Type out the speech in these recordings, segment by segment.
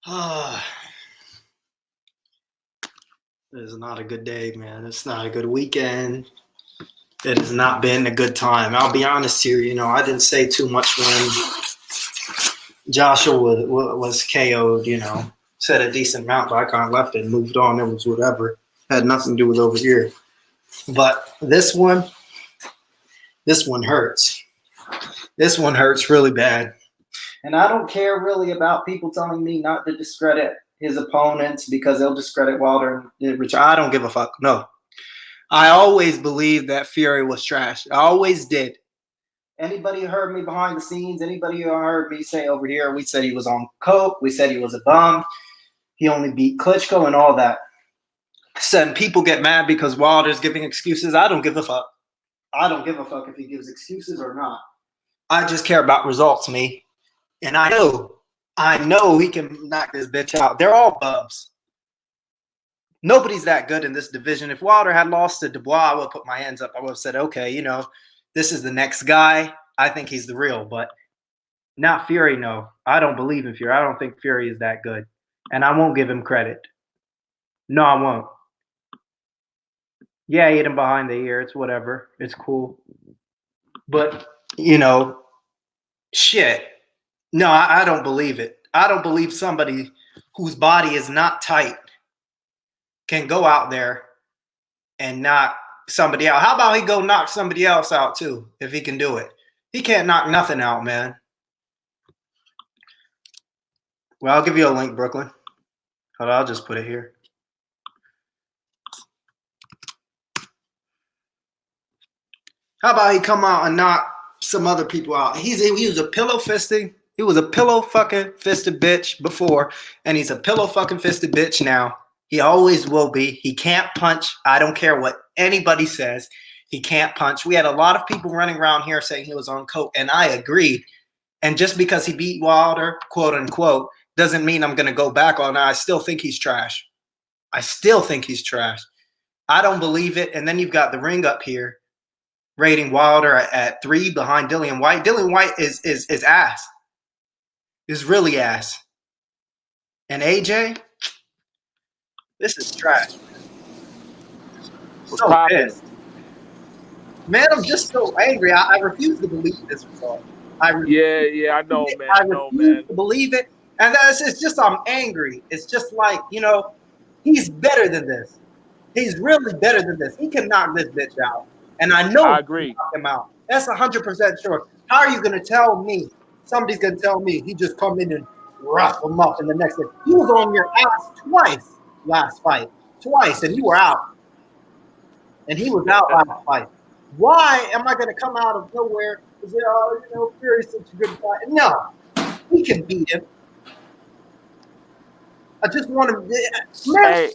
It is not a good day, man. It's not a good weekend. It has not been a good time. I'll be honest here. I didn't say too much when Joshua was KO'd. Said a decent amount, but I kind of left it and moved on. It was whatever. Had nothing to do with over here. But this one hurts. This one hurts really bad. And I don't care really about people telling me not to discredit his opponents because they'll discredit Wilder, which I don't give a fuck. No. I always believed that Fury was trash. I always did. Anybody who heard me behind the scenes, anybody who heard me say over here, we said he was on coke, we said he was a bum, he only beat Klitschko and all that. And people get mad because Wilder's giving excuses. I don't give a fuck. I don't give a fuck if he gives excuses or not. I just care about results, me. And I know he can knock this bitch out. They're all bums. Nobody's that good in this division. If Wilder had lost to Dubois, I would have put my hands up. I would have said, okay, this is the next guy. I think he's the real. But not Fury, no. I don't believe in Fury. I don't think Fury is that good. And I won't give him credit. No, I won't. Yeah, I hit him behind the ear. It's whatever. It's cool. But, shit. No, I don't believe it. I don't believe somebody whose body is not tight can go out there and knock somebody out. How about he go knock somebody else out too, if he can do it? He can't knock nothing out, man. Well, I'll give you a link, Brooklyn. Hold on, I'll just put it here. How about he come out and knock some other people out? He was a pillow fisting. He was a pillow fucking fisted bitch before, and he's a pillow fucking fisted bitch now. He always will be. He can't punch. I don't care what anybody says. He can't punch. We had a lot of people running around here saying he was on coke, and I agreed. And just because he beat Wilder, quote unquote, doesn't mean I'm going to go back on it. I still think he's trash. I still think he's trash. I don't believe it. And then you've got the ring up here rating Wilder at 3 behind Dillian Whyte. Dillian Whyte is ass. Is really ass. And AJ, this is trash. So pissed. Man, I'm just so angry. I refuse to believe this result. I know, man. I refuse to believe it. And it's just I'm angry. It's just like, he's better than this. He's really better than this. He can knock this bitch out. And I know I agree. He can knock him out. That's 100% sure. How are you going to tell me? Somebody's going to tell me he just come in and rough him up in the next day. He was on your ass twice last fight. Twice, and you were out. And he was out last fight. Why am I going to come out of nowhere and say, Fury's such a good fight? No. He can beat him. I just want to. Man,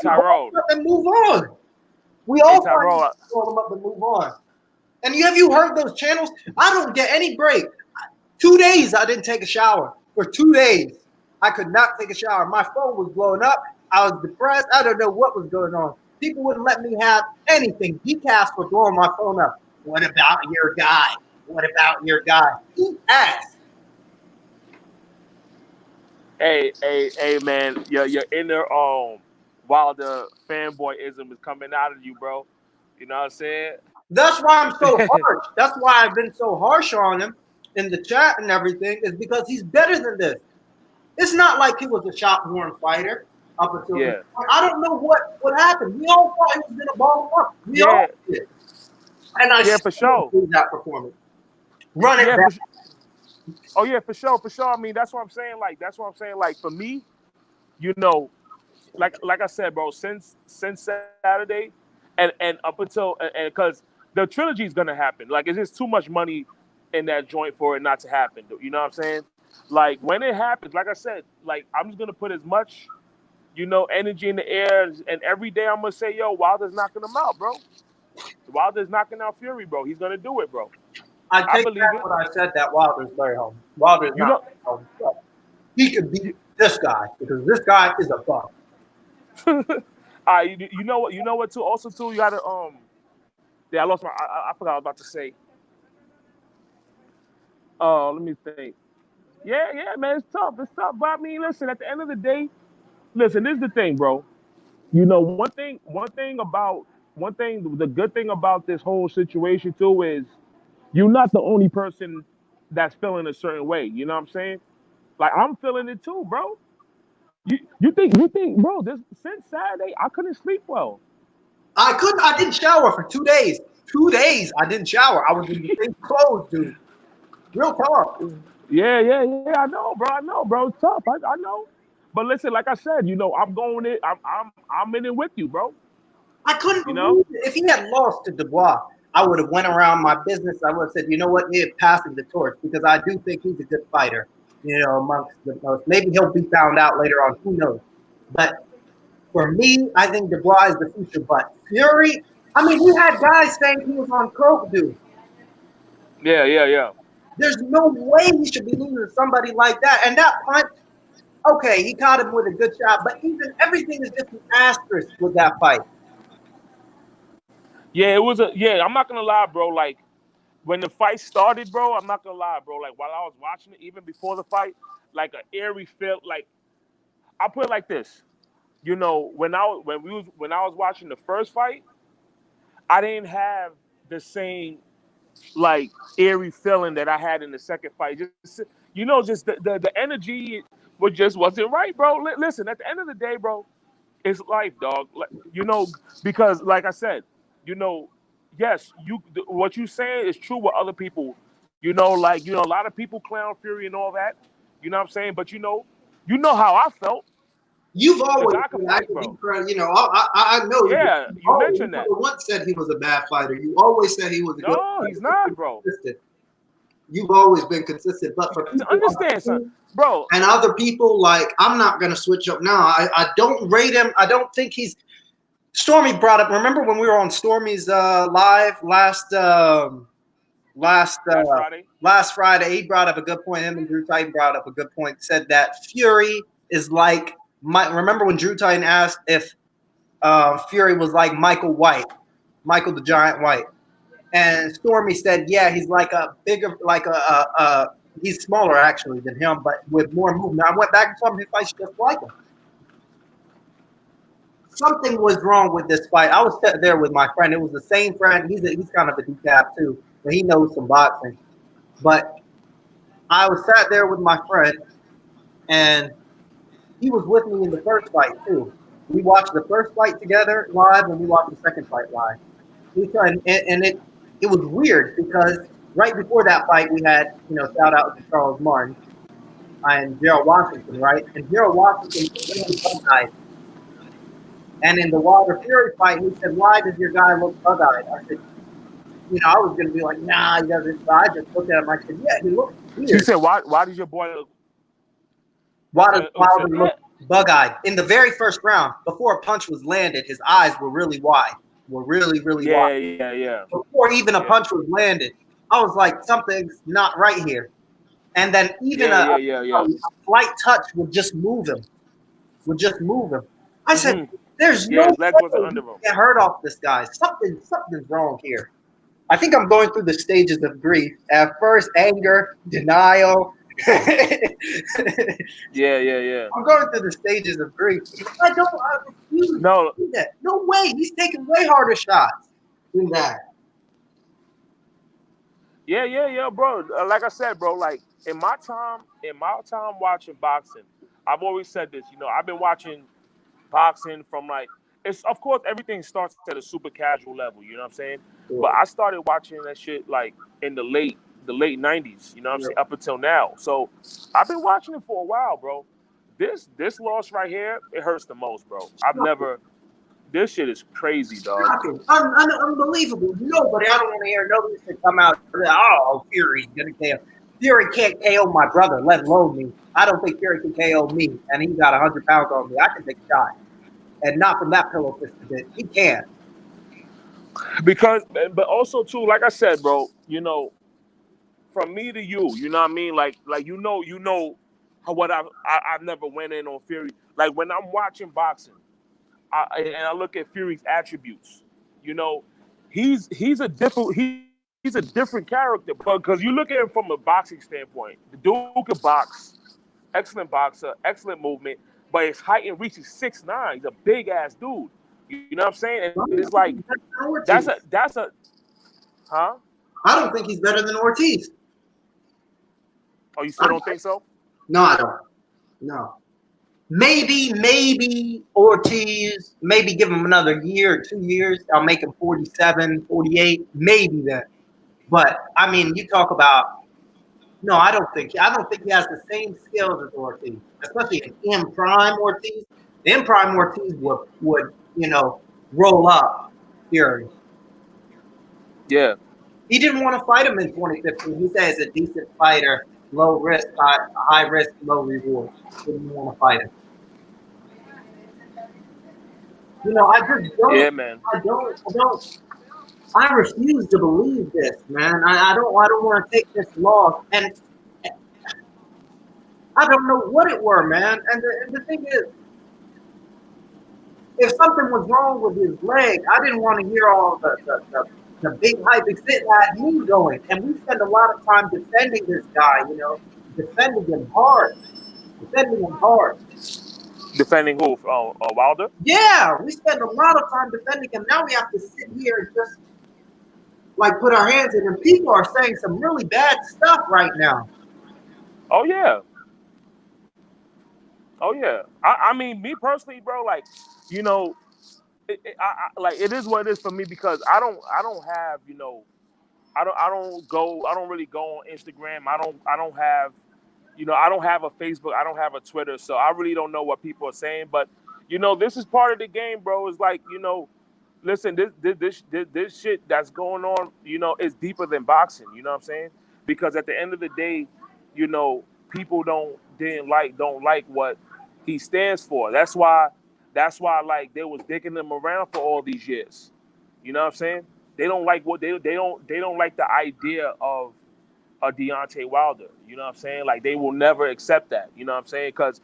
Tyrone. And move on. We all want to call him up and move on. And have you heard those channels? I don't get any break. 2 days I didn't take a shower. For 2 days, I could not take a shower. My phone was blowing up. I was depressed. I don't know what was going on. People wouldn't let me have anything. Dcast was blowing my phone up. What about your guy? What about your guy? Eat ass. Hey, man, your inner Wilder fanboyism is coming out of you, bro. You know what I'm saying? That's why I'm so harsh. That's why I've been so harsh on him in the chat and everything, is because he's better than this. It's not like he was a shot-worn fighter up until this point. I don't know what happened. We all thought he was going to ball him up. We all did. And I for sure. That performance. Run it back. For sure. I mean, that's what I'm saying. Like, for me, like I said, bro, since Saturday and up until and because the trilogy is gonna happen. Like, it's just too much money in that joint for it not to happen. You know what I'm saying? Like, when it happens, like I said, like, I'm just gonna put as much, energy in the air, and every day I'm gonna say, yo, Wilder's knocking him out, bro. Wilder's knocking out Fury, bro. He's gonna do it, bro. I believe back when I said that Wilder's very home. Wilder's not home. He could beat this guy because this guy is a buck. You know what? Too. Also, too, you gotta I lost my. I forgot what I was about to say. Let me think. Yeah, man, it's tough. It's tough. But I mean, listen, at the end of the day, listen, this is the thing, bro. You know, the good thing about this whole situation too is you're not the only person that's feeling a certain way. You know what I'm saying? Like I'm feeling it too, bro. You think, bro? This since Saturday, I couldn't sleep well. I didn't shower for 2 days. 2 days I didn't shower. I was in the same clothes, dude. Real talk. Yeah. I know, bro. I know, bro. It's tough. I know. But listen, like I said, you know, I'm going it. I'm in it with you, bro. I couldn't You know? believe it. If he had lost to Dubois, I would have went around my business. I would have said, you know what, yeah, passing the torch because I do think he's a good fighter. You know, amongst the most. Maybe he'll be found out later on. Who knows? But for me, I think Dubois is the future. But Fury, I mean, we had guys saying he was on coke, dude. Yeah. There's no way he should be losing to somebody like that. And that punch, okay, he caught him with a good shot, but even everything is just an asterisk with that fight. Yeah, it was a yeah. I'm not gonna lie, bro. Like when the fight started, bro. I'm not gonna lie, bro. Like while I was watching it, even before the fight, like an eerie feel. Like I'll put it like this. You know, when I was watching the first fight, I didn't have the same like eerie feeling that I had in the second fight. Just just the energy was just wasn't right, bro. Listen, at the end of the day, bro, it's life, dog. You know, because like I said, you know, yes, what you saying is true with other people. You know, like a lot of people clown Fury and all that. You know what I'm saying? But you know how I felt. You've The always, guy could I fight, give you bro. credit. You know, I know you. Yeah, You you you mentioned that. never once said he was a bad fighter. You always said he was a good No, fighter. he's You've not, been bro. consistent. You've always been consistent. But for people like Understand, son, me bro. and other people, like I'm not gonna switch up now. I don't rate him. I don't think he's. Stormy brought up. Remember when we were on Stormy's live last Last Friday. last Friday? He brought up a good point. Him and Drew Titan brought up a good point. Said that Fury is like. Remember when Drew Titan asked if Fury was like Michael White, Michael the Giant White, and Stormy said, "Yeah, he's like a bigger, like he's smaller actually than him, but with more movement." I went back and saw him. He fights just like him. Something was wrong with this fight. I was sitting there with my friend. It was the same friend. He's kind of a decap too, but he knows some boxing. But I was sat there with my friend, and he was with me in the first fight too. We watched the first fight together live, and we watched the second fight live. And it was weird because right before that fight, we had shout out to Charles Martin and Gerald Washington, right? And Gerald Washington was really bug-eyed. And in the Wilder Fury fight, he said, "Why does your guy look bug-eyed?" I said, I was gonna be like, "Nah, he doesn't." But I just looked at him. I said, "Yeah, he looks He weird. said, "Why does your boy look?" Why does Wilder Yeah, look bug-eyed?" In the very first round, before a punch was landed, his eyes were really wide, were really, really wide. yeah. Before even a punch was landed, I was like, something's not right here. And then even Yeah. a slight touch would just move him. Would just move him. I said, "There's no Yeah, his legs wasn't way under you him. can get hurt off this guy. Something's wrong here." I think I'm going through the stages of grief. At first, anger, denial. Yeah. I'm going through the stages of grief. I refuse No, to do that. No way. He's taking way harder shots than that. yeah, bro. Like I said, bro. Like in my time watching boxing, I've always said this. You know, I've been watching boxing from like it's of course everything starts at a super casual level. You know what I'm saying? But I started watching that shit like in the late '90s. You know what I'm saying? Up until now. So I've been watching it for a while, bro. This loss right here, it hurts the most, bro. I've never. This shit is crazy, dog. Shocking. Unbelievable. Nobody, I don't want to hear nobody to come out. "Oh, Fury's going to KO. Fury can't KO my brother, let alone me. I don't think Fury can KO me, and he got 100 pounds on me. I can take a shot. And not from that pillow fist a bit. He can." Because, but also too, like I said, bro. You know, from me to you, you know what I mean? Like how what I've never went in on Fury. Like when I'm watching boxing, and I look at Fury's attributes, you know, he's a different a different character. But because you look at him from a boxing standpoint, the dude can box, excellent boxer, excellent movement, but his height and reach is 6'9". He's a big ass dude. You know what I'm saying? And it's like that's a huh? I don't think he's better than Ortiz. Oh, you still don't think so? No, I don't. No. Maybe Ortiz, maybe give him another year or 2 years. I'll make him 47, 48, maybe then. But I mean, you talk about no, I don't think he has the same skills as Ortiz, especially in prime Ortiz. In prime Ortiz would roll up Fury. Yeah. He didn't want to fight him in 2015. He said he's a decent fighter, low risk, high risk, low reward. Didn't want to fight him. I just don't. Yeah, man. I refuse to believe this, man. I don't want to take this loss, and I don't know what it were, man. And the thing is, if something was wrong with his leg, I didn't want to hear all the big hype. It had me going, and we spend a lot of time defending this guy. Defending him hard. Defending who? Wilder? Yeah, we spend a lot of time defending him. Now we have to sit here and just put our hands in. And people are saying some really bad stuff right now. Oh yeah. I mean, me personally, bro. It is what it is for me because I don't have I don't really go on Instagram. I don't have I don't have a Facebook. I don't have a Twitter. So I really don't know what people are saying. But this is part of the game, bro. It's like listen, this shit that's going on, is deeper than boxing. You know what I'm saying? Because at the end of the day, people don't like what he stands for. That's why like they was dicking him around for all these years. You know what I'm saying? They don't like what they don't like the idea of a Deontay Wilder. You know what I'm saying? Like they will never accept that. You know what I'm saying? Because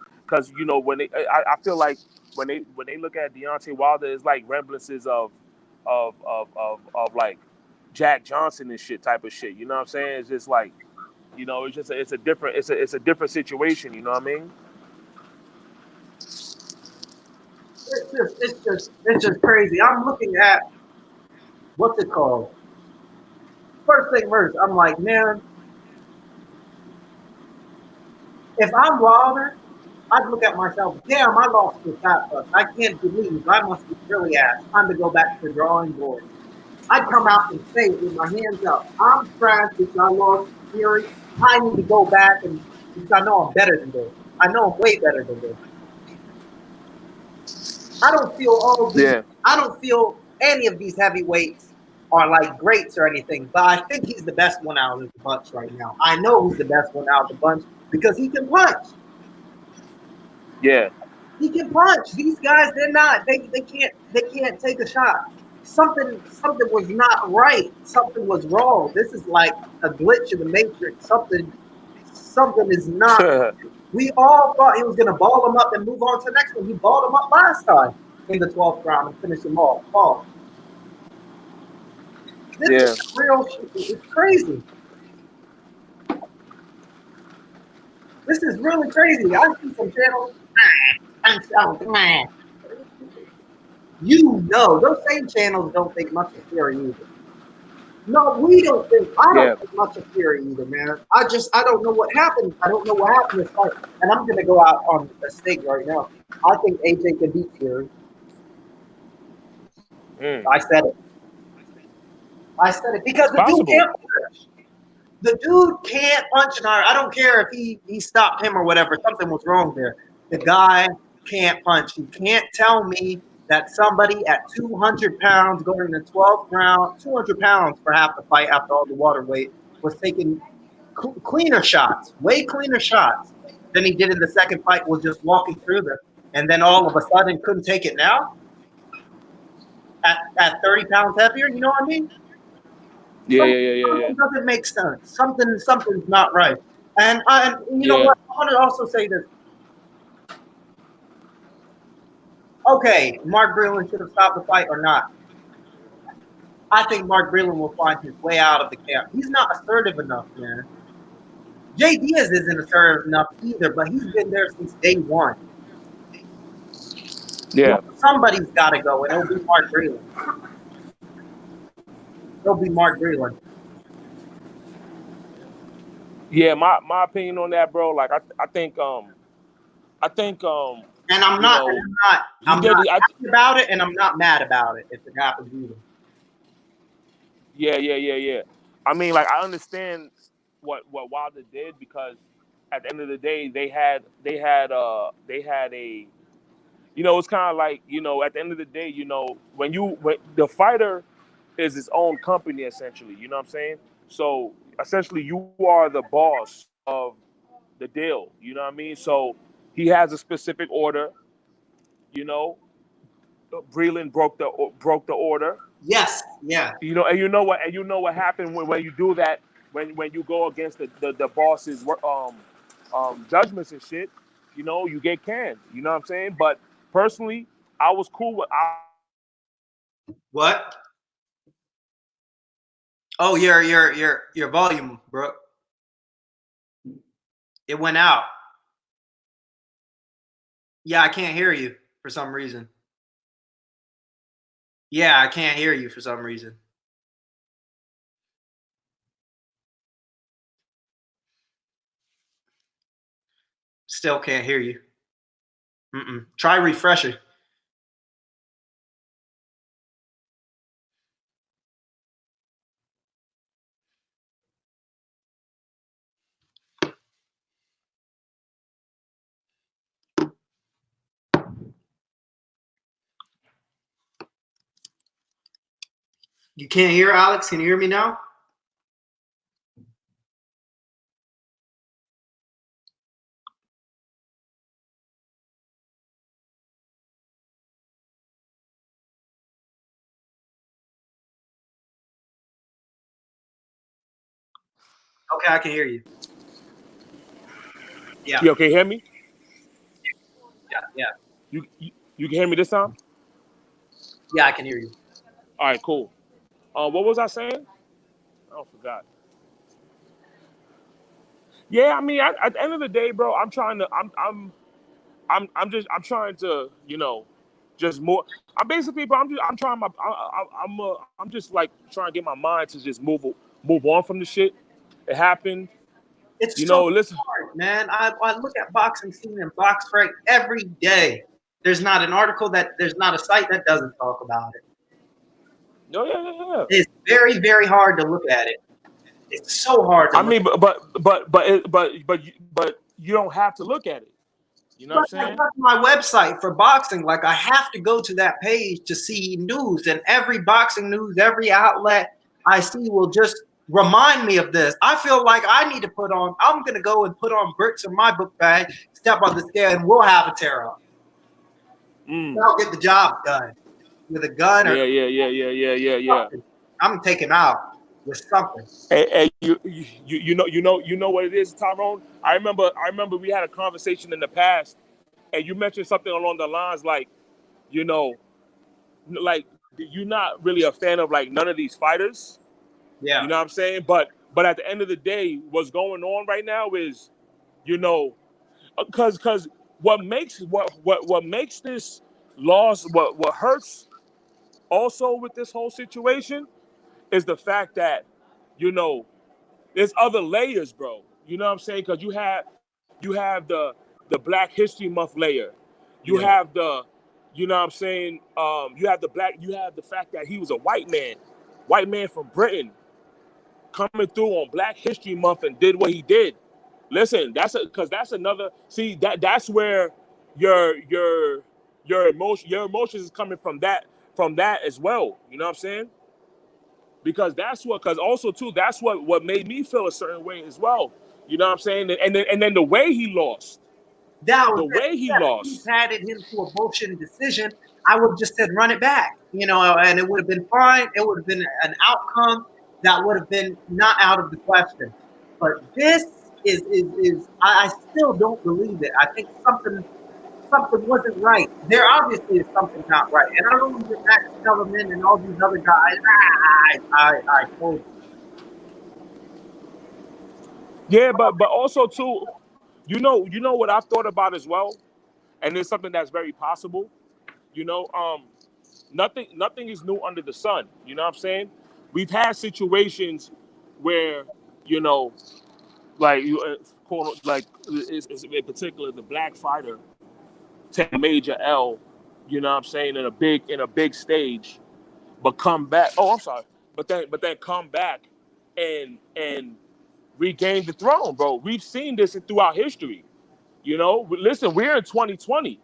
when I feel like when they look at Deontay Wilder, it's like rembrances of like Jack Johnson and shit type of shit. You know what I'm saying? It's just like it's a different situation. You know what I mean? It's just crazy. I'm looking at what's it called? First thing first, I'm like, man, if I'm Wilder, I'd look at myself, damn, I lost to Fat Fuck. I can't believe I must be really ass. Time to go back to the drawing board. I'd come out and say it with my hands up. I'm trash because I lost Fury. I need to go back because I know I'm better than this. I know I'm way better than this. I don't feel all of these. Yeah. I don't feel any of these heavyweights are like greats or anything, but I think he's the best one out of the bunch right now. I know he's the best one out of the bunch because he can punch. Yeah. He can punch. These guys, they're not. They can't take a shot. Something was not right. Something was wrong. This is like a glitch in the matrix. Something is not. We all thought he was going to ball him up and move on to the next one. He balled him up last time in the 12th round and finished him off. This is real shit. It's crazy. This is really crazy. I see some channels. I'm so mad. Those same channels don't think much of Fury either. No, we don't think. I don't think much of Fury either, man. I don't know what happened. I don't know what happened this fight. And I'm gonna go out on a stake right now. I think AJ can beat Fury. I said it because the dude can't punch. The dude can't punch, and I don't care if he stopped him or whatever. Something was wrong there. The guy can't punch. You can't tell me that somebody at 200 pounds going in the 12th round, 200 pounds for half the fight after all the water weight, was taking cleaner shots, way cleaner shots than he did in the second fight, was just walking through them. And then all of a sudden couldn't take it now? At 30 pounds heavier, you know what I mean? Something doesn't make sense. Something's not right. And you know what? I want to also say this. Okay, Mark Breland should have stopped the fight or not. I think Mark Breland will find his way out of the camp. He's not assertive enough, man. Jay Diaz isn't assertive enough either, but he's been there since day one. Yeah. Somebody's got to go, and it'll be Mark Breland. It'll be Mark Breland. Yeah, my opinion on that, bro. Like I think and I'm you not know, happy about it, and I'm not mad about it if it happens either. Yeah. I mean, like, I understand what Wilder did, because at the end of the day, they had a, you know, it's kind of like, you know, at the end of the day, you know, when the fighter is his own company, essentially, you know what I'm saying? So essentially, you are the boss of the deal, you know what I mean? So he has a specific order, you know. Breland broke the order. Yes, yeah. You know, and you know what happened when you do that, when you go against the boss's judgments and shit. You know, you get canned. You know what I'm saying? But personally, I was cool with. What? Oh, your volume, bro. It went out. Yeah, I can't hear you for some reason. Yeah, I can't hear you for some reason. Still can't hear you. Try refreshing. You can't hear, Alex? Can you hear me now? Okay, I can hear you. Yeah. You okay? Hear me? Yeah. You can hear me this time? Yeah, I can hear you. All right, cool. What was I saying? I forgot. Yeah, I mean, at the end of the day, bro, I'm trying to, you know, just more. I'm basically, bro. I'm just like trying to get my mind to just move on from the shit. It happened. It's You so know, listen, hard, man. I look at boxing scene and box fight every day. There's not an article there's not a site that doesn't talk about it. no, yeah. It's very, very hard to look at it. It's so hard to I mean, but you don't have to look at it. You know what I'm saying? My website for boxing, like I have to go to that page to see news, and every boxing news, every outlet I see will just remind me of this. I feel like I need to I'm going to go and put on bricks in my book bag, step on the scale, and we'll have a tear up. I'll get the job done with a gun. Yeah. I'm taking out with something. Hey, you know what it is, Tyrone. I remember we had a conversation in the past, and you mentioned something along the lines like, you know, like you're not really a fan of like none of these fighters. Yeah. You know what I'm saying? But at the end of the day, what's going on right now is, you know, because what makes this loss, what hurts also with this whole situation is the fact that, you know, there's other layers, bro. You know what I'm saying? Because you have the Black History Month layer. You have the, you know what I'm saying? You have the fact that he was a white man from Britain, coming through on Black History Month and did what he did. Listen, that's another. See, that's where your emotions is coming from that as well. You know what I'm saying? Because also too, that's what made me feel a certain way as well. You know what I'm saying? And then the way he lost. If he padded him to a bullshit decision, I would have just said run it back, you know, and it would have been fine. It would have been an outcome that would have been not out of the question. But this is I still don't believe it. I think something wasn't right. There obviously is something not right. And I don't even Max Kellerman and all these other guys. I told you. Yeah, but also too, you know what I've thought about as well, and it's something that's very possible. You know, nothing is new under the sun. You know what I'm saying? We've had situations where, you know, like like it's in particular the black fighter take a major L. You know what I'm saying, in a big stage, but come back. Oh, I'm sorry, but then come back and regain the throne, bro. We've seen this throughout history. You know, listen, we're in 2020.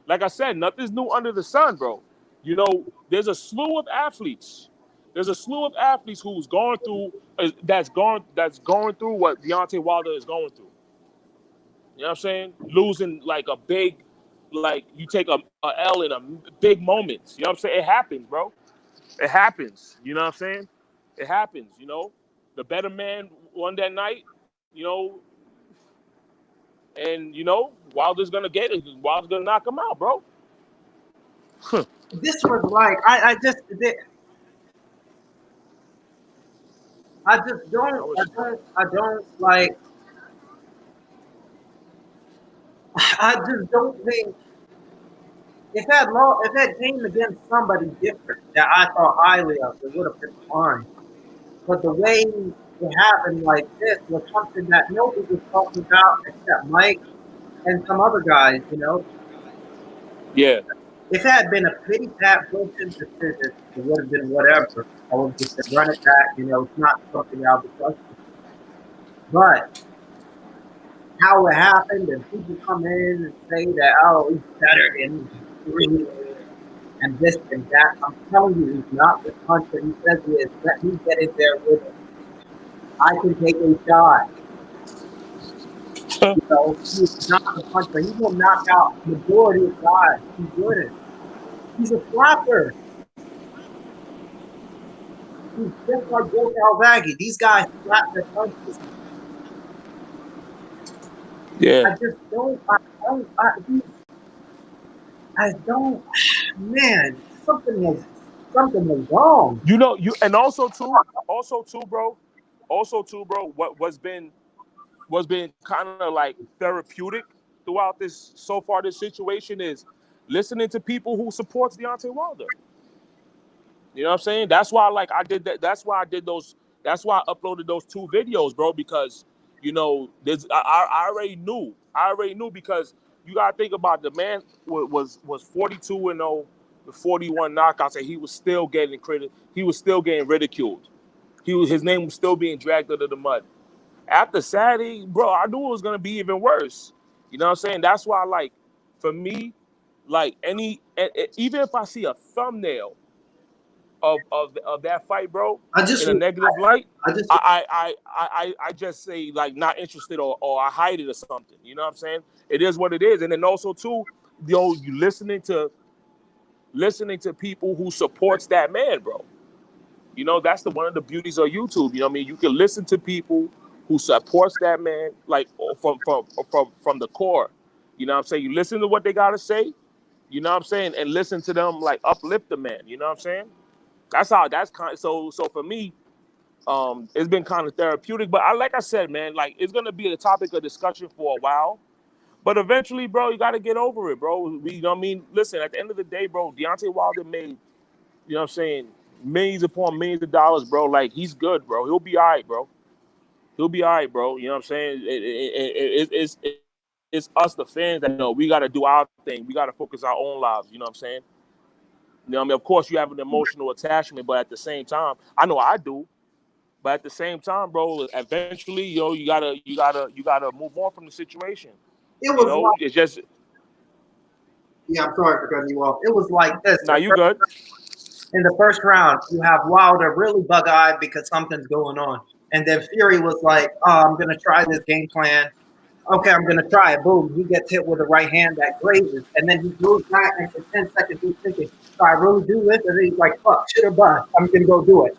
Like I said, nothing's new under the sun, bro. You know, there's a slew of athletes. There's a slew of athletes who's going through that's going through what Deontay Wilder is going through. You know what I'm saying? Losing like a big, like you take a L in a big moments. You know what I'm saying? It happens, bro. It happens. You know what I'm saying? It happens. You know, the better man won that night. You know, and you know Wilder's gonna get it. Wilder's gonna knock him out, bro. This was like I just don't like. I just don't think if that came against somebody different that I thought highly of, it would have been fine. But the way it happened like this was something that nobody was talking about except Mike and some other guys. You know, Yeah, if it had been a pity pat bullshit decision, it would have been whatever. I would have just said run it back. You know, it's not something I'll be questioning. But how it happened and people come in and say that he's better than three and this and that. I'm telling you, he's not the puncher he says he is. Let me get in there with him. I can take a shot. You know, he's not the puncher. He will knock out majority of guys. He wouldn't. He's a slapper. He's just like Joe Calzaghe. These guys slap their punches. yeah. I just don't. I don't. Man, something was wrong. You know, and also too, bro. What's been kind of like therapeutic throughout this so far this situation is listening to people who supports Deontay Wilder. You know what I'm saying? That's why like I did that. That's why I did those. That's why I uploaded those 2 videos, bro. Because you know, I already knew. I already knew because you gotta think about the man was 42-0 with 41 knockouts, and he was still getting credit. He was still getting ridiculed. His name was still being dragged under the mud. After Saturday, bro, I knew it was gonna be even worse. You know what I'm saying? That's why, like, for me, like even if I see a thumbnail of that fight, bro, in a negative light, I just say like not interested or I hide it or something. You know what I'm saying? It is what it is. And then also too, you listening to people who supports that man, bro. You know, that's one of the beauties of YouTube. You know what I mean? You can listen to people who supports that man, like from the core. You know what I'm saying? You listen to what they gotta say, you know what I'm saying, and listen to them like uplift the man. You know what I'm saying? That's kind of, so for me, it's been kind of therapeutic. But like I said, man, like it's gonna be a topic of discussion for a while. But eventually, bro, you gotta get over it, bro. You know what I mean? Listen, at the end of the day, bro, Deontay Wilder made, you know what I'm saying, millions upon millions of dollars, bro. Like he's good, bro. He'll be all right, bro. He'll be all right, bro. You know what I'm saying? It's us, the fans, that we got to do our thing. We got to focus our own lives. You know what I'm saying? You know what I mean? Of course, you have an emotional attachment, but at the same time, I know I do. But at the same time, bro, eventually, you gotta move on from the situation. It was like, It's just. yeah, I'm sorry for cutting you off. It was like this. Now you good. In the first round, you have Wilder really bug-eyed because something's going on. And then Fury was like, I'm going to try this game plan. Okay, I'm going to try it. Boom. He gets hit with a right hand that grazes. And then he moves back, and for 10 seconds, he's thinking, so I really do this? And then he's like, fuck, shit or bust. I'm going to go do it.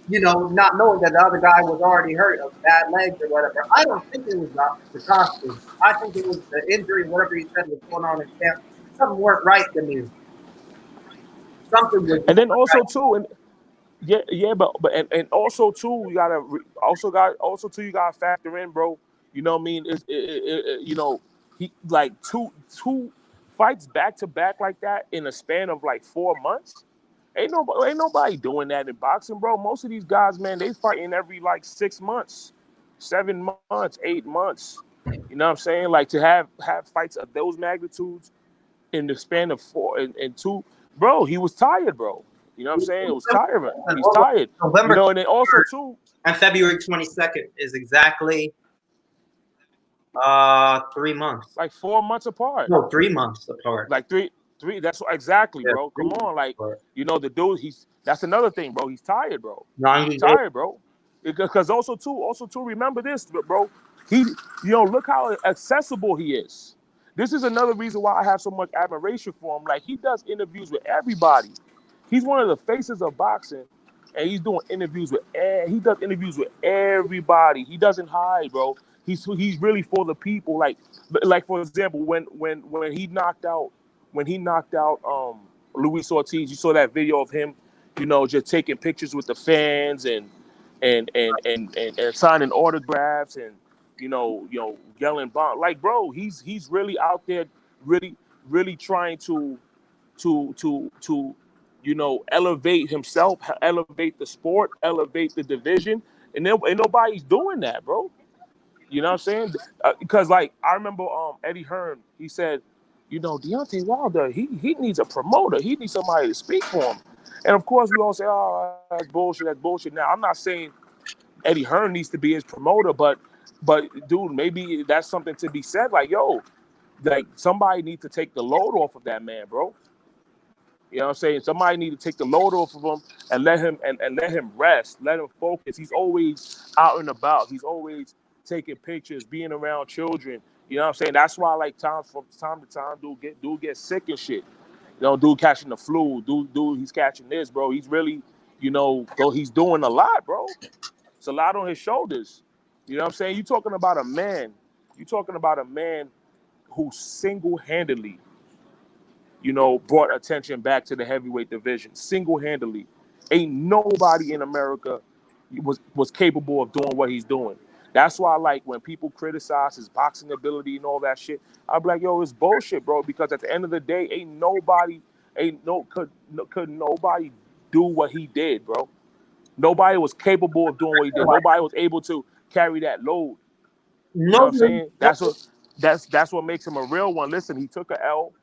not knowing that the other guy was already hurt of bad legs or whatever. I don't think it was the costume. I think it was the injury, whatever he said was going on in camp. Something weren't right to me. Something was And not then also right. too, and yeah, but and also too, you gotta also too, you gotta factor in, bro. You know what I mean? He like two fights back to back like that in a span of like 4 months. Ain't nobody doing that in boxing, bro. Most of these guys, man, they fighting every like 6 months, 7 months, 8 months. You know what I'm saying? Like to have fights of those magnitudes in the span of four and two, bro, he was tired, bro. You know what I'm saying? It was tiring. He's tired. You November know, and then also too, and February 22nd is exactly 3 months. like 4 months apart. No, 3 months apart. Like three. That's exactly, Yeah, bro. Come 3 months on, like apart. the dude. That's another thing, bro. He's tired, bro. 90 He's days. tired, bro. Because also too, remember this, bro. He, look how accessible he is. This is another reason why I have so much admiration for him. Like he does interviews with everybody. He's one of the faces of boxing, and he's doing interviews with. He does interviews with everybody. He doesn't hide, bro. He's really for the people. Like for example, when he knocked out Luis Ortiz, you saw that video of him, just taking pictures with the fans and signing autographs and yelling bomb. Like, bro, he's really out there, really really trying to elevate himself, elevate the sport, elevate the division, and nobody's doing that, bro. You know what I'm saying? Because like I remember Eddie Hearn, he said, Deontay Wilder, he needs a promoter. He needs somebody to speak for him. And of course we all say, oh, that's bullshit, that's bullshit. Now I'm not saying Eddie Hearn needs to be his promoter, but dude, maybe that's something to be said. Like, yo, like somebody needs to take the load off of that man, bro. You know what I'm saying? Somebody need to take the load off of him and let him rest, let him focus. He's always out and about. He's always taking pictures, being around children. You know what I'm saying? That's why like from time to time, dude get sick and shit. Dude catching the flu, dude he's catching this, bro. He's really, he's doing a lot, bro. It's a lot on his shoulders. You know what I'm saying? You talking about a man. You talking about a man who single-handedly brought attention back to the heavyweight division single-handedly. Ain't nobody in America was capable of doing what he's doing. That's why, like, when people criticize his boxing ability and all that shit, I'm like, yo, it's bullshit, bro. Because at the end of the day, could nobody do what he did, bro. Nobody was capable of doing what he did. Nobody was able to carry that load. You know what I'm saying? That's what makes him a real one. Listen, he took a L.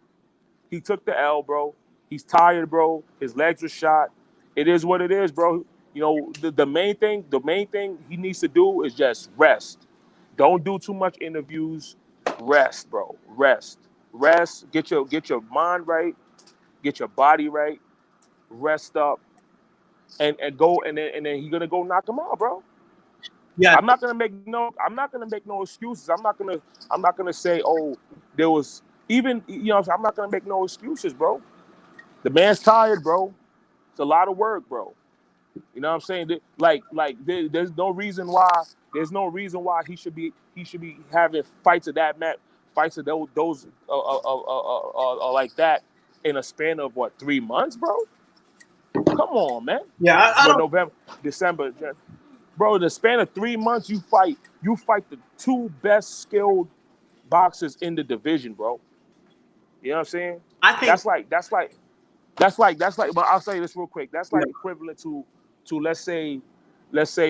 He took the L, bro. He's tired, bro. His legs were shot. It is what it is, bro. The main thing he needs to do is just rest. Don't do too much interviews. Rest, bro. Rest. Get your mind right. Get your body right. Rest up, and go, and then he's gonna go knock him out, bro. Yeah, I'm not gonna make no excuses. I'm not gonna say, oh, there was even I'm not gonna make no excuses, bro. The man's tired, bro. It's a lot of work, bro. You know what I'm saying? There's no reason why he should be having fights of that fights of those like that in a span of what, 3 months, bro? Come on, man. yeah. I But don't. November, December, bro, in the span of 3 months, you fight the two best skilled boxers in the division, bro. You know what I'm saying? I think That's like. But I'll say this real quick. That's like equivalent to let's say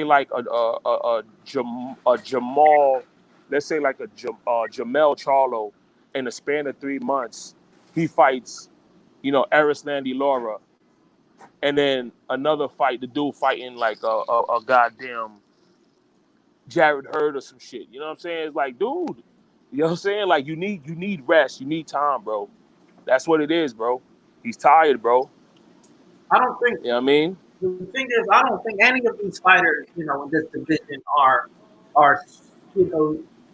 like a Jamal, let's say like a Jamel Charlo, in the span of 3 months, he fights, Erislandy Lara, and then another fight, the dude fighting like a goddamn Jared Hurd or some shit. You know what I'm saying? It's like, dude, you know what I'm saying? Like you need rest, you need time, bro. That's what it is, bro. He's tired, bro. I don't think You know what I mean? the thing is, I don't think any of these fighters, in this division are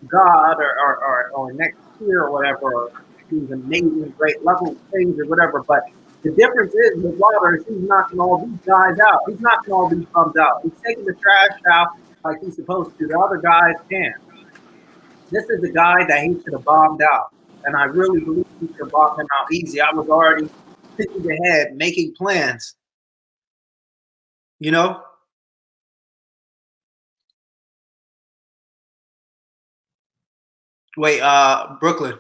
God or next tier or whatever, or these amazing great level things or whatever. But The difference is with Wilder is he's knocking all these guys out. He's knocking all these bums out. He's taking the trash out like he's supposed to. The other guys can't. This is a guy that he should have bombed out. And I really believe he should have bombed him out easy. I was already thinking ahead, making plans. You know? Wait, Brooklyn.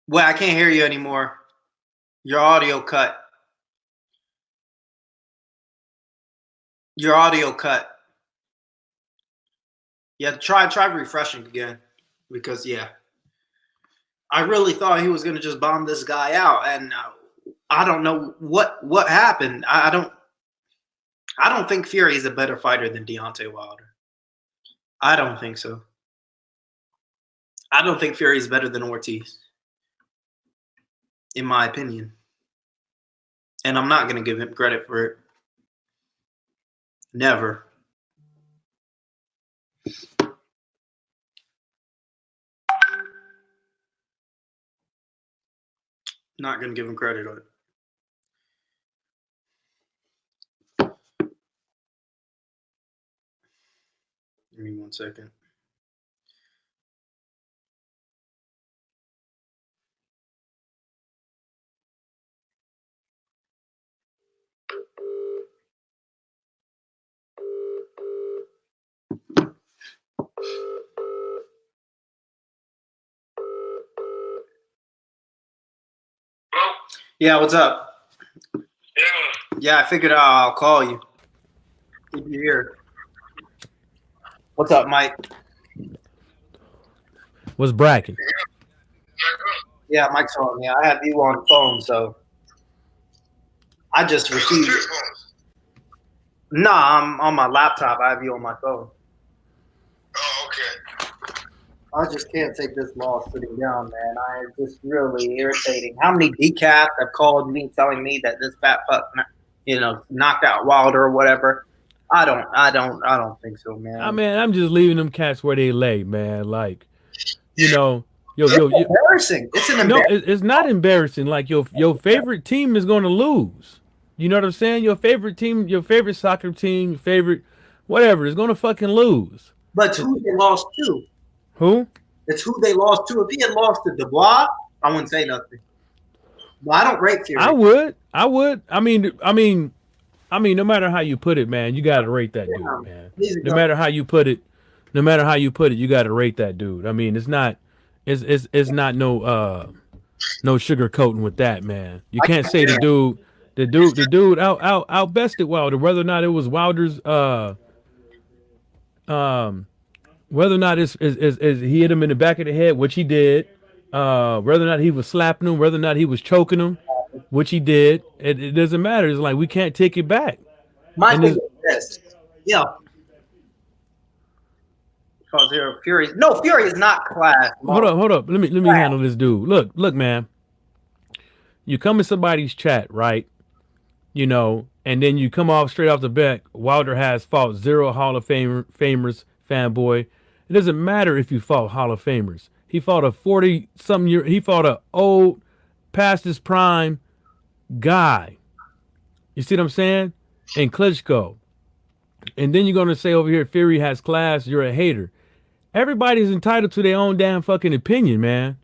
Wait, I can't hear you anymore. Your audio cut. Your audio cut. Yeah, try refreshing again. Because, yeah. I really thought he was going to just bomb this guy out. And I don't know what happened. I don't think Fury is a better fighter than Deontay Wilder. I don't think so. I don't think Fury is better than Ortiz, in my opinion. And I'm not going to give him credit for it. Never. Not going to give him credit on it. Give me 1 second. Yeah, what's up? Yeah, I figured I'll call you. Keep you here. What's up, Mike? What's bracking? Yeah, Mike's on. Yeah, I have you on phone, so I just received it. No, I'm on my laptop. I have you on my phone. Oh, okay. I just can't take this loss sitting down, man. It's just really irritating. How many decaps have called me telling me that this fat fuck, knocked out Wilder or whatever? I don't think so, man. I mean, I'm just leaving them cats where they lay, man. Like, it's embarrassing. It's an embarrassing. No, it's not embarrassing. Like your favorite team is going to lose. You know what I'm saying? Your favorite team, your favorite soccer team, your favorite whatever is going to fucking lose. But who they lost to? Who? It's who they lost to. If he had lost to Dubois, I wouldn't say nothing. But I don't rate Fury. I would. I mean, no matter how you put it, man, you got to rate that dude, man. No matter how you put it, you got to rate that dude. I mean, it's not no sugarcoating with that, man. You can't say the dude out bested Wilder, whether or not it was Wilder's whether or not is he hit him in the back of the head, which he did, whether or not he was slapping him, whether or not he was choking him, which he did, it doesn't matter. It's like we can't take it back. My thing is this. Yeah. Because Fury is not class. Hold up. Let me handle this dude. Look, man. You come in somebody's chat, right? And then you come off straight off the bat. Wilder has fought 0 Hall of Famers, fanboy. It doesn't matter if you fought Hall of Famers. He fought a 40-something year. He fought a old, past his prime guy. You see what I'm saying? And Klitschko. And then you're gonna say over here, Fury has class. You're a hater. Everybody's entitled to their own damn fucking opinion, man.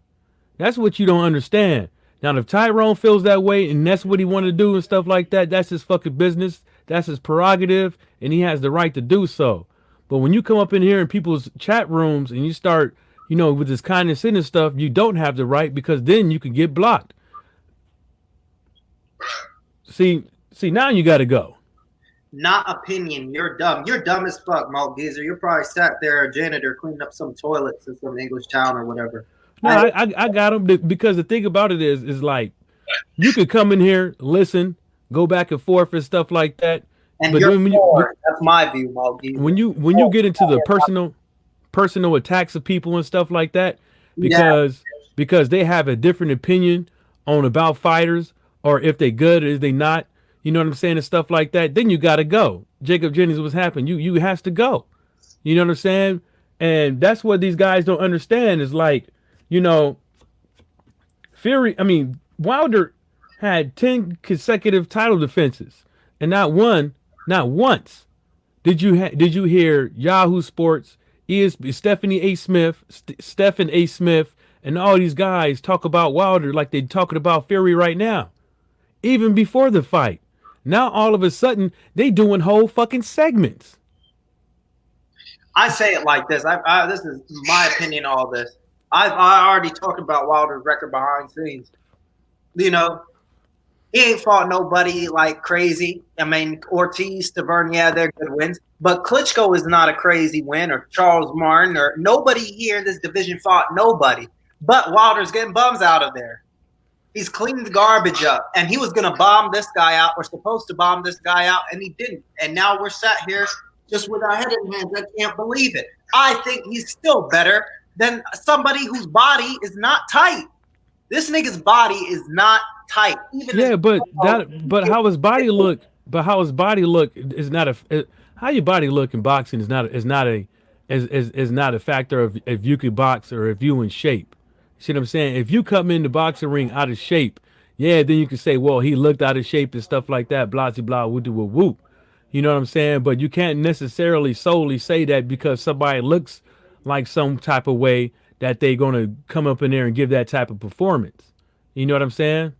That's what you don't understand. Now, if Tyrone feels that way and that's what he wanted to do and stuff like that, that's his fucking business. That's his prerogative, and he has the right to do so. But when you come up in here in people's chat rooms and you start, with this condescending stuff, you don't have the right, because then you can get blocked. See, now you got to go. Not opinion. You're dumb. You're dumb as fuck, Malt Geezer. You're probably sat there, a janitor, cleaning up some toilets in some English town or whatever. No, I got him, because the thing about it is like, you could come in here, listen, go back and forth and stuff like that. And but that's my view, Malt Geezer. When you get into the personal attacks of people and stuff like that, because they have a different opinion about fighters, or if they good or if they not, you know what I'm saying, and stuff like that, then you got to go. Jacob Jennings, what's happened? You has to go. You know what I'm saying? And that's what these guys don't understand is like, Fury, Wilder, had 10 consecutive title defenses, and not once did you hear Yahoo Sports, Stephanie A. Smith, Stephen A. Smith, and all these guys talk about Wilder like they're talking about Fury right now, even before the fight. Now all of a sudden they doing whole fucking segments. I say it like this. This is my opinion on all this. I already talked about Wilder's record behind scenes. You know, he ain't fought nobody like crazy. I mean, Ortiz, Taverne, yeah, they're good wins. But Klitschko is not a crazy win, or Charles Martin, or nobody here in this division fought nobody. But Wilder's getting bums out of there. He's cleaned the garbage up, and he was going to bomb this guy out. We're supposed to bomb this guy out, and he didn't. And now we're sat here just with our head in hands. I can't believe it. I think he's still better than somebody whose body is not tight. This nigga's body is not tight. Even but how his body look? But how his body look is not a. How your body look in boxing is not a factor of if you could box or if you in shape. See what I'm saying? If you come in the boxing ring out of shape, yeah, then you can say, well, he looked out of shape and stuff like that, blah, blah, blah, whoop, whoop, whoop. You know what I'm saying? But you can't necessarily solely say that because somebody looks like some type of way that they going to come up in there and give that type of performance. You know what I'm saying?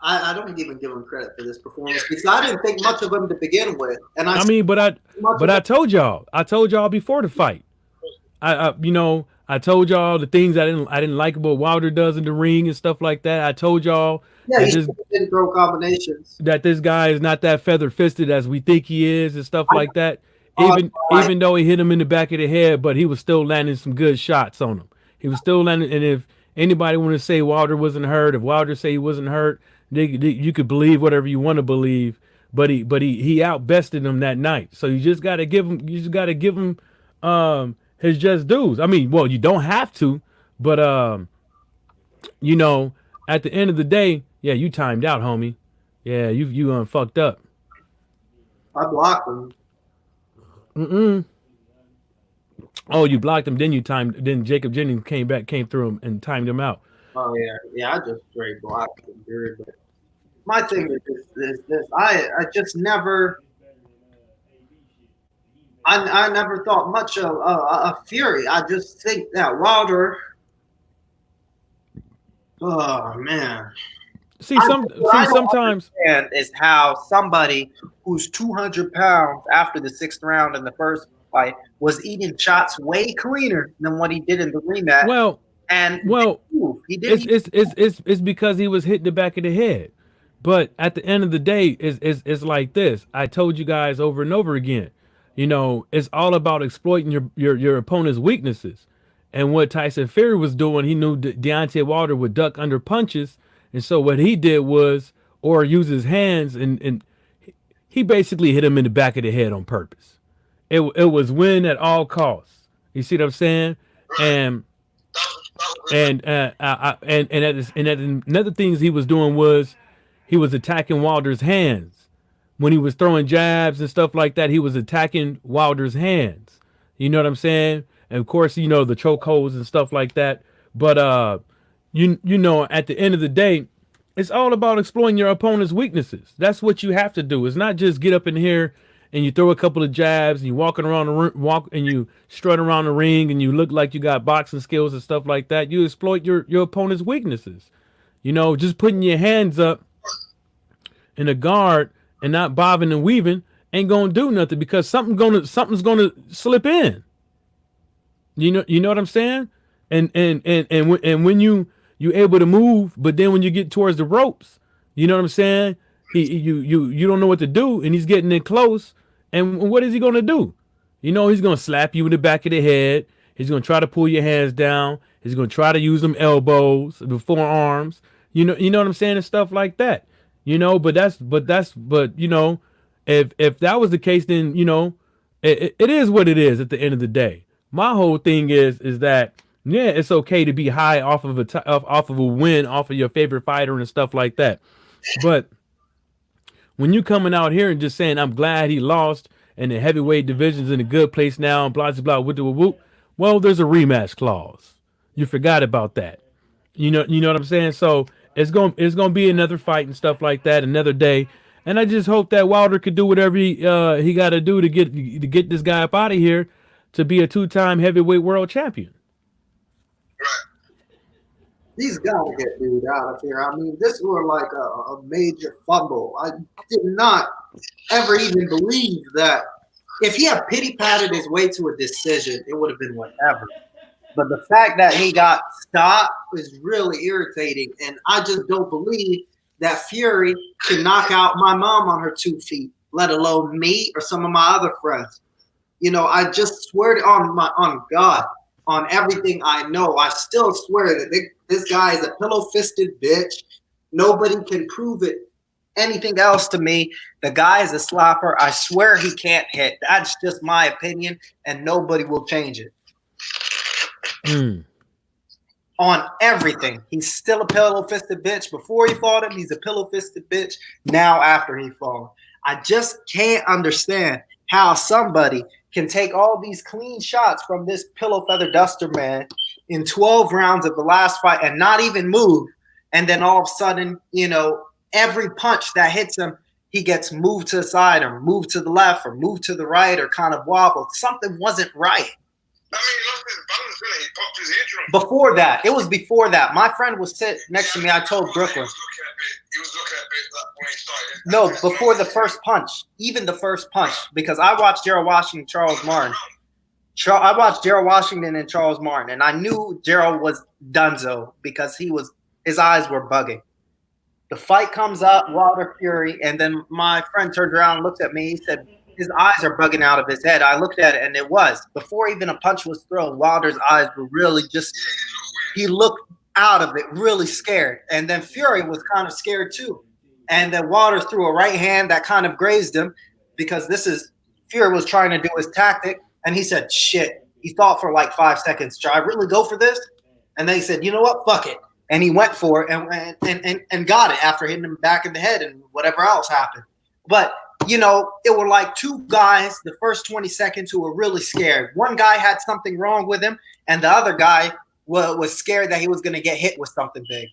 I don't even give him credit for this performance because I didn't think much of him to begin with. And I told y'all before the fight. I told y'all the things I didn't like about Wilder does in the ring and stuff like that. I told y'all he didn't throw combinations. That this guy is not that feather fisted as we think he is and stuff like that. Even though he hit him in the back of the head, but he was still landing some good shots on him. He was still landing. And if anybody want to say Wilder wasn't hurt, if Wilder say he wasn't hurt, you could believe whatever you want to believe. But he outbested him that night. So you just got to give him his just dues. I mean, well, you don't have to, but at the end of the day, yeah, you timed out, homie. Yeah, you fucked up. I blocked him. Oh, you blocked him, then Jacob Jennings came through him and timed him out. Oh yeah, I just straight blocked him, dude. But my thing is this. I just never. I never thought much of Fury. I just think that Wilder. Oh man. Sometimes is how somebody who's 200 pounds after the 6th round in the first fight was eating shots way cleaner than what he did in the rematch. He did. It's because he was hitting the back of the head. But at the end of the day, it's like this. I told you guys over and over again. It's all about exploiting your opponent's weaknesses. And what Tyson Fury was doing, he knew Deontay Wilder would duck under punches. And so what he did was, or use his hands, and he basically hit him in the back of the head on purpose. It was win at all costs. You see what I'm saying? And another things he was doing was he was attacking Wilder's hands. When he was throwing jabs and stuff like that, he was attacking Wilder's hands. You know what I'm saying? And of course, the chokeholds and stuff like that. But at the end of the day, it's all about exploiting your opponent's weaknesses. That's what you have to do. It's not just get up in here and you throw a couple of jabs and you you strut around the ring and you look like you got boxing skills and stuff like that. You exploit your opponent's weaknesses. Just putting your hands up in a guard and not bobbing and weaving ain't gonna do nothing because something's gonna slip in. You know what I'm saying? And when you able to move, but then when you get towards the ropes, you know what I'm saying? You don't know what to do, and he's getting in close. And what is he gonna do? He's gonna slap you in the back of the head. He's gonna try to pull your hands down. He's gonna try to use them elbows, the forearms. You know what I'm saying, and stuff like that. If that was the case, then it is what it is at the end of the day. My whole thing is that yeah, it's okay to be high off of a win, off of your favorite fighter and stuff like that. But when you coming out here and just saying I'm glad he lost and the heavyweight division's in a good place now and blah blah blah, well, there's a rematch clause. You forgot about that. You know what I'm saying? So it's gonna be another fight and stuff like that, another day. And I just hope that Wilder could do whatever he got to do to get this guy up out of here to be a 2-time heavyweight world champion. Right. He's got to get dude out of here. I mean, this was like a major fumble. I did not ever even believe that if he had pity patted his way to a decision, it would have been whatever. But the fact that he got stopped is really irritating. And I just don't believe that Fury can knock out my mom on her 2 feet, let alone me or some of my other friends. You know, I just swear on God, on everything I know, I still swear that this guy is a pillow-fisted bitch. Nobody can prove it anything else to me. The guy is a slapper. I swear he can't hit. That's just my opinion, and nobody will change it. On everything. He's still a pillow-fisted bitch. Before he fought him, he's a pillow-fisted bitch. Now after he fought, I just can't understand how somebody can take all these clean shots from this pillow feather duster man in 12 rounds of the last fight and not even move. And then all of a sudden, you know, every punch that hits him, he gets moved to the side or moved to the left or moved to the right or kind of wobbled. Something wasn't right. I mean, he lost his balance, didn't he? He popped his eardrum. Before that, it was before that. My friend was sitting next to me. I told Brooklyn. He was looking a bit like when he started. No, before the first punch, even the first punch, because I watched Gerald Washington, Charles Martin. I watched Gerald Washington and Charles Martin, and I knew Gerald was donezo because his eyes were bugging. The fight comes up, Wilder Fury, and then my friend turned around and looked at me. He said, his eyes are bugging out of his head. I looked at it, and it was. Before even a punch was thrown, Wilder's eyes were really just – he looked out of it really scared. And then Fury was kind of scared too. And then Wilder threw a right hand that kind of grazed him because Fury was trying to do his tactic. And he said, shit. He thought for like 5 seconds, should I really go for this? And then he said, you know what? Fuck it. And he went for it and got it after hitting him back in the head and whatever else happened. But – you know, it were like two guys the first 20 seconds who were really scared. One guy had something wrong with him, and the other guy was scared that he was going to get hit with something big.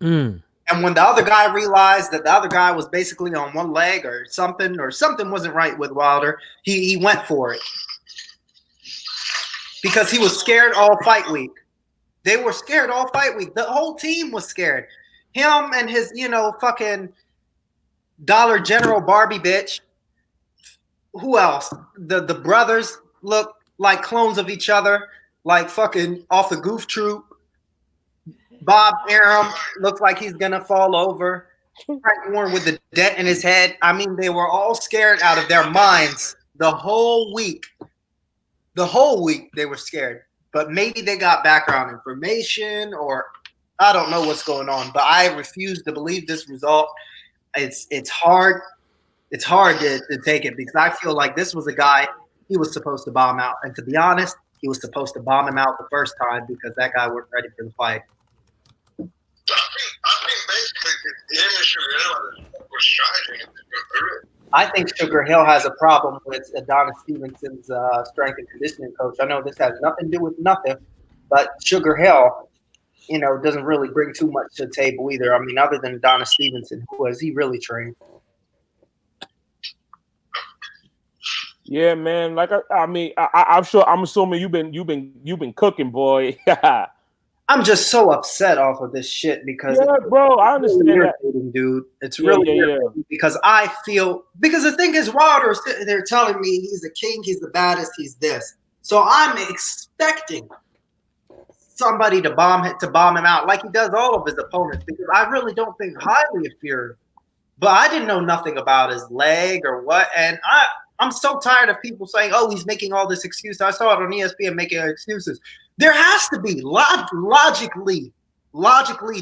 And when the other guy realized that the other guy was basically on one leg or something wasn't right with Wilder, he went for it. Because he was scared all fight week. They were scared all fight week. The whole team was scared. Him and his, you know, fucking – Dollar General Barbie bitch. Who else? The brothers look like clones of each other, like fucking off the Goof Troop. Bob Arum looks like he's gonna fall over. Frank Warren with the dent in his head. I mean, they were all scared out of their minds the whole week. The whole week they were scared. But maybe they got background information or I don't know what's going on. But I refuse to believe this result. It's hard. It's hard to take it because I feel like this was a guy he was supposed to bomb out. And to be honest, he was supposed to bomb him out the first time because that guy wasn't ready for the fight. I think basically the image was strategy. I think Sugar Hill has a problem with Adonis Stevenson's strength and conditioning coach. I know this has nothing to do with nothing, but Sugar Hill, you know, doesn't really bring too much to the table either. I mean, other than Adonis Stevenson, who has he really trained? Yeah, man. Like I'm sure. I'm assuming you've been cooking, boy. I'm just so upset off of this shit because bro, I understand really that, dude. It's really irritating because I feel because the thing is, Wilder, they're telling me he's the king, he's the baddest, he's this. So I'm expecting somebody to bomb him out like he does all of his opponents because I really don't think highly of Fury. But I didn't know nothing about his leg or what, and I'm so tired of people saying, "Oh, he's making all this excuse." I saw it on ESPN making excuses. There has to be logically,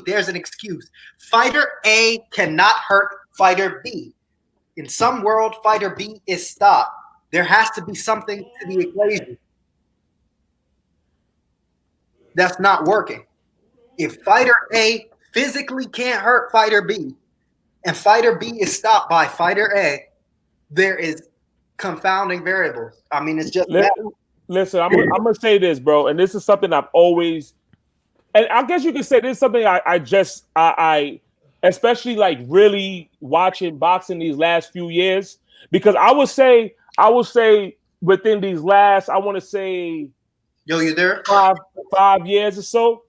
there's an excuse. Fighter A cannot hurt fighter B. In some world, fighter B is stopped. There has to be something to the equation that's not working. If fighter A physically can't hurt fighter B, and fighter B is stopped by fighter A, there is confounding variables. I mean, it's just listen. I'm gonna say this, bro, and this is something I've always and I guess you could say this is something I especially like really watching boxing these last few years, because I would say within these last, I want to say, Yo, you there? 5 years or so.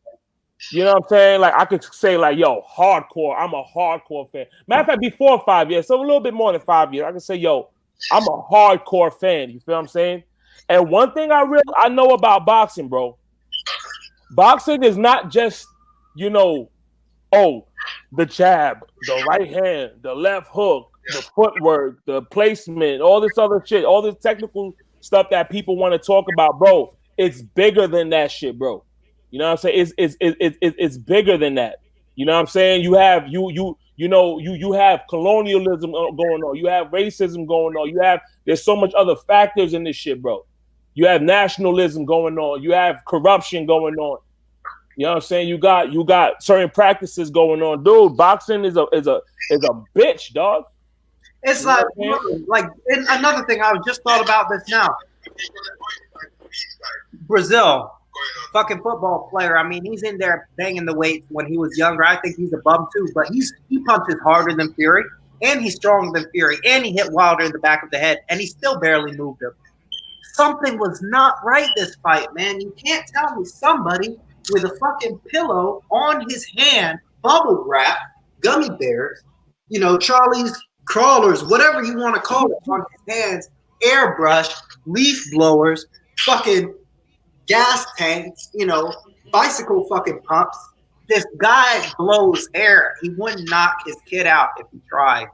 You know what I'm saying? Like I could say like, yo, hardcore. I'm a hardcore fan. Matter of fact, before 5 years, so a little bit more than 5 years, I can say, yo, I'm a hardcore fan. You feel what I'm saying? And one thing I know about boxing, bro. Boxing is not just, you know, the jab, the right hand, the left hook, the footwork, the placement, all this other shit, all this technical stuff that people want to talk about, bro. It's bigger than that shit, bro. You know what I'm saying? It's bigger than that. You know what I'm saying? You have you have colonialism going on. You have racism going on. There's so much other factors in this shit, bro. You have nationalism going on. You have corruption going on. You know what I'm saying? You got certain practices going on, dude. Boxing is a bitch, dog. It's You know like, what I'm saying? like and another thing, I just thought about this now. Brazil, fucking football player. I mean, he's in there banging the weights when he was younger. I think he's a bum too, but he punches harder than Fury, and he's stronger than Fury, and he hit Wilder in the back of the head, and he still barely moved him. Something was not right this fight, man. You can't tell me somebody with a fucking pillow on his hand, bubble wrap, gummy bears, you know, Charlie's crawlers, whatever you want to call it, on his hands, airbrush, leaf blowers, fucking gas tanks, you know, bicycle fucking pumps. This guy blows air. He wouldn't knock his kid out if he tried.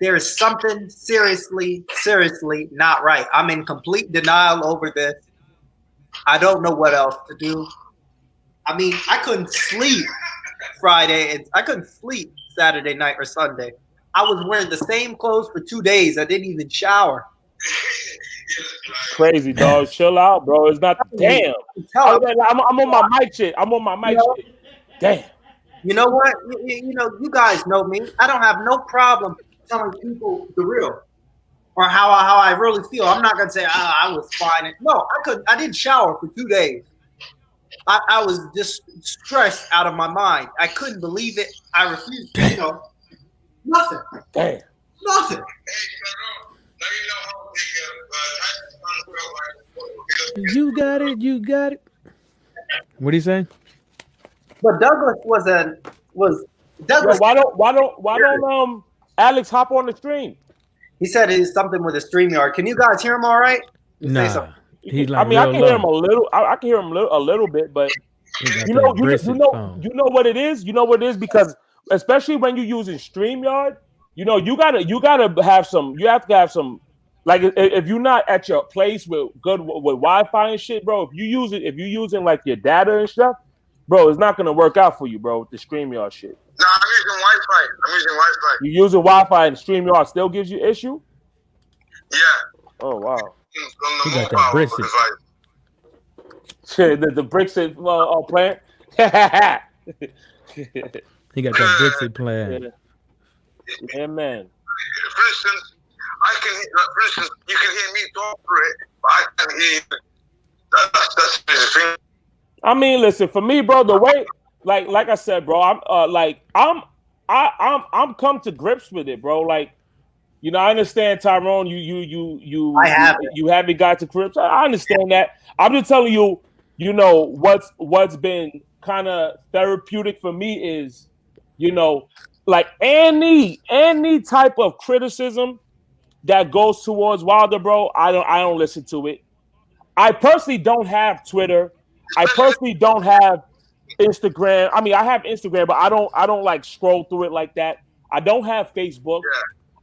There's something seriously not right. I'm in complete denial over this. I don't know what else to do. I mean, I couldn't sleep Friday, and I couldn't sleep Saturday night or Sunday. I was wearing the same clothes for 2 days. I didn't even shower. Crazy, dog. Chill out, bro. It's not. Damn. I'm on my mic shit. Shit. Damn. You know what? You know, you guys know me. I don't have no problem telling people the real or how I really feel. I'm not gonna say I was fine. No, I didn't shower for 2 days. I was just stressed out of my mind. I couldn't believe it. I refused. You know, nothing. Damn. Nothing. You got it. What are you saying? But Douglas was Douglas. Yo, why don't Alex hop on the stream? He said it's something with a StreamYard. Can you guys hear him all right? Nah. He's like, I mean, I can hear him a little. I can hear him a little bit, but you know what it is. You know what it is, because especially when you're using StreamYard, you know you gotta have some. You have to have some. Like if you're not at your place with Wi-Fi and shit, bro. If you're using like your data and stuff, bro, it's not gonna work out for you, bro, with the StreamYard shit. No, I'm using Wi-Fi. You're using Wi-Fi and StreamYard still gives you issue? Yeah. Oh wow. He got that Brexit. Shit, the Brexit plan. He got that Brexit plan. Yeah, man. For instance, you can hear me talk through it, but I can't hear you. That's the thing. I mean, listen, for me, bro, the way, like I said, bro, I'm come to grips with it, bro. Like, you know, I understand, Tyrone. You haven't got to grips. I understand that. I'm just telling you, you know, what's been kind of therapeutic for me is, you know, like any type of criticism that goes towards Wilder, bro. I don't listen to it. I personally don't have Twitter. I personally don't have Instagram. I mean, I have Instagram, but I don't like scroll through it like that. I don't have Facebook.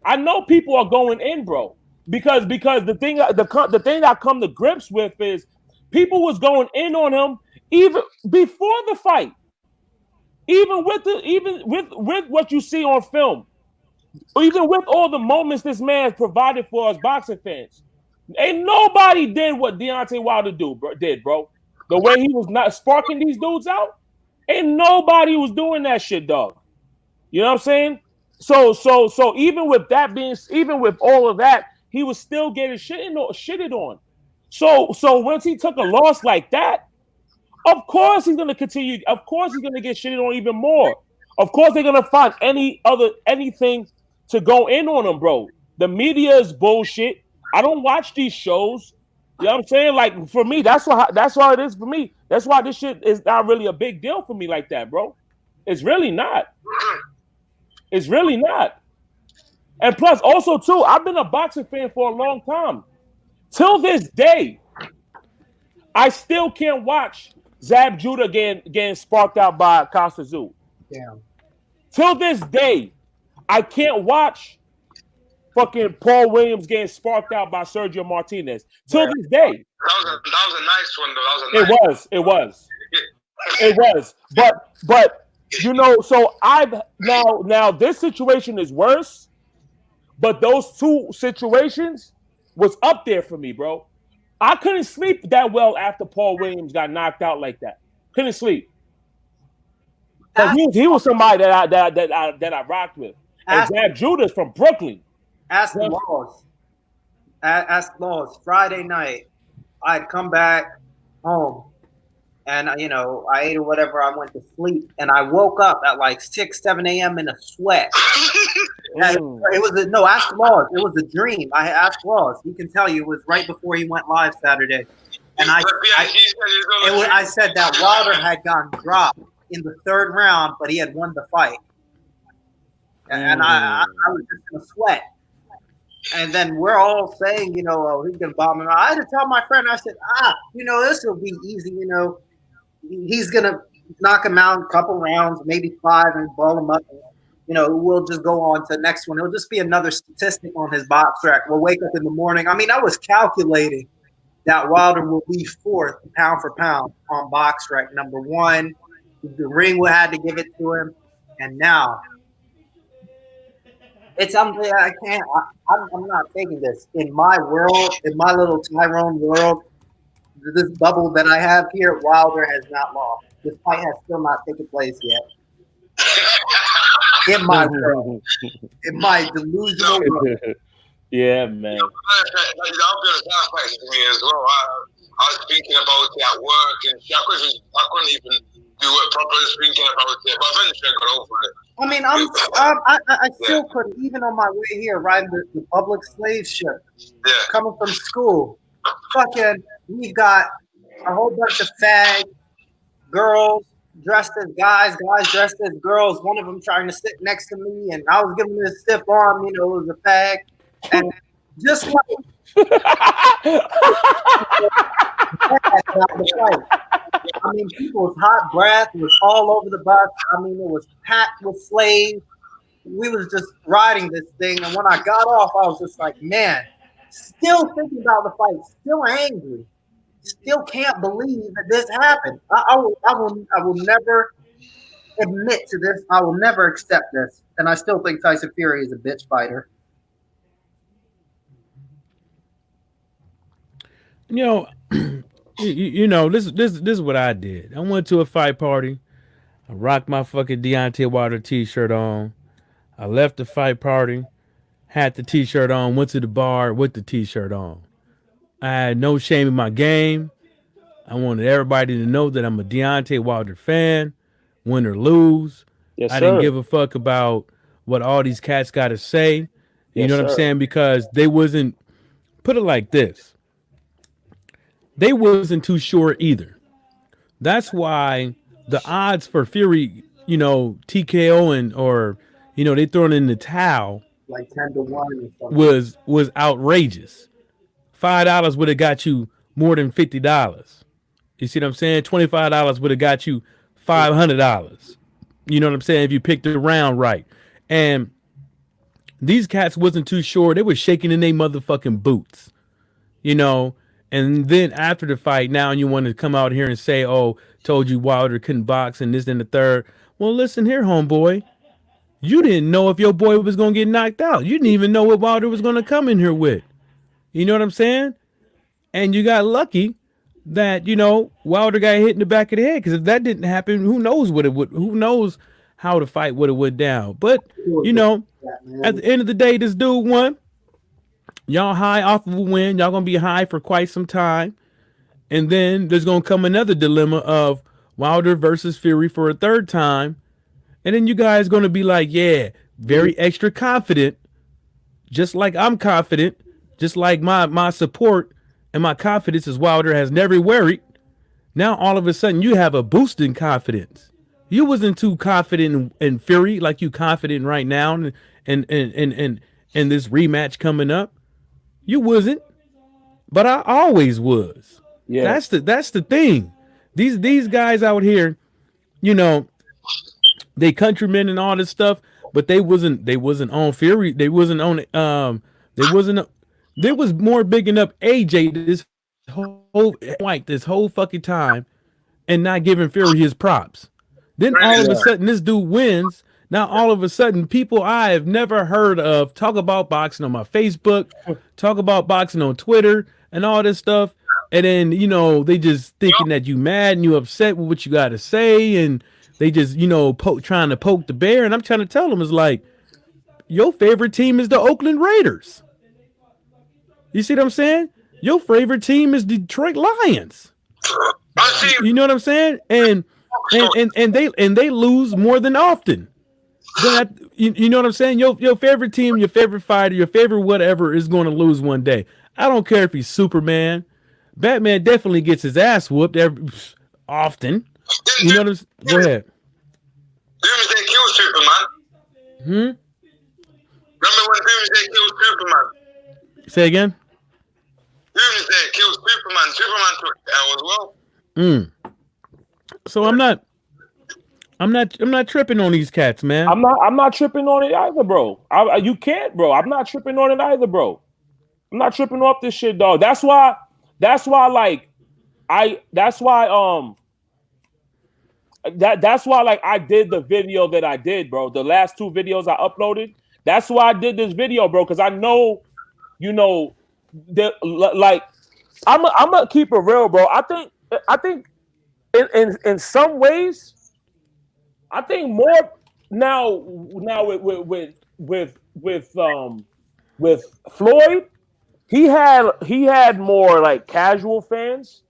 I know people are going in, bro, because the thing I come to grips with is people was going in on him even before the fight, even with what you see on film, even with all the moments this man has provided for us boxing fans. Ain't nobody did what Deontay Wilder did, bro. The way he was not sparking these dudes out, ain't nobody was doing that shit, dog. You know what I'm saying? So even with all of that, he was still getting shitted on. So once he took a loss like that, Of course he's gonna continue. Of course he's gonna get shitted on even more. Of course they're gonna find anything to go in on him, bro. The media is bullshit. I don't watch these shows. You know what I'm saying? Like for me, that's why it is for me. That's why this shit is not really a big deal for me like that, bro. It's really not. It's really not. And plus, also too, I've been a boxing fan for a long time. Till this day, I still can't watch Zab Judah getting sparked out by Costa Zoo. Damn. Till this day, I can't watch fucking Paul Williams getting sparked out by Sergio Martinez. Till this day. That was a nice one, though. It was. But you know, so I've now this situation is worse, but those two situations was up there for me, bro. I couldn't sleep that well after Paul Williams got knocked out like that. Couldn't sleep. He was somebody that I rocked with. And Zab Judah's from Brooklyn. Ask Laws. Friday night, I'd come back home, and I ate or whatever. I went to sleep, and I woke up at like 6, 7 a.m. in a sweat. Ask Laws. It was a dream. I asked Laws. He can tell you it was right before he went live Saturday, and I said that Wilder had gotten dropped in the 3rd round, but he had won the fight, and I was just in a sweat. And then we're all saying, he's gonna bomb him. I had to tell my friend. I said, this will be easy. He's gonna knock him out in a couple rounds, maybe 5, and ball him up. We'll just go on to the next one. It'll just be another statistic on his box track. We'll wake up in the morning. I mean, I was calculating that Wilder will be 4th pound for pound on box track number 1. The ring will had to give it to him, and now it's something I can't. I'm not taking this in my world, in my little Tyrone world. This bubble that I have here, Wilder has not lost. This fight has still not taken place yet. In my world, in my delusional world. Yeah, man. I'll be honest, that fight to me as well. I was thinking about it at work, and I couldn't even do it properly. Thinking about it, but eventually I got over it. I mean, I still couldn't, even on my way here, riding the public slave ship, coming from school. Fucking, we've got a whole bunch of fag girls dressed as guys, guys dressed as girls. One of them trying to sit next to me, and I was giving him a stiff arm. It was a fag, and just like I mean, people's hot breath was all over the bus. I mean, it was packed with slaves. We was just riding this thing, and when I got off, I was just like, man, still thinking about the fight, still angry, still can't believe that this happened. I will never admit to this. I will never accept this, and I still think Tyson Fury is a bitch fighter. This is what I did. I went to a fight party. I rocked my fucking Deontay Wilder t-shirt on. I left the fight party, had the t-shirt on, went to the bar with the t-shirt on. I had no shame in my game. I wanted everybody to know that I'm a Deontay Wilder fan, win or lose. Yes, I didn't give a fuck about what all these cats got to say. You know what I'm saying? Because they wasn't, put it like this, they wasn't too sure either. That's why the odds for Fury, TKO or they throwing in the towel like 10-1 or something. was outrageous. $5 would have got you more than $50. You see what I'm saying? $25 would have got you $500. You know what I'm saying? If you picked the round right. And these cats wasn't too sure. They were shaking in their motherfucking boots. And then after the fight, now you want to come out here and say, oh, told you Wilder couldn't box and this and the third. Well, listen here, homeboy. You didn't know if your boy was going to get knocked out. You didn't even know what Wilder was going to come in here with. You know what I'm saying? And you got lucky that, Wilder got hit in the back of the head. Because if that didn't happen, who knows who knows how the fight would have went down. But, at the end of the day, this dude won. Y'all high off of a win. Y'all going to be high for quite some time. And then there's going to come another dilemma of Wilder versus Fury for a third time. And then you guys going to be like, yeah, very extra confident, just like I'm confident, just like my support and my confidence as Wilder has never worried. Now all of a sudden you have a boost in confidence. You wasn't too confident in Fury like you confident right now and this rematch coming up. You wasn't, but I always was. Yeah. That's the thing. These guys out here, you know, they countrymen and all this stuff, but they wasn't on Fury. They wasn't on they was more bigging up AJ this whole fucking time and not giving Fury his props. Then all of a sudden this dude wins. Now all of a sudden people I have never heard of talk about boxing on my Facebook, talk about boxing on Twitter and all this stuff. And then, you know, they just thinking that you mad and you upset with what you got to say. And they just, you know, trying to poke the bear. And I'm trying to tell them, it's like, your favorite team is the Oakland Raiders. You see what I'm saying? Your favorite team is Detroit Lions. You know what I'm saying? And they lose more than often. But you know what I'm saying? Your favorite team, your favorite fighter, your favorite whatever is going to lose one day. I don't care if he's Superman. Batman definitely gets his ass whooped often. You know what I'm saying? Go ahead. Doomsday killed Superman. Remember when Doomsday killed Superman? Say again? Doomsday killed Superman. Superman took the L as well. So I'm not tripping on these cats, man. I'm not tripping on it either, bro. You can't, bro. I'm not tripping on it either, bro. I'm not tripping off this shit, dog. That's why that's why I did the video that I did, bro. The last two videos I uploaded. That's why I did this video, bro, because I know, you know, that like I'm gonna keep it real, bro. I think in some ways, I think more now with Floyd, he had more like casual fans,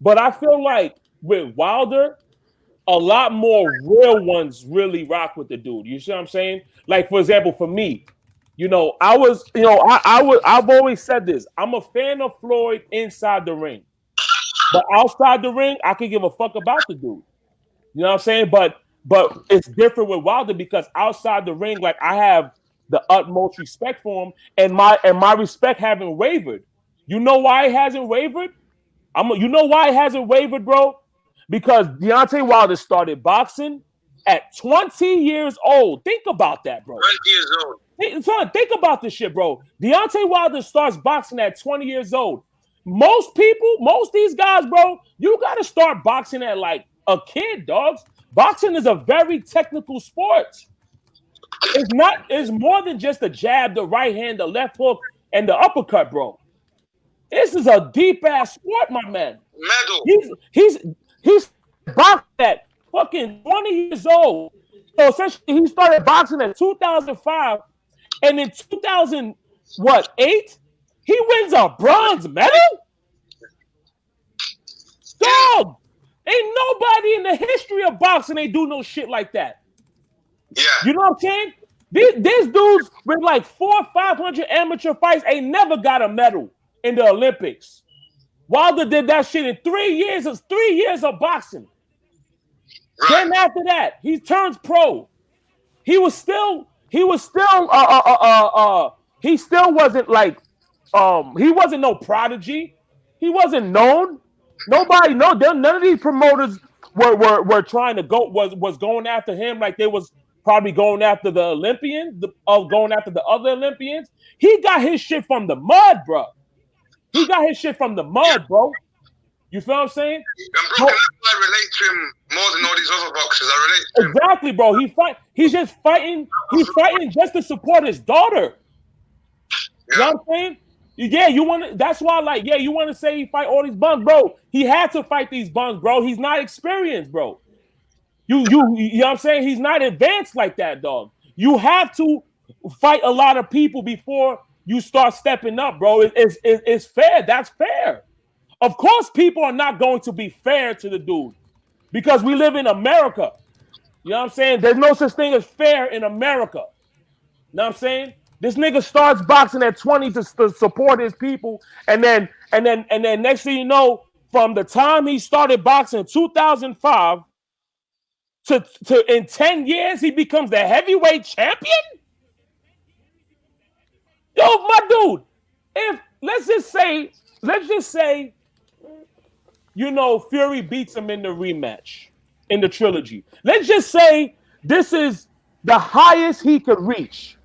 but I feel like with Wilder, a lot more real ones really rock with the dude. You see what I'm saying? Like, for example, for me, you know, I've always said this. I'm a fan of Floyd inside the ring, but outside the ring, I can give a fuck about the dude. You know what I'm saying? But it's different with Wilder because outside the ring, like, I have the utmost respect for him, and my respect haven't wavered. You know why it hasn't wavered? You know why it hasn't wavered, bro? Because Deontay Wilder started boxing at 20 years old. Think about that, bro. 20 years old. Think about this shit, bro. Deontay Wilder starts boxing at 20 years old. Most of these guys, bro, you got to start boxing at like a kid, dogs. Boxing is a very technical sport. It's more than just the jab, the right hand, the left hook, and the uppercut, bro. This is a deep ass sport, my man. Medal. He's boxing at fucking 20 years old. So essentially, he started boxing in 2005, and in 2008, he wins a bronze medal. Dog, ain't nobody in the history of boxing ain't do no shit like that. Yeah. You know what I'm saying? These dudes with like 400 or 500 amateur fights ain't never got a medal in the Olympics. Wilder did that shit in 3 years. It's 3 years of boxing. Right. Then after that, he turns pro. He still wasn't like he wasn't no prodigy. He wasn't known. None of these promoters were trying to was going after him like they was probably going after the Olympians, going after the other Olympians. He got his shit from the mud, bro. He got his shit from the mud, bro. You feel what I'm saying? And bro, I relate to him more than all these other boxers. I relate to him. Exactly, bro. He's just fighting. He's fighting just to support his daughter. You know what I'm saying? Yeah, you want to. That's why, like, yeah, you want to say he fight all these bums, bro. He had to fight these bums, bro. He's not experienced, bro. You know what I'm saying? He's not advanced like that, dog. You have to fight a lot of people before you start stepping up, bro. It's fair. That's fair. Of course, people are not going to be fair to the dude because we live in America. You know what I'm saying? There's no such thing as fair in America. You know what I'm saying? This nigga starts boxing at 20 to support his people, and then next thing you know, from the time he started boxing in 2005 to in 10 years he becomes the heavyweight champion. Yo, my dude, if let's just say, you know, Fury beats him in the rematch in the trilogy. Let's just say this is the highest he could reach.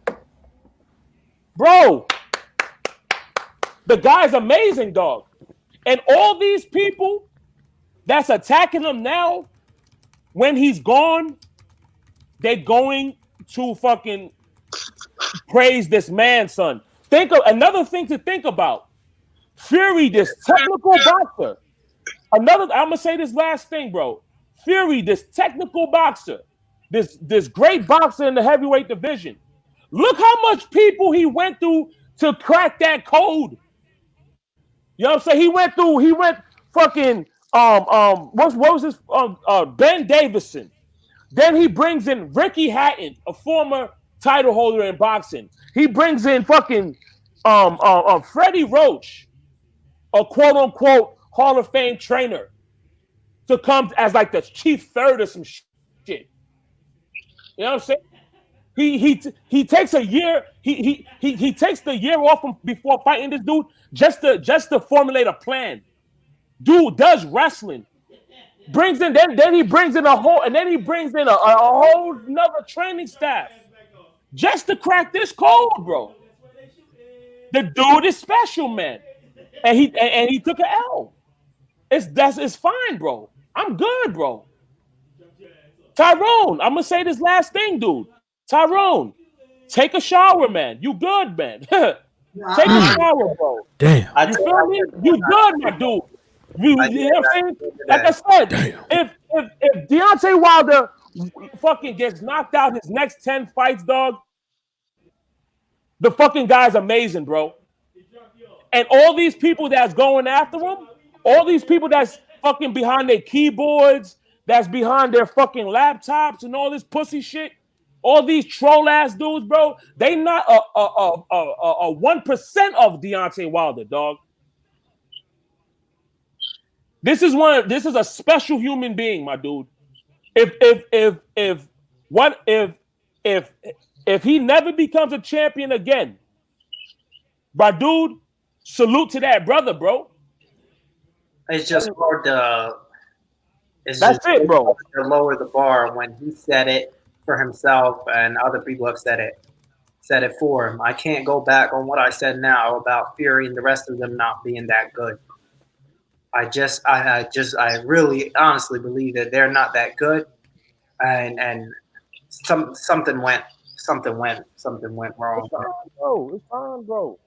Bro, the guy's amazing, dog. And all these people that's attacking him now, when he's gone, they're going to fucking praise this man, son. Think of another thing to think about. Fury, this technical boxer. I'm gonna say this last thing, bro. Fury, this technical boxer, this great boxer in the heavyweight division. Look how much people he went through to crack that code. You know what I'm saying? He went fucking what was his Ben Davison. Then he brings in Ricky Hatton, a former title holder in boxing. He brings in fucking Freddie Roach, a quote unquote Hall of Fame trainer, to come as like the chief third or some shit. You know what I'm saying? He takes a year. He takes the year off before fighting this dude just to formulate a plan. Dude does wrestling. Brings in then he brings in a whole another training staff just to crack this code, bro. The dude is special, man, and he took an L. It's fine, bro. I'm good, bro. Tyrone, I'm gonna say this last thing, dude. Tyrone, take a shower, man. You good, man? Take a shower, bro. Damn. You feel me? You good, my dude. You know what I'm saying? Like I said, if Deontay Wilder fucking gets knocked out his next 10 fights, dog, the fucking guy's amazing, bro. And all these people that's going after him, all these people that's fucking behind their keyboards, that's behind their fucking laptops and all this pussy shit, all these troll ass dudes, bro, they not a 1% of Deontay Wilder, dog. This is a special human being, my dude. If he never becomes a champion again, my dude, salute to that brother, bro. It's just hard to. That's it, bro. To lower the bar when he said it for himself and other people have said it for him. I can't go back on what I said now about Fury and the rest of them not being that good. I really honestly believe that they're not that good, and something went wrong. It's fine, bro.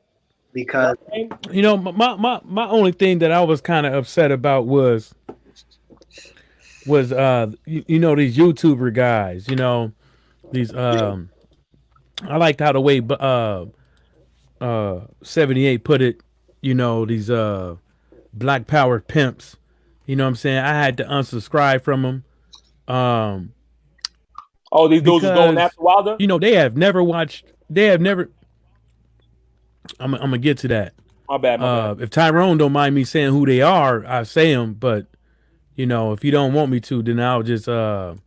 Because You know, my only thing that I was kind of upset about was you know, these YouTuber guys, you know, these I liked how the way 78 put it, you know, these Black Power pimps, you know what I'm saying? I had to unsubscribe from them. These dudes are going after Wilder? You know, I'm gonna get to that. My bad. If Tyrone don't mind me saying who they are, I say them, but you know, if you don't want me to, then I'll just I'm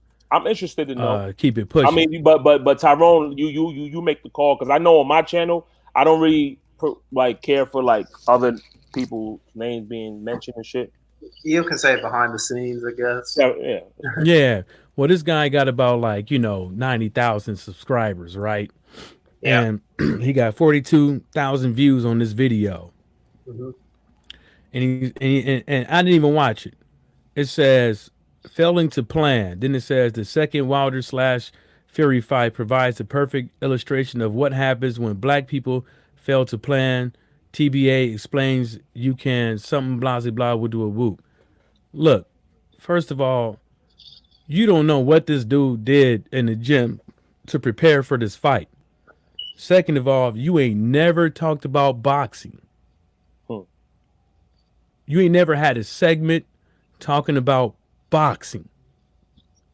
interested to know. Keep it pushing. I mean, but Tyrone, you make the call, because I know on my channel I don't really care for like other people's names being mentioned and shit. you can say behind the scenes, I guess. Yeah. Yeah. Well, this guy got about 90,000 subscribers, right? Yeah. And he got 42,000 views on this video. Mm-hmm. And I didn't even watch it. It says failing to plan. Then it says the second Wilder / Fury fight provides the perfect illustration of what happens when black people fail to plan. TBA explains you can something blah blah blah will do a whoop. Look, first of all, you don't know what this dude did in the gym to prepare for this fight. Second of all, you ain't never talked about boxing. You ain't never had a segment talking about boxing.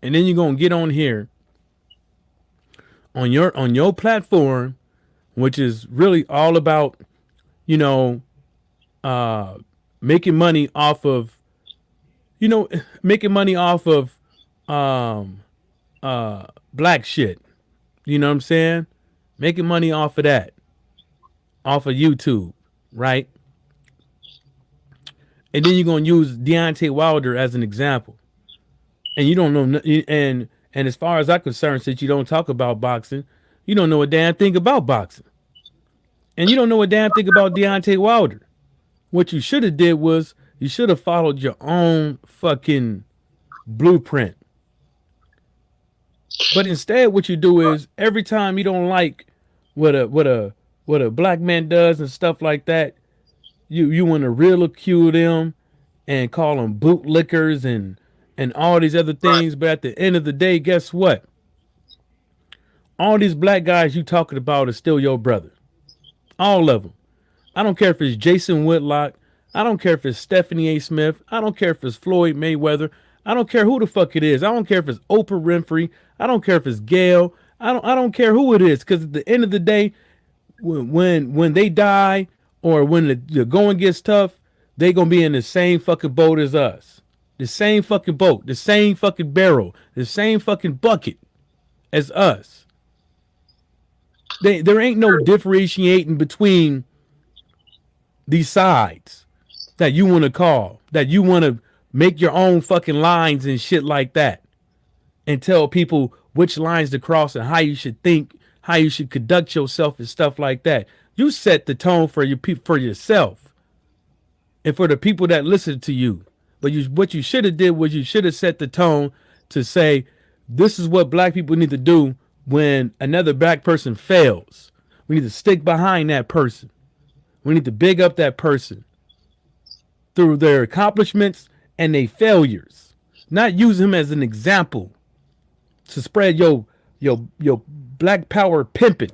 And then you're gonna get on here on your platform, which is really all about, you know, making money off of, black shit. You know what I'm saying? Making money off of that, off of YouTube, right? And then you're gonna use Deontay Wilder as an example, and you don't know. And as far as I'm concerned, since you don't talk about boxing, you don't know a damn thing about boxing, and you don't know a damn thing about Deontay Wilder. What you should have did was you should have followed your own fucking blueprint. But instead, what you do is every time you don't like what a black man does and stuff like that, you want to ridicule them and call them bootlickers and all these other things. But at the end of the day, guess what? All these black guys you talking about are still your brother. All of them. I don't care if it's Jason Whitlock. I don't care if it's Stephanie A. Smith. I don't care if it's Floyd Mayweather. I don't care who the fuck it is. I don't care if it's Oprah Winfrey. I don't care if it's Gail. I don't care who it is, because at the end of the day, when they die or when the going gets tough, they gonna be in the same fucking boat as us. The same fucking boat, the same fucking barrel, the same fucking bucket as us. There ain't no differentiating between these sides that you want to call, that you want to make your own fucking lines and shit like that, and tell people which lines to cross and how you should think, how you should conduct yourself and stuff like that. You set the tone for yourself and for the people that listen to you. But what you should have did was you should have set the tone to say, this is what black people need to do when another black person fails. We need to stick behind that person. We need to big up that person through their accomplishments and their failures, not use him as an example to spread your black power pimping.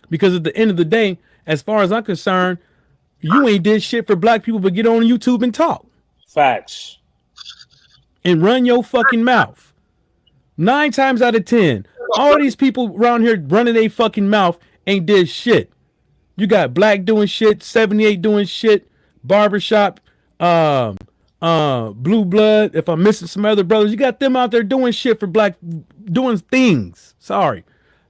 Because at the end of the day, as far as I'm concerned, you ain't did shit for black people but get on YouTube and talk. Facts. And run your fucking mouth. 9 times out of 10, all these people around here running their fucking mouth ain't did shit. You got Black doing shit, 78 doing shit, Barbershop, Blue Blood. If I'm missing some other brothers, you got them out there doing shit for black, doing things. Sorry,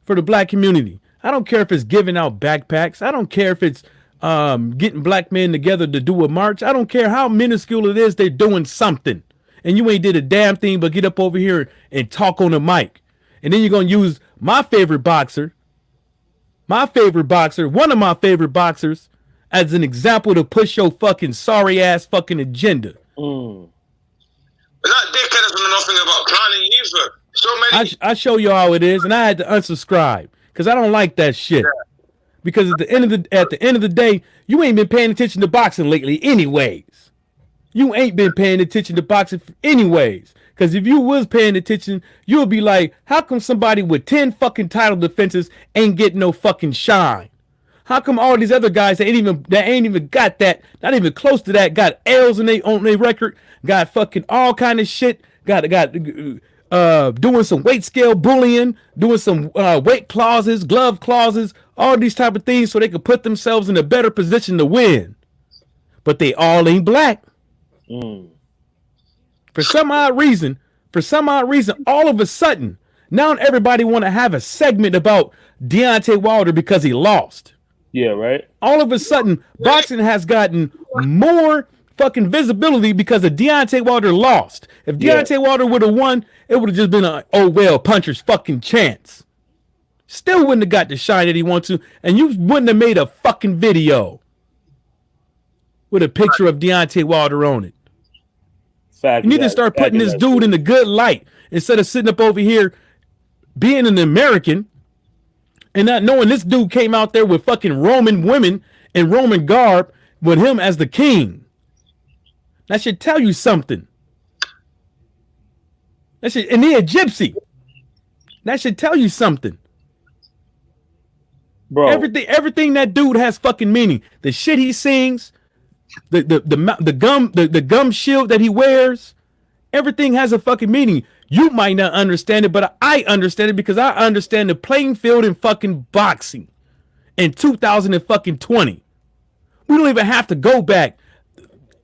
for the black community. I don't care if it's giving out backpacks. I don't care if it's getting black men together to do a march. I don't care how minuscule it is. They're doing something, and you ain't did a damn thing but get up over here and talk on the mic. And then you're gonna use my favorite boxer, one of my favorite boxers, as an example to push your fucking sorry ass fucking agenda. But that dickhead doesn't know nothing about planning either. So many. I show you how it is, and I had to unsubscribe because I don't like that shit. Because at the end of the day, you ain't been paying attention to boxing lately, anyways. You ain't been paying attention to boxing anyways. Because if you was paying attention, you'll be like, how come somebody with 10 fucking title defenses ain't getting no fucking shine? How come all these other guys that ain't even got that, not even close to that, got L's on their record, got fucking all kind of shit, got doing some weight scale bullying, doing some weight clauses, glove clauses, all these type of things so they could put themselves in a better position to win. But they all ain't black. For some odd reason, all of a sudden, now everybody want to have a segment about Deontay Wilder because he lost. Yeah, right. All of a sudden, boxing has gotten more fucking visibility because of Deontay Wilder lost. If Deontay Wilder would have won, it would have just been a puncher's fucking chance. Still wouldn't have got the shine that he wanted to, and you wouldn't have made a fucking video with a picture of Deontay Wilder on it. Fact. You need to start putting this dude in a good light instead of sitting up over here being an American and not knowing this dude came out there with fucking Roman women and Roman garb with him as the king. That should tell you something. And he a gypsy. That should tell you something. Bro. Everything that dude has fucking meaning. The shit he sings, the gum shield that he wears, everything has a fucking meaning. You might not understand it, but I understand it because I understand the playing field in fucking boxing in 2020. We don't even have to go back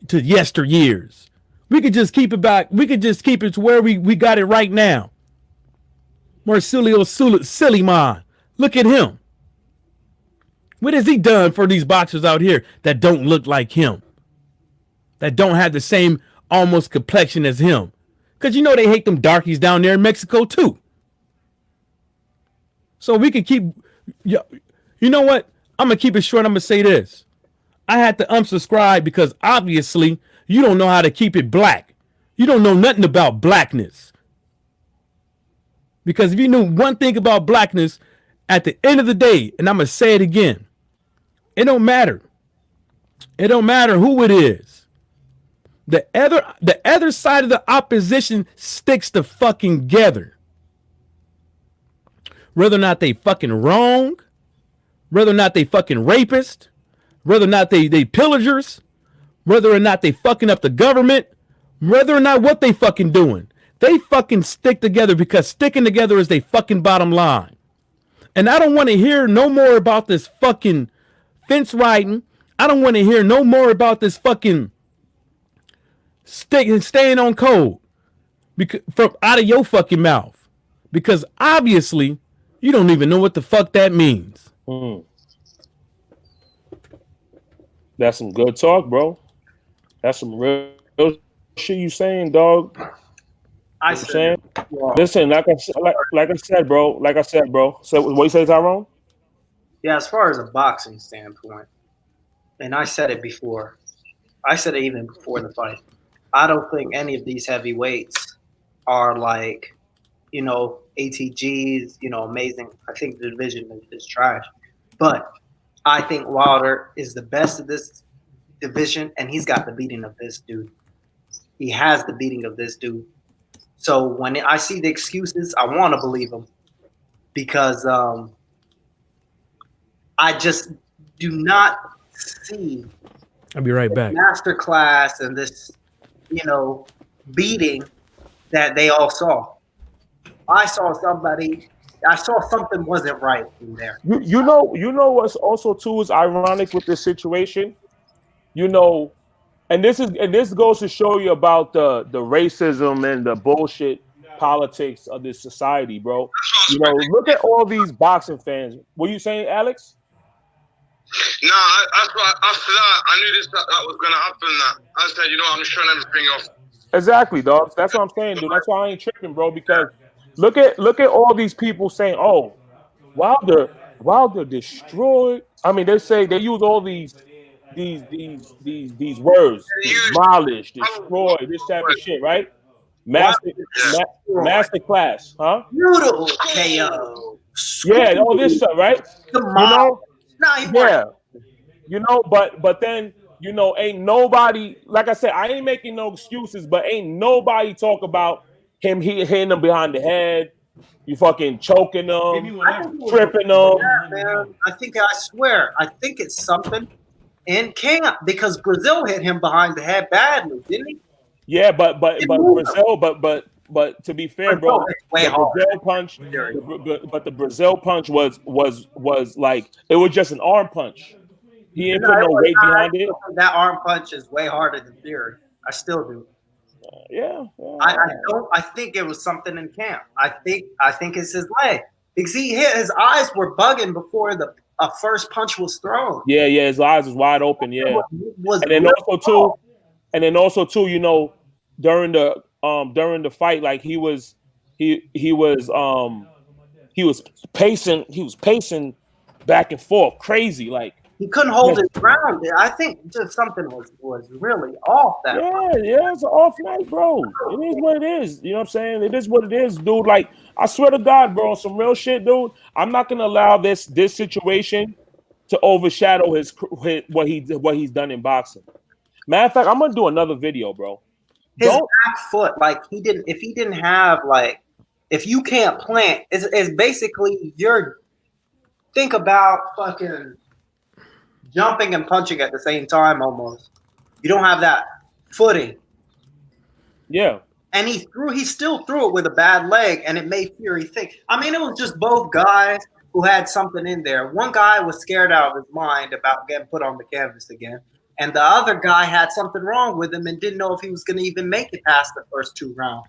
to yesteryears. We could just keep it back. We could just keep it to where we got it right now. Marcelo Suleiman. Look at him. What has he done for these boxers out here that don't look like him? That don't have the same almost complexion as him? Because you know they hate them darkies down there in Mexico too. So we could keep... You know what? I'm going to keep it short. I'm going to say this. I had to unsubscribe because obviously you don't know how to keep it black. You don't know nothing about blackness. Because if you knew one thing about blackness, at the end of the day, and I'm going to say it again, it don't matter. It don't matter who it is. The other side of the opposition sticks to fucking together. Whether or not they fucking wrong, whether or not they fucking rapist, whether or not they pillagers, whether or not they fucking up the government, whether or not what they fucking doing. They fucking stick together because sticking together is their fucking bottom line. And I don't want to hear no more about this fucking fence riding. I don't want to hear no more about this fucking staying on code from out of your fucking mouth. Because obviously you don't even know what the fuck that means. That's some good talk, bro. That's some real shit you saying, dog. I saying. Listen, like I said, bro. So what you say, Tyrone? Yeah, as far as a boxing standpoint, and I said it before. I said it even before the fight. I don't think any of these heavyweights are like, ATGs, amazing. I think the division is trash. But I think Wilder is the best of this division, and he's got the beating of this dude. He has the beating of this dude. So when I see the excuses, I want to believe them because I just do not see I'll be right back. Masterclass and this, beating that they all saw. I saw something wasn't right in there. You know what's also too is ironic with this situation, and this goes to show you about the racism and the bullshit politics of this society, bro. Look at all these boxing fans. What are you saying, Alex? No, that's why after that I knew that was gonna happen. That I said, I'm just trying everything off. Exactly, dog. That's what I'm saying, dude. That's why I ain't tripping, bro. Because look at all these people saying, "Oh, Wilder destroyed." I mean, they use all these words: demolish, destroy, this type of shit, right? Master class, huh? Beautiful KO. Yeah, all this stuff, right? But then ain't nobody, like I said, I ain't making no excuses, but ain't nobody talk about him hitting them behind the head, you fucking choking them, tripping them. Yeah, man. I swear, I think it's something in camp because Brazil hit him behind the head badly, didn't he? Yeah, but Brazil, but to be fair, bro, the Brazil punch was like it was just an arm punch. He didn't put no weight behind it. That arm punch is way harder than Fury. I still do. Yeah. I think it was something in camp. I think it's his leg because his eyes were bugging before the first punch was thrown. Yeah, his eyes was wide open. Yeah, and then also too, during the fight, like he was pacing back and forth, crazy, like. He couldn't hold his ground. I think just something was really off that. Yeah, it's an off night, bro. It is what it is. You know what I'm saying? It is what it is, dude. Like, I swear to God, bro, some real shit, dude. I'm not gonna allow this situation to overshadow what he's done in boxing. Matter of fact, I'm gonna do another video, bro. His back foot, like if he didn't have if you can't plant, it's basically think about fucking jumping and punching at the same time almost. You don't have that footing. Yeah. And he still threw it with a bad leg, and it made Fury think. I mean, it was just both guys who had something in there. One guy was scared out of his mind about getting put on the canvas again, and the other guy had something wrong with him and didn't know if he was going to even make it past the first 2 rounds.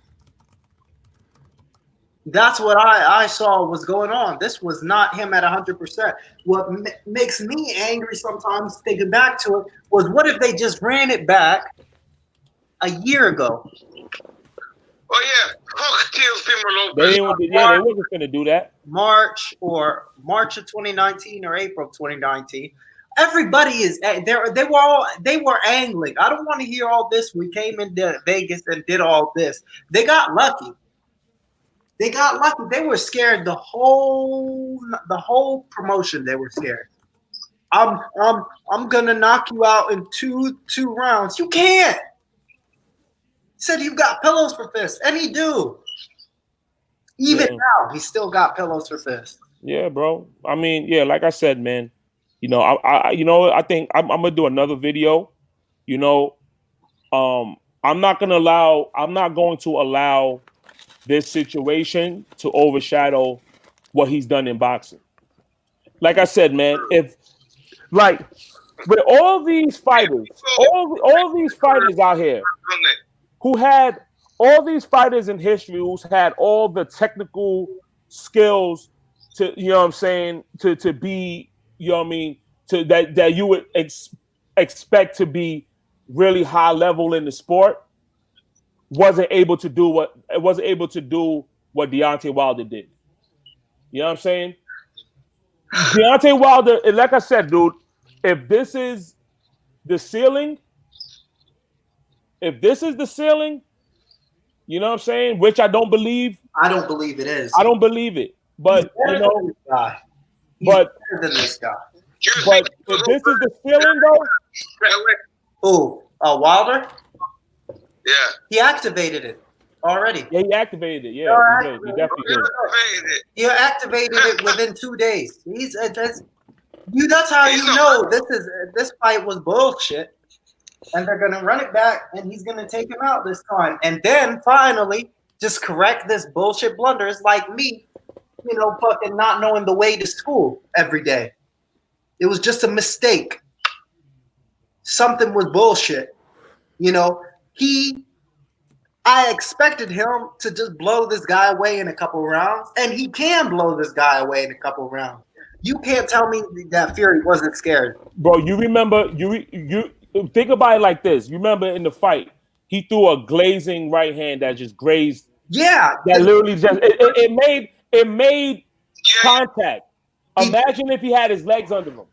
That's what I saw was going on. This was not him at 100%. What makes me angry sometimes, thinking back to it, was what if they just ran it back a year ago? Oh yeah, fuck Teofimo Lopez. They wasn't gonna do that. March of 2019 or April of 2019. Everybody is they were angling. I don't want to hear all this. We came into Vegas and did all this. They got lucky. They were scared the whole promotion. They were scared. I'm gonna knock you out in two rounds. You can't. He said you've got pillows for fists, and he do. Even now, he still got pillows for fists. Yeah, bro. I mean, yeah, like I said, man. I think I'm gonna do another video. I'm not going to allow this situation to overshadow what he's done in boxing. Like I said, man, with all these fighters, all these fighters out here who had all these fighters in history who's had all the technical skills to, to be, that you would expect to be really high level in the sport, wasn't able to do what Deontay Wilder did. You know what I'm saying? Deontay Wilder, like I said, dude, if this is the ceiling, you know what I'm saying? Which I don't believe. I don't believe it is. I don't believe it. But better than this guy. But better than this guy. But if this is the ceiling, though. Wilder? Yeah. He activated it already. Yeah, he activated it. Yeah, he definitely did. He activated it within 2 days. That's how you know this fight was bullshit. And they're gonna run it back, and he's gonna take him out this time, and then finally just correct this bullshit blunders like me, fucking not knowing the way to school every day. It was just a mistake. Something was bullshit. I expected him to just blow this guy away in a couple rounds, and he can blow this guy away in a couple rounds. You can't tell me that Fury wasn't scared. Bro, you remember, you think about it like this. You remember in the fight, he threw a glazing right hand that just grazed. Yeah. That literally just, it made contact. Imagine if he had his legs under him.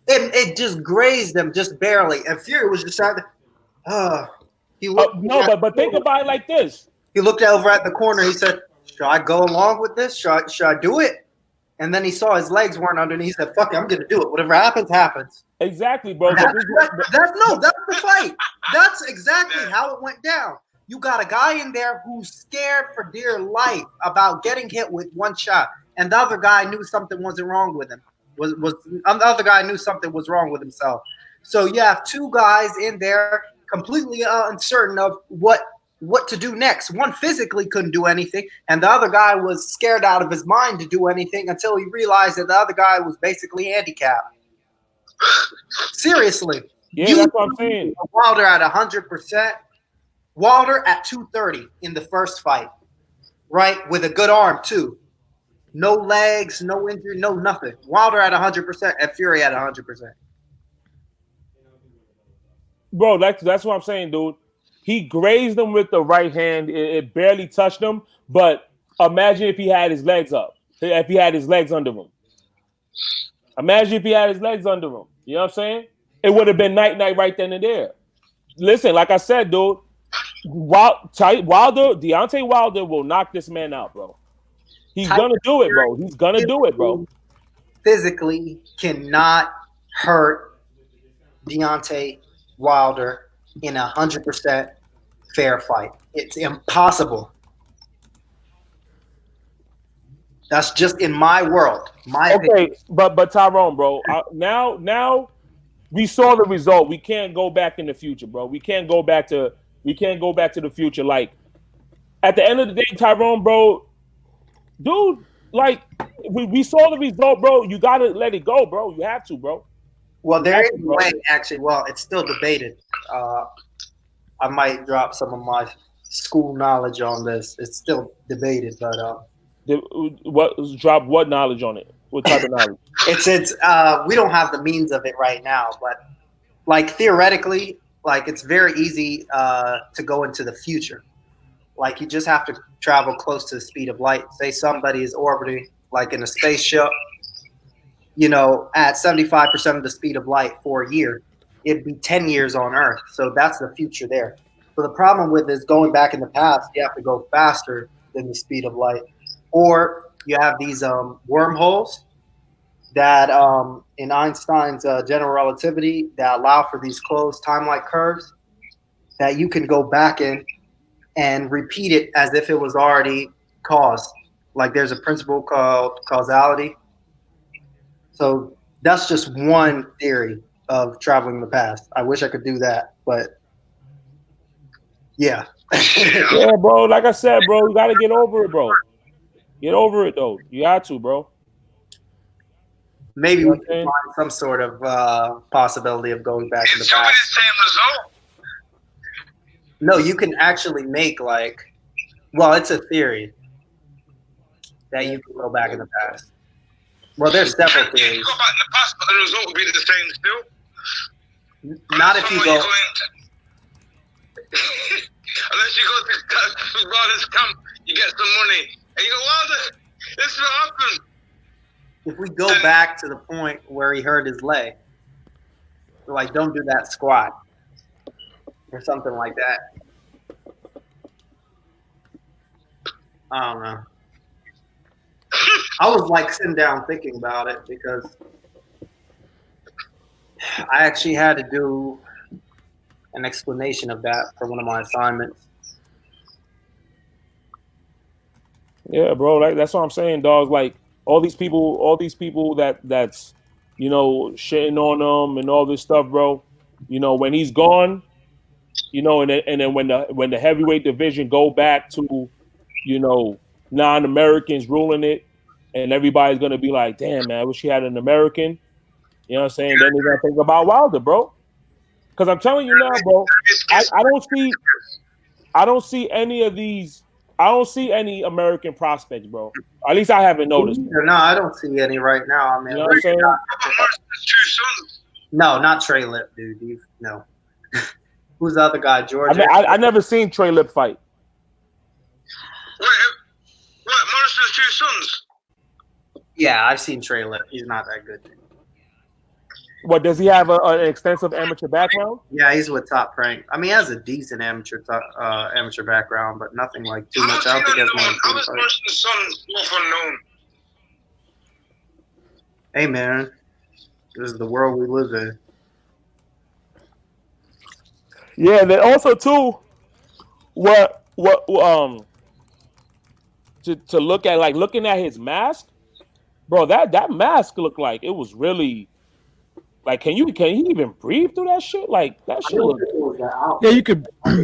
It just grazed him just barely. And Fury was just trying to, but think about it like this. He looked over at the corner. He said, should I go along with this? Should I do it? And then he saw his legs weren't underneath. He said, fuck it, I'm going to do it. Whatever happens, happens. Exactly, bro. That's the fight. That's exactly how it went down. You got a guy in there who's scared for dear life about getting hit with one shot. And the other guy knew something wasn't wrong with him. The other guy knew something was wrong with himself. So you have two guys in there completely uncertain of what to do next. One physically couldn't do anything, and the other guy was scared out of his mind to do anything until he realized that the other guy was basically handicapped. Seriously. Yeah, that's what I'm saying. Wilder at 100%. Wilder at 230 in the first fight, right? With a good arm, too. No legs, no injury, no nothing. Wilder at 100% and Fury at 100%. Bro, that's what I'm saying, dude. He grazed him with the right hand. It barely touched him. But imagine if he had his legs up. If he had his legs under him. Imagine if he had his legs under him. You know what I'm saying? It would have been night right then and there. Listen, like I said, dude, Deontay Wilder will knock this man out, bro. He's gonna do it, bro. He's gonna do it, bro. Physically cannot hurt Deontay Wilder in 100% fair fight. It's impossible. That's just in my world. My opinion. But Tyrone, bro. Now we saw the result. We can't go back in the future, bro. We can't go back to the future. Like at the end of the day, Tyrone, bro, dude, like we saw the result, bro. You gotta let it go, bro. You have to, bro. Well, there is a way, actually. Well, it's still debated. I might drop some of my school knowledge on this. It's still debated, but what knowledge on it? What type of knowledge? It's we don't have the means of it right now, but like theoretically, like it's very easy to go into the future. Like you just have to travel close to the speed of light. Say somebody is orbiting like in a spaceship, you know, at 75% of the speed of light for a year. It'd be 10 years on Earth. So that's the future there. So the problem with is going back in the past, you have to go faster than the speed of light. Or you have these wormholes that in Einstein's general relativity that allow for these closed time-like curves that you can go back in and repeat it as if it was already caused. Like there's a principle called causality. So that's just one theory of traveling in the past. I wish I could do that, but yeah. Yeah, bro. Like I said, bro, you gotta get over it, bro. Get over it, though. You got to, bro. Maybe we can find some sort of possibility of going back in the past. No, you can actually make like, well, it's a theory that you can go back in the past. Well, there's several theories. You go back in the past, but the result will be the same still. Not if you go. Unless you go to Wilder's camp, you get some money, and you go, Wilder, this is what happened. If we go back to the point where he hurt his leg, like don't do that squat or something like that. I don't know. I was like sitting down thinking about it because I actually had to do an explanation of that for one of my assignments. Yeah, bro. Like that's what I'm saying, dogs. Like all these people that's you know shitting on them and all this stuff, bro. You know when he's gone, you know, and then when the heavyweight division go back to, you know, non-Americans ruling it, and everybody's gonna be like, damn man, I wish he had an American. You know what I'm saying? Then they're gonna think about Wilder, bro. Because I'm telling you now, bro, I don't see any of these. I don't see any American prospects, bro. At least I haven't noticed. No, I don't see any right now. I mean, you know what I'm saying? No, not Trey Lip, dude. No. Who's the other guy, George? I never seen Trey Lip fight. What, Morrison's two sons? Yeah, I've seen Trey Lip. He's not that good. What, does he have an extensive amateur background? Yeah, he's with Top Rank. I mean, he has a decent amateur background, but nothing like too much. I don't think he has more than How is Morrison's son both unknown? Hey, man. This is the world we live in. Yeah, then also too, to look at, like looking at his mask, bro. That mask looked like it was really. Like, can he even breathe through that shit? Like that shit. Yeah,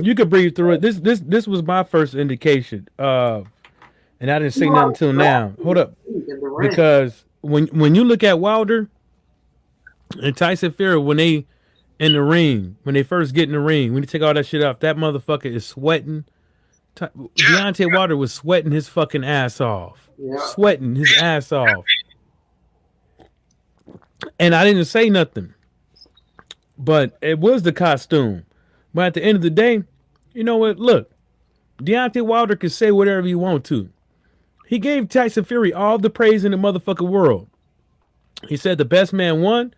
you could breathe through it. This was my first indication. And I didn't say nothing until now. Hold up, because when you look at Wilder and Tyson Fury, when they in the ring, when they first get in the ring, when you take all that shit off, that motherfucker is sweating. Deontay Wilder was sweating his fucking ass off, sweating his ass off. And I didn't say nothing, but it was the costume. But at the end of the day, you know what? Look, Deontay Wilder can say whatever he wants to. He gave Tyson Fury all the praise in the motherfucking world. He said the best man won.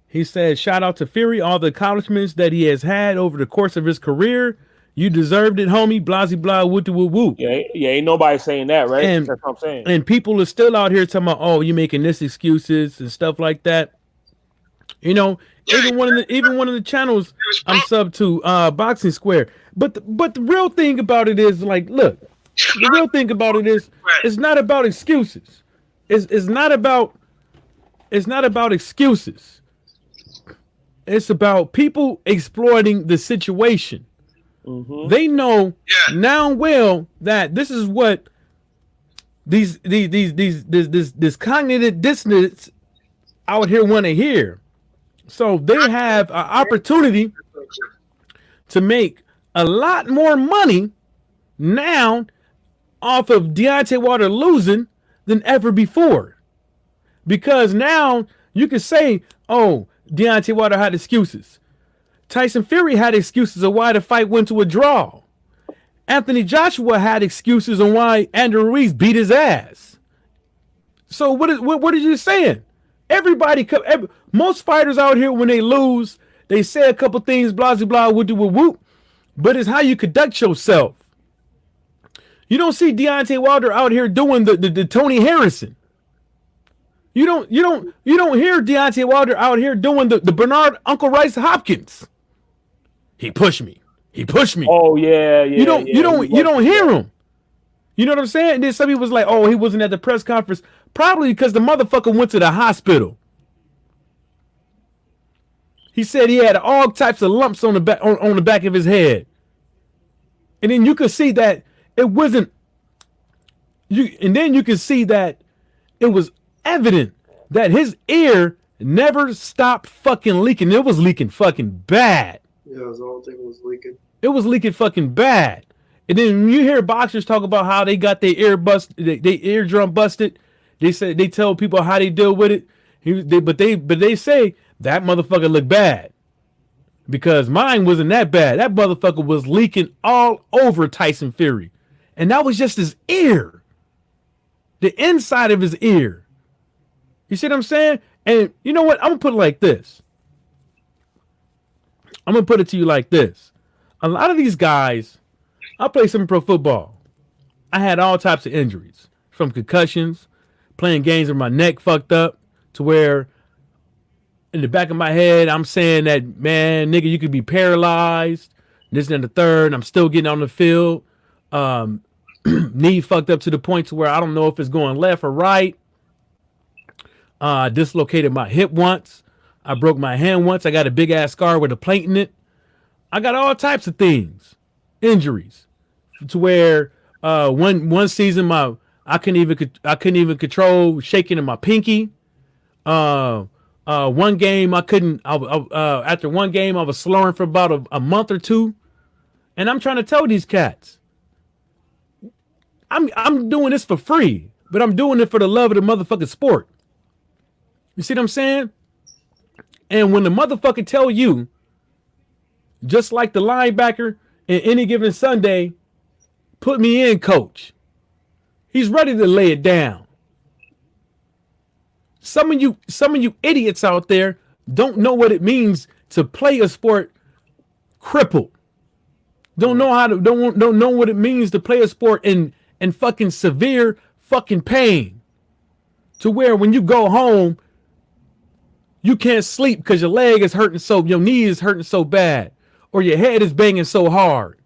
He said, shout out to Fury, all the accomplishments that he has had over the course of his career. You deserved it, homie. Blasey blah, woo woo woo. Yeah, ain't nobody saying that, right? And, that's what I'm saying. And people are still out here talking about, oh, you making this excuses and stuff like that. You know, even one of the channels I'm sub to, Boxing Square. But the real thing about it is, like, look, the real thing about it is, it's not about excuses. It's not about excuses. It's about people exploiting the situation. Mm-hmm. They know Yeah. now well that this is what this cognitive dissonance out here want to hear. So they have an opportunity to make a lot more money now off of Deontay Wilder losing than ever before. Because now you can say, oh, Deontay Wilder had excuses. Tyson Fury had excuses of why the fight went to a draw. Anthony Joshua had excuses on why Andrew Ruiz beat his ass. So what are you saying? Everybody, most fighters out here, when they lose, they say a couple things, blah, blah, blah, whoop, whoop, whoop. But it's how you conduct yourself. You don't see Deontay Wilder out here doing the Tony Harrison. You don't hear Deontay Wilder out here doing the Bernard Uncle Rice Hopkins. He pushed me. He pushed me. Oh yeah. You don't hear him. You know what I'm saying? And then some people was like, oh, he wasn't at the press conference. Probably because the motherfucker went to the hospital. He said he had all types of lumps on the back on the back of his head. And then you could see that it wasn't and then you can see that it was evident that his ear never stopped fucking leaking. It was leaking fucking bad. Yeah, the whole thing was leaking. It was leaking fucking bad. And then you hear boxers talk about how they got their eardrum busted. They tell people how they deal with it. But they say that motherfucker looked bad. Because mine wasn't that bad. That motherfucker was leaking all over Tyson Fury. And that was just his ear. The inside of his ear. You see what I'm saying? And you know what? I'm going to put it like this. I'm going to put it to you like this. A lot of these guys, I played some pro football. I had all types of injuries. From concussions, playing games with my neck fucked up, to where in the back of my head, I'm saying that, man, nigga, you could be paralyzed. This and the third. I'm still getting on the field. Knee fucked up to the point to where I don't know if it's going left or right. Dislocated my hip once. I broke my hand once. I got a big ass scar with a plate in it. I got all types of things, injuries, to where one season I couldn't even control shaking in my pinky. One game I couldn't. After one game I was slurring for about a month or two, and I'm trying to tell these cats, I'm doing this for free, but I'm doing it for the love of the motherfucking sport. You see what I'm saying? And when the motherfucker tell you, just like the linebacker in Any Given Sunday, put me in, coach. He's ready to lay it down. Some of you idiots out there don't know what it means to play a sport crippled. Don't know what it means to play a sport in fucking severe fucking pain. To where when you go home, you can't sleep because your leg is hurting your knee is hurting so bad, or your head is banging so hard,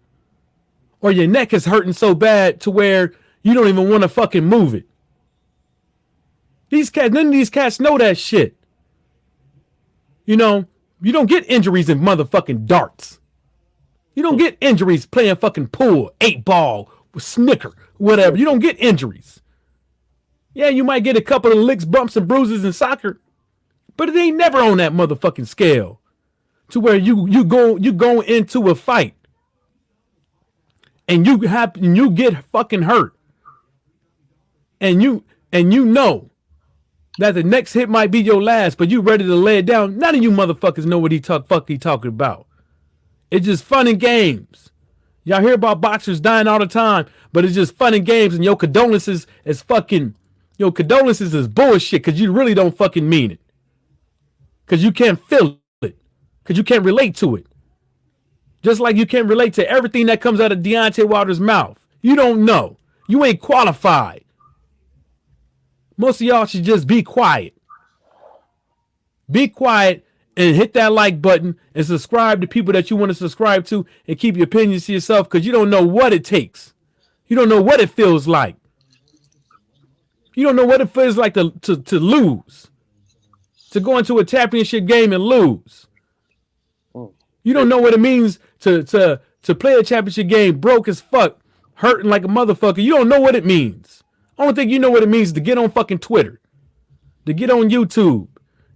or your neck is hurting so bad to where you don't even want to fucking move it. None of these cats know that shit. You know, you don't get injuries in motherfucking darts. You don't get injuries playing fucking pool, 8-ball, snicker, whatever. You don't get injuries. Yeah, you might get a couple of licks, bumps, and bruises in soccer, but it ain't never on that motherfucking scale to where you go into a fight and you get fucking hurt, and you know that the next hit might be your last, but you ready to lay it down. None of you motherfuckers know what he talking about. It's just fun and games. Y'all hear about boxers dying all the time, but it's just fun and games, and your condolences is bullshit because you really don't fucking mean it. Because you can't feel it. Because you can't relate to it. Just like you can't relate to everything that comes out of Deontay Wilder's mouth. You don't know. You ain't qualified. Most of y'all should just be quiet. Be quiet and hit that like button and subscribe to people that you want to subscribe to, and keep your opinions to yourself, because you don't know what it takes. You don't know what it feels like. You don't know what it feels like to lose. To go into a championship game and lose. You don't know what it means to play a championship game broke as fuck, hurting like a motherfucker. You don't know what it means. I don't think you know what it means to get on fucking Twitter, to get on YouTube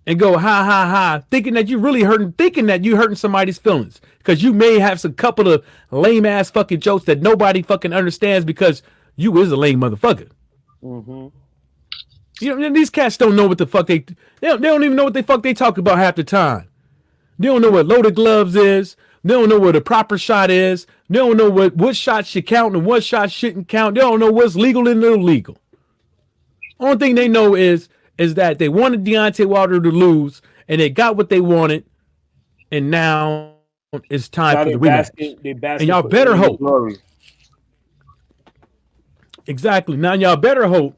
and go ha ha ha, thinking that you really hurting, thinking that you hurting somebody's feelings because you may have some couple of lame ass fucking jokes that nobody fucking understands because you is a lame motherfucker. Mm-hmm. You know, these cats don't know what the fuck they don't even know what the fuck they talk about half the time. They don't know what loaded gloves is. They don't know what a proper shot is. They don't know what shots should count and what shots shouldn't count. They don't know what's legal and illegal. Only thing they know is that they wanted Deontay Wilder to lose and they got what they wanted, and now it's time for the rematch. And y'all better hope. Glory. Exactly. Now y'all better hope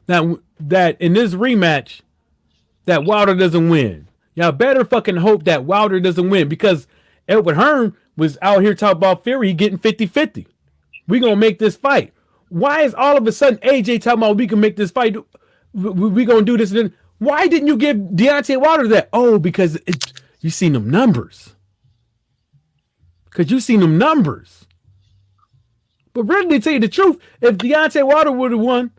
that in this rematch that Wilder doesn't win. Y'all better fucking hope that Wilder doesn't win because Edward Hearn was out here talking about Fury getting 50-50. We're going to make this fight. Why is all of a sudden AJ talking about we can make this fight? We're going to do this. Why didn't you give Deontay Wilder that? Oh, because you seen them numbers. Because you seen them numbers. But really, to tell you the truth, if Deontay Wilder would have won,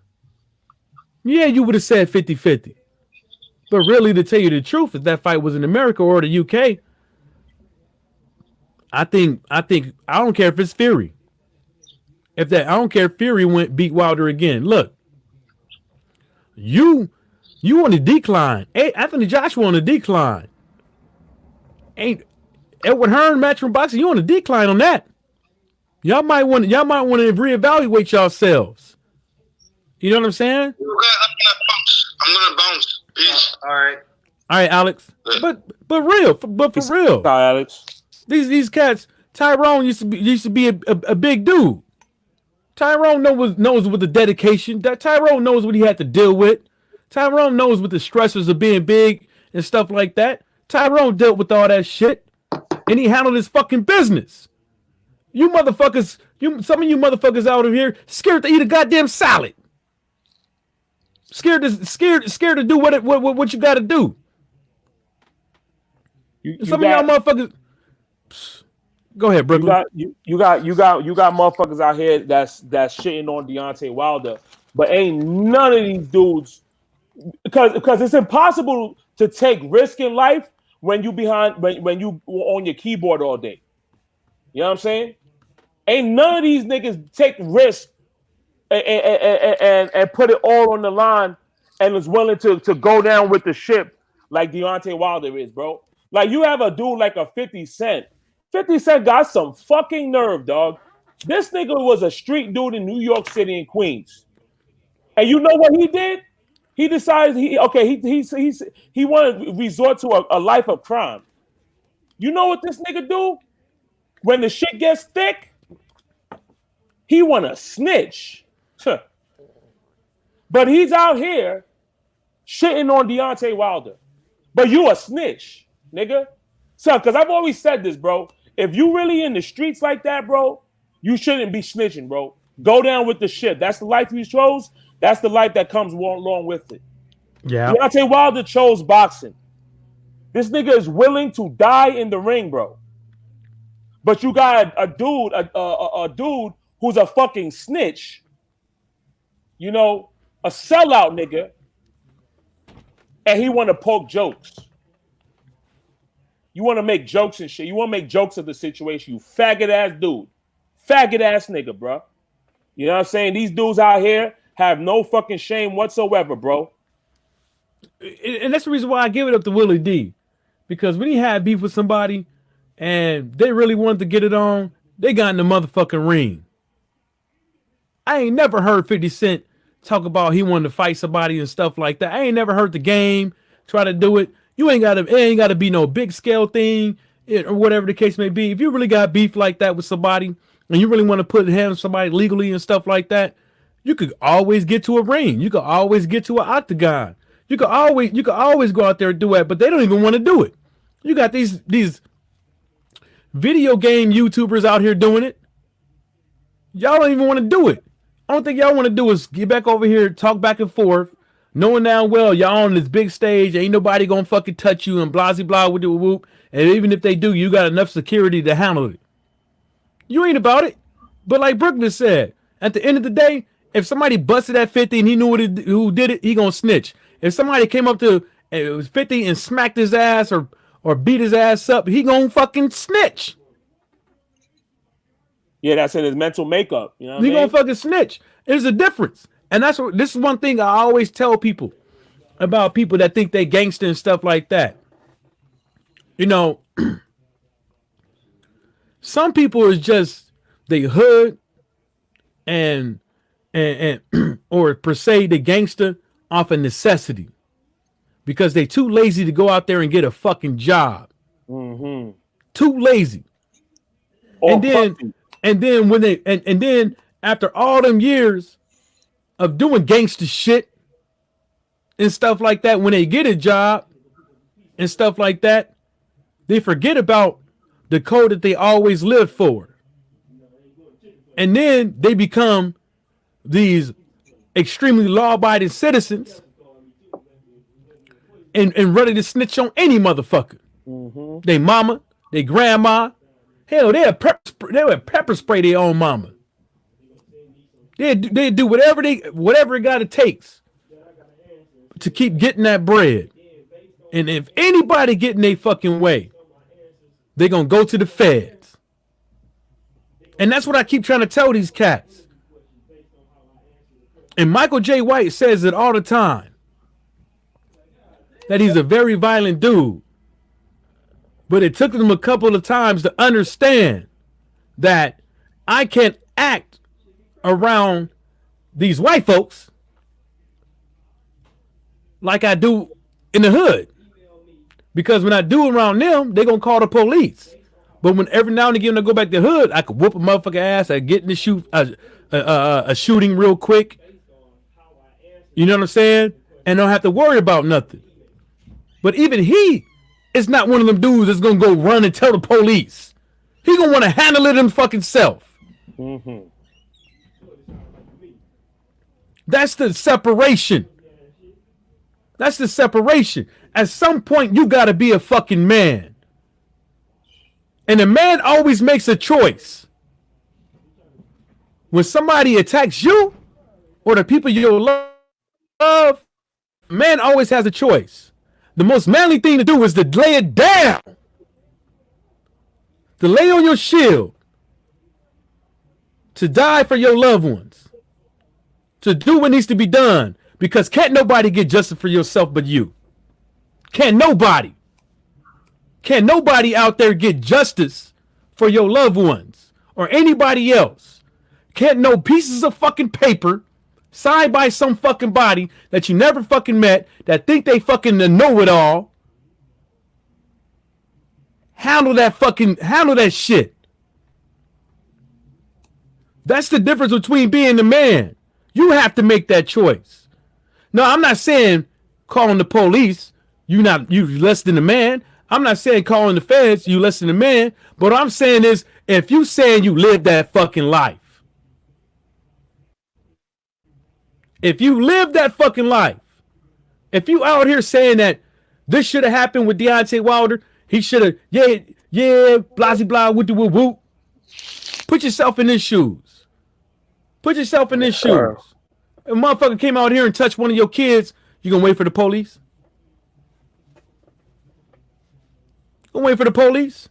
yeah, you would have said 50-50. But really, to tell you the truth, if that fight was in America or the UK, I don't care if it's Fury. I don't care if Fury beat Wilder again. Look, you on the decline. Hey, Anthony Joshua on the decline. Ain't Edward Hearn match from boxing? You on the decline on that. Y'all might want to reevaluate yourselves. You know what I'm saying? I'm gonna bounce. Peace. All right, Alex. But for real, Alex. These cats. Tyrone used to be a big dude. Tyrone knows what the dedication. That Tyrone knows what he had to deal with. Tyrone knows what the stressors of being big and stuff like that. Tyrone dealt with all that shit, and he handled his fucking business. You motherfuckers, some of you motherfuckers out of here scared to eat a goddamn salad. Scared to do what you got to do. Some of y'all motherfuckers. Go ahead, Brooklyn. You got motherfuckers out here that's shitting on Deontay Wilder, but ain't none of these dudes because it's impossible to take risk in life when you when you on your keyboard all day. You know what I'm saying? Ain't none of these niggas take risk and put it all on the line and is willing to go down with the ship like Deontay Wilder is, bro. Like you have a dude like a 50 Cent. 50 Cent got some fucking nerve, dog. This nigga was a street dude in New York City and Queens. And you know what he did? He decided he wanted to resort to a life of crime. You know what this nigga do? When the shit gets thick, he want to snitch. But he's out here shitting on Deontay Wilder. But you a snitch, nigga. So, because I've always said this, bro. If you really in the streets like that, bro, you shouldn't be snitching, bro. Go down with the shit. That's the life you chose. That's the life that comes along with it. Yeah. Deontay Wilder chose boxing. This nigga is willing to die in the ring, bro. But you got a dude who's a fucking snitch. You know, a sellout nigga. And he want to poke jokes. You want to make jokes and shit. You want to make jokes of the situation. You faggot ass dude. Faggot ass nigga, bro. You know what I'm saying? These dudes out here have no fucking shame whatsoever, bro. And that's the reason why I give it up to Willie D. Because when he had beef with somebody and they really wanted to get it on, they got in the motherfucking ring. I ain't never heard 50 Cent talk about he wanted to fight somebody and stuff like that. I ain't never heard the game try to do it. It ain't gotta be no big scale thing or whatever the case may be. If you really got beef like that with somebody and you really want to put hands on somebody legally and stuff like that, you could always get to a ring. You could always get to an octagon. You could always go out there and do it, but they don't even want to do it. You got these video game YouTubers out here doing it. Y'all don't even want to do it. Only thing y'all want to do is get back over here, talk back and forth, knowing now well y'all on this big stage, ain't nobody gonna fucking touch you and blah blah with the whoop. And even if they do, you got enough security to handle it. You ain't about it. But like Brooklyn said, at the end of the day, if somebody busted at 50 and he knew who did it, he gonna snitch. If somebody came up to it was 50 and smacked his ass or beat his ass up, he gonna fucking snitch. Yeah, that's in his mental makeup. You know what He I mean? gonna fucking snitch. There's a difference. And this is one thing I always tell people about people that think they gangster and stuff like that. You know, some people is just they hood and or per se the gangster off of necessity because they too lazy to go out there and get a fucking job. Mm-hmm. Too lazy. And then when they and then after all them years of doing gangster shit and stuff like that, when they get a job and stuff like that, they forget about the code that they always lived for. And then they become these extremely law-abiding citizens and ready to snitch on any motherfucker. Mm-hmm. They mama, they grandma. Hell, they would pepper spray their own mama. They do whatever it got it takes to keep getting that bread. And if anybody get in their fucking way, they're gonna go to the feds. And that's what I keep trying to tell these cats. And Michael J. White says it all the time, that he's a very violent dude. But it took him a couple of times to understand that I can't act around these white folks like I do in the hood. Because when I do around them, they're going to call the police. But when every now and again I go back to the hood, I could whoop a motherfucker ass. I get in the a shooting real quick. You know what I'm saying? And don't have to worry about nothing. But even he is not one of them dudes that's going to go run and tell the police. He going to want to handle it him fucking self. Mm-hmm. That's the separation. That's the separation. At some point, you got to be a fucking man. And a man always makes a choice. When somebody attacks you or the people you love, man always has a choice. The most manly thing to do is to lay it down. To lay on your shield. To die for your loved ones. To do what needs to be done. Because can't nobody get justice for yourself but you. Can't nobody. Can't nobody out there get justice for your loved ones or anybody else. Can't no pieces of fucking paper signed by some fucking body that you never fucking met that think they fucking know it all. Handle that shit. That's the difference between being the man. You have to make that choice. No, I'm not saying calling the police, you less than a man. I'm not saying calling the feds, you less than a man. But what I'm saying is, if you saying you live that fucking life, if you live that fucking life, if you out here saying that this should have happened with Deontay Wilder, he should have, blah, blah, whoop, whoop, whoop. Put yourself in his shoes. Put yourself in his shoes. If a motherfucker came out here and touched one of your kids, you gonna wait for the police? Gonna wait for the police?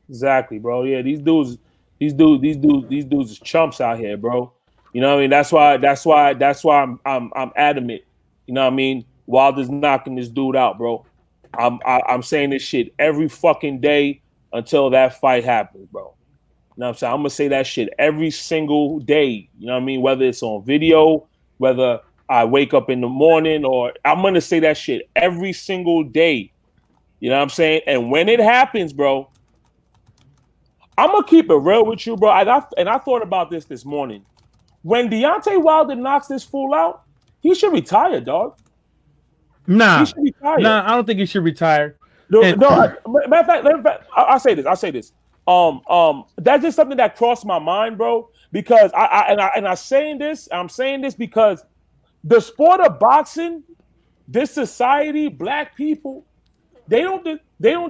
Exactly, bro. Yeah, these dudes is chumps out here, bro. You know what I mean? That's why I'm adamant. You know what I mean? Wilder's knocking this dude out, bro. I'm saying this shit every fucking day until that fight happens, bro. You know what I'm saying? I'm gonna say that shit every single day. You know what I mean? Whether it's on video, whether I wake up in the morning, or I'm gonna say that shit every single day. You know what I'm saying? And when it happens, bro, I'm gonna keep it real with you, bro. And I thought about this morning. When Deontay Wilder knocks this fool out, he should retire, dog. Nah, he should retire. Nah, I don't think he should retire. Matter of fact, I'll say this. That's just something that crossed my mind, bro. Because I'm saying this because the sport of boxing this society, black people, they don't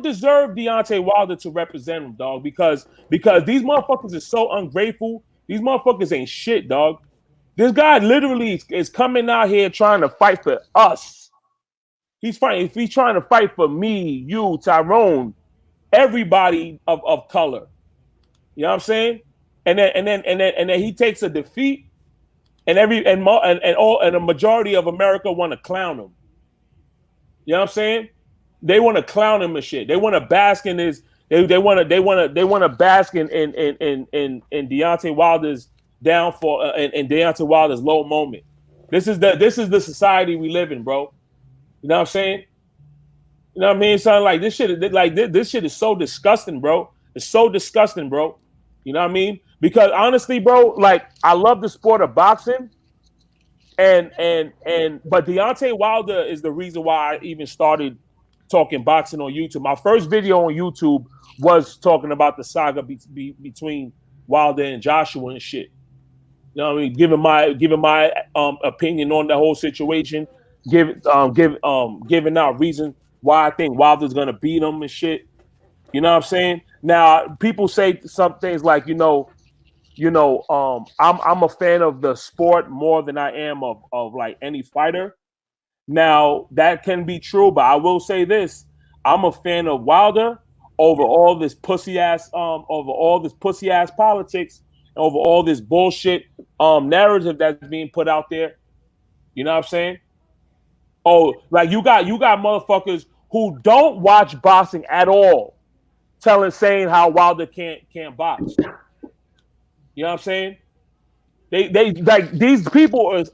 deserve Deontay Wilder to represent them, dog, because these motherfuckers are so ungrateful. These motherfuckers ain't shit, dog. This guy literally is coming out here trying to fight for us. He's fighting. If he's trying to fight for me, you, Tyrone, everybody of color. You know what I'm saying? And then he takes a defeat, and a majority of America want to clown him. You know what I'm saying? They want to clown him and shit. They want to bask in his. They want to bask in Deontay Wilder's downfall and Deontay Wilder's low moment. This is the society we live in, bro. You know what I'm saying? You know what I mean? Something like this shit is so disgusting, bro. It's so disgusting, bro. You know what I mean? Because honestly, bro, like I love the sport of boxing, but Deontay Wilder is the reason why I even started talking boxing on YouTube. My first video on YouTube was talking about the saga between Wilder and Joshua and shit. You know what I mean? Giving my opinion on the whole situation, giving out reason why I think Wilder's gonna beat him and shit. You know what I'm saying? Now people say some things like, I'm a fan of the sport more than I am of like any fighter. Now that can be true, but I will say this: I'm a fan of Wilder over all this pussy ass politics, over all this bullshit narrative that's being put out there. You know what I'm saying? Oh, like you got motherfuckers who don't watch boxing at all, saying how Wilder can't box. You know what I'm saying? They like these people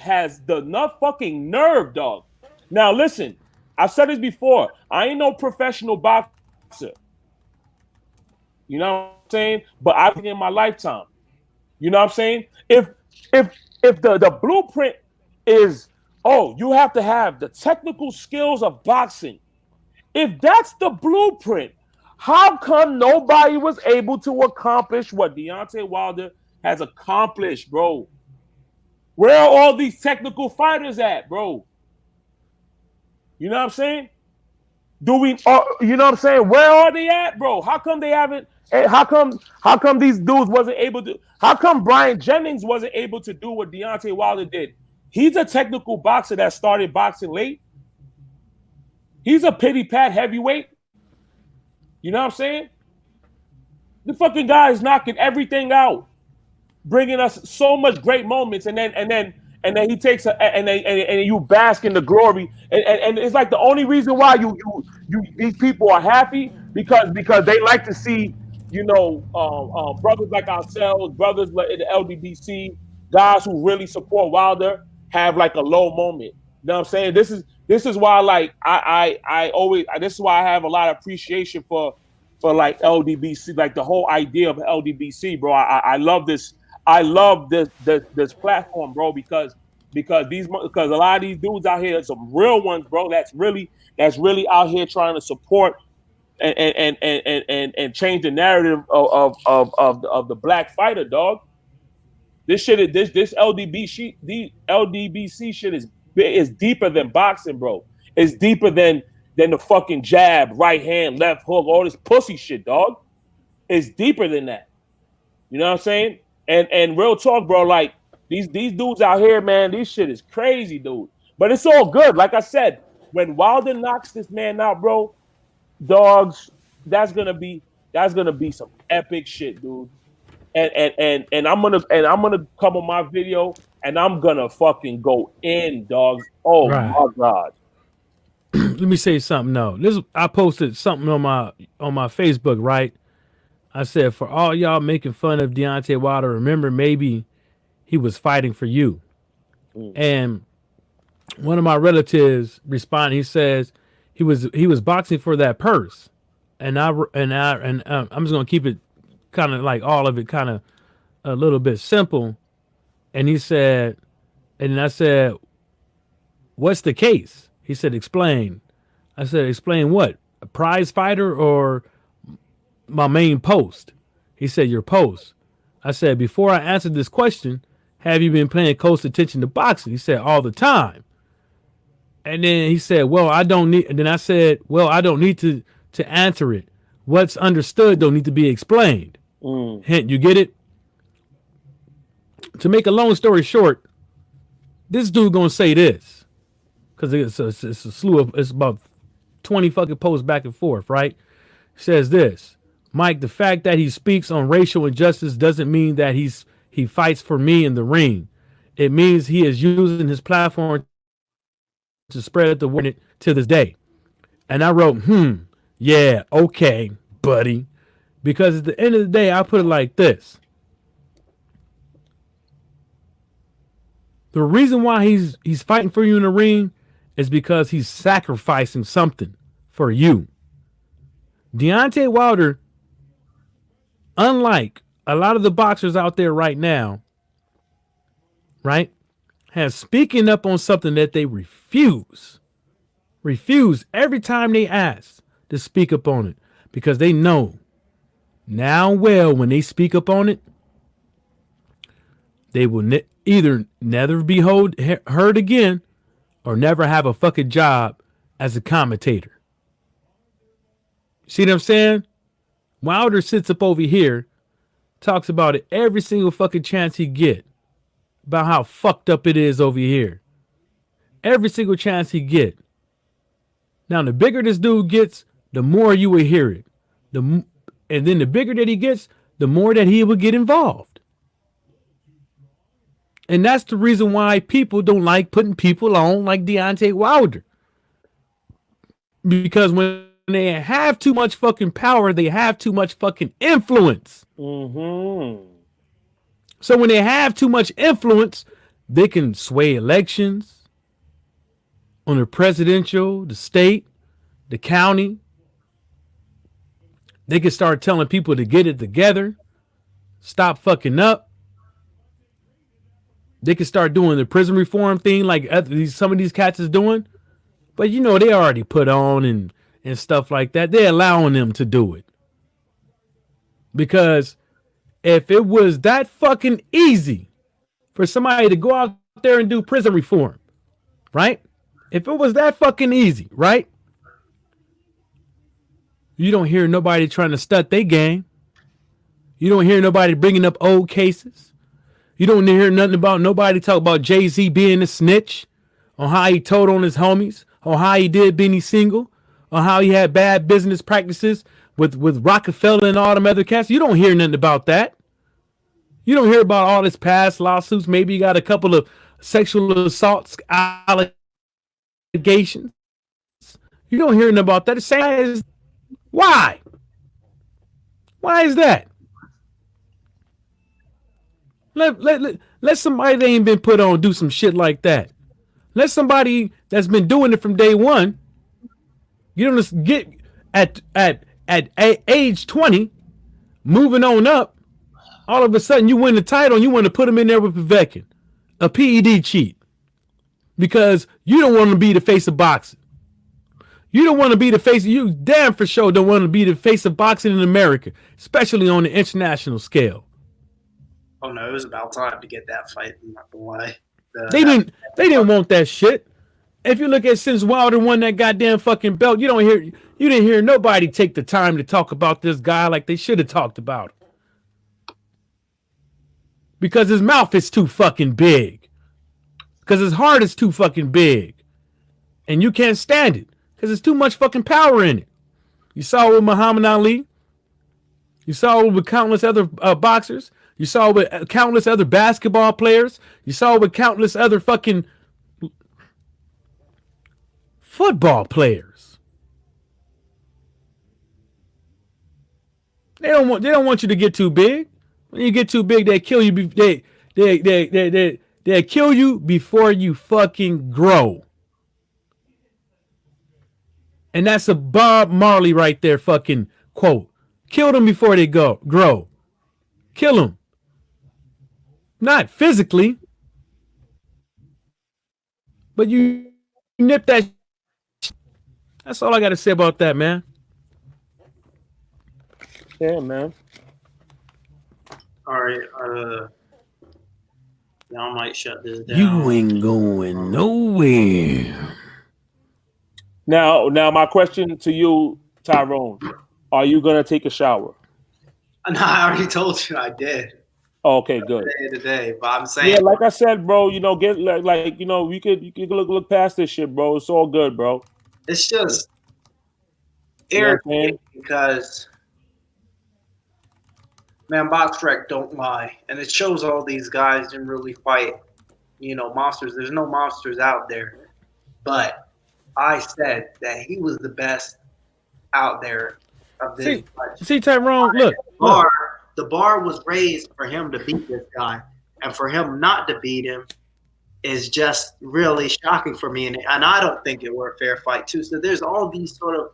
has the fucking nerve, dog. Now listen, I've said this before. I ain't no professional boxer. You know what I'm saying? But I've been in my lifetime. You know what I'm saying? If the blueprint is, oh, you have to have the technical skills of boxing. If that's the blueprint, how come nobody was able to accomplish what Deontay Wilder has accomplished, bro? Where are all these technical fighters at, bro? You know what I'm saying? You know what I'm saying? Where are they at, bro? How come they haven't? How come these dudes wasn't able to? How come Brian Jennings wasn't able to do what Deontay Wilder did? He's a technical boxer that started boxing late. He's a pity pat heavyweight. You know what I'm saying? The fucking guy is knocking everything out, bringing us so much great moments, and then he takes and you bask in the glory, and it's like the only reason why you these people are happy because they like to see brothers like ourselves, brothers like the LDBC, guys who really support Wilder have like a low moment. You know what I'm saying? This is why like I always this is why I have a lot of appreciation for like LDBC, like the whole idea of LDBC, bro. I love this. I love this platform, bro, because a lot of these dudes out here, some real ones, bro, that's really out here trying to support and change the narrative of the black fighter, dog. This shit is this LDBC shit is deeper than boxing, bro. It's deeper than the fucking jab, right hand, left hook, all this pussy shit, dog. It's deeper than that. You know what I'm saying? And real talk, bro, like these dudes out here, man, this shit is crazy, dude. But it's all good. Like I said, when Wilder knocks this man out, bro, dogs, that's gonna be some epic shit, dude. And I'm gonna come on my video and I'm gonna fucking go in, dogs. Oh right. My God. Let me say something now. I posted something on my Facebook, right? I said, for all y'all making fun of Deontay Wilder, remember maybe he was fighting for you. And one of my relatives responded. He says he was boxing for that purse, and I'm just gonna keep it kind of like all of it kind of a little bit simple. And he said, and I said, what's the case? He said, explain. I said, explain what? A prize fighter or my main post? He said, your post. I said, before I answered this question, have you been paying close attention to boxing? He said, all the time. And then he said, well, I don't need, and then I said, well, I don't need to answer it. What's understood don't need to be explained. Hint, you get it? To make a long story short, this dude gonna say this, because it's a slew of, it's about 20 fucking posts back and forth, right? Says this, Mike, the fact that he speaks on racial injustice doesn't mean that he fights for me in the ring. It means he is using his platform to spread the word to this day. And I wrote, yeah, okay, buddy. Because at the end of the day, I put it like this. The reason why he's fighting for you in the ring is because he's sacrificing something for you. Deontay Wilder, unlike a lot of the boxers out there right now, right, has speaking up on something that they refuse every time they ask to speak up on it, because they know now well when they speak up on it, they will either never be heard again or never have a fucking job as a commentator. See what I'm saying? Wilder sits up over here, talks about it every single fucking chance he get, about how fucked up it is over here. Every single chance he get. Now, the bigger this dude gets, the more you will hear it. And then the bigger that he gets, the more that he will get involved. And that's the reason why people don't like putting people on like Deontay Wilder. Because when they have too much fucking power, they have too much fucking influence. Mm-hmm. So when they have too much influence, they can sway elections on the presidential, the state, the county. They can start telling people to get it together, stop fucking up. They can start doing the prison reform thing like some of these cats is doing. But you know, they already put on and stuff like that. They're allowing them to do it. Because if it was that fucking easy for somebody to go out there and do prison reform, right? If it was that fucking easy, right? You don't hear nobody trying to stunt their game. You don't hear nobody bringing up old cases. You don't hear nothing about nobody talk about Jay-Z being a snitch, on how he told on his homies, on how he did Benny Single, on how he had bad business practices with Rockefeller and all them other cats. You don't hear nothing about that. You don't hear about all his past lawsuits. Maybe you got a couple of sexual assaults allegations. You don't hear nothing about that. The same as why? Why is that? Let somebody that ain't been put on do some shit like that. Let somebody that's been doing it from day one, you know, get at age 20, moving on up, all of a sudden you win the title and you want to put him in there with Povetkin, a PED cheat, because you don't want to be the face of boxing. You don't want to be the face. You damn for sure don't want to be the face of boxing in America, especially on the international scale. Oh no, it was about time to get that fight. I'm not gonna lie. They didn't want that shit. If you look at since Wilder won that goddamn fucking belt, you didn't hear nobody take the time to talk about this guy like they should have talked about him. Because his mouth is too fucking big. Because his heart is too fucking big. And you can't stand it. Because there's too much fucking power in it. You saw it with Muhammad Ali. You saw it with countless other boxers. You saw it with countless other basketball players. You saw it with countless other fucking football players. They don't want you to get too big. When you get too big, they kill you. They kill you before you fucking grow. And that's a Bob Marley right there fucking quote. Kill them before they grow. Kill them. Not physically. But you nip that. That's all I got to say about that, man. Yeah, man. All right, y'all might shut this down. You ain't going nowhere. Now, my question to you, Tyrone, are you gonna take a shower? No, I already told you I did. Okay, good. Today, but I'm saying, Yeah, like I said, bro, get like you could look past this shit, bro. It's all good, bro. it's just You know what I'm irritating saying? because, man, BoxRec don't lie, and it shows all these guys didn't really fight, monsters. There's no monsters out there, but I said that he was the best out there of this bunch. See, Tyrone, look. The bar was raised for him to beat this guy, and for him not to beat him is just really shocking for me. And I don't think it were a fair fight too. So there's all these sort of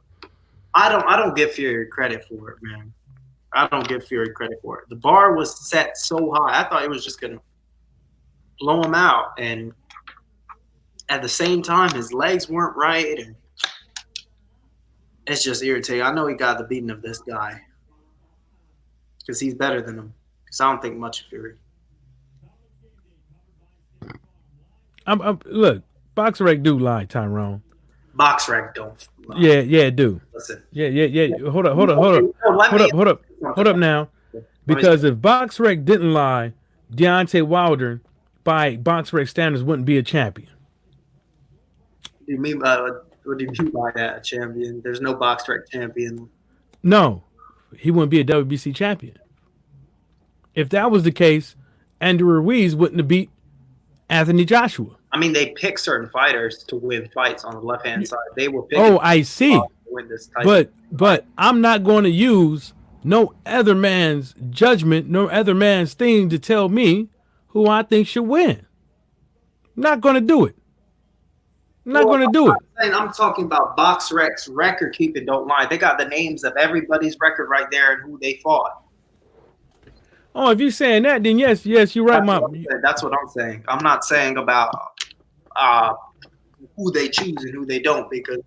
I don't give Fury credit for it, man. I don't give Fury credit for it. The bar was set so high. I thought it was just gonna blow him out, and at the same time, his legs weren't right, and it's just irritating. I know he got the beating of this guy because he's better than him. Because I don't think much of Fury. Look, BoxRec do lie, Tyrone. BoxRec don't lie. Yeah, do. Listen. Yeah. Hold up now. Because if BoxRec didn't lie, Deontay Wilder, by BoxRec standards, wouldn't be a champion. What do you mean by that, a champion? There's no BoxRec champion. No, he wouldn't be a WBC champion. If that was the case, Andrew Ruiz wouldn't have beat Anthony Joshua. I mean, they pick certain fighters to win fights on the left-hand side. They were picking. Oh, I see. To win this title. But I'm not going to use no other man's judgment, no other man's thing to tell me who I think should win. I'm not going to do it. I'm talking about BoxRec's record keeping don't lie. They got the names of everybody's record right there and who they fought. Oh, if you're saying that, then yes, you're right, That's what I'm saying. I'm not saying about who they choose and who they don't, because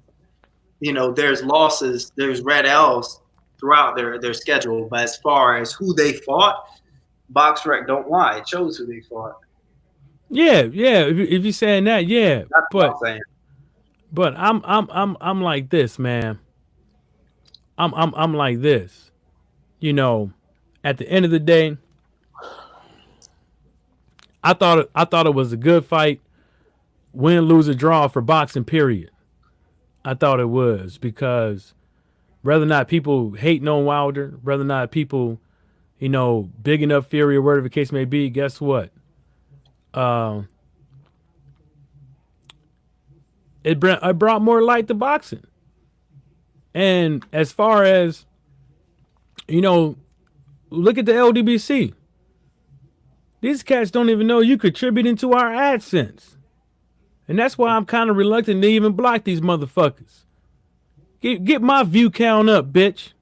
there's losses, there's red L's throughout their schedule. But as far as who they fought, BoxRec don't lie. It shows who they fought. Yeah. If you're saying that, yeah. That's what I'm saying. But I'm like this, man. I'm like this. At the end of the day, I thought it was a good fight. Win, lose, or draw for boxing, period. I thought it was, because whether or not people hating on Wilder, whether or not people, bigging up Fury or whatever the case may be, guess what? It brought more light to boxing. And as far as, look at the LDBC. These cats don't even know you contributing to our AdSense. And that's why I'm kind of reluctant to even block these motherfuckers. Get my view count up, bitch.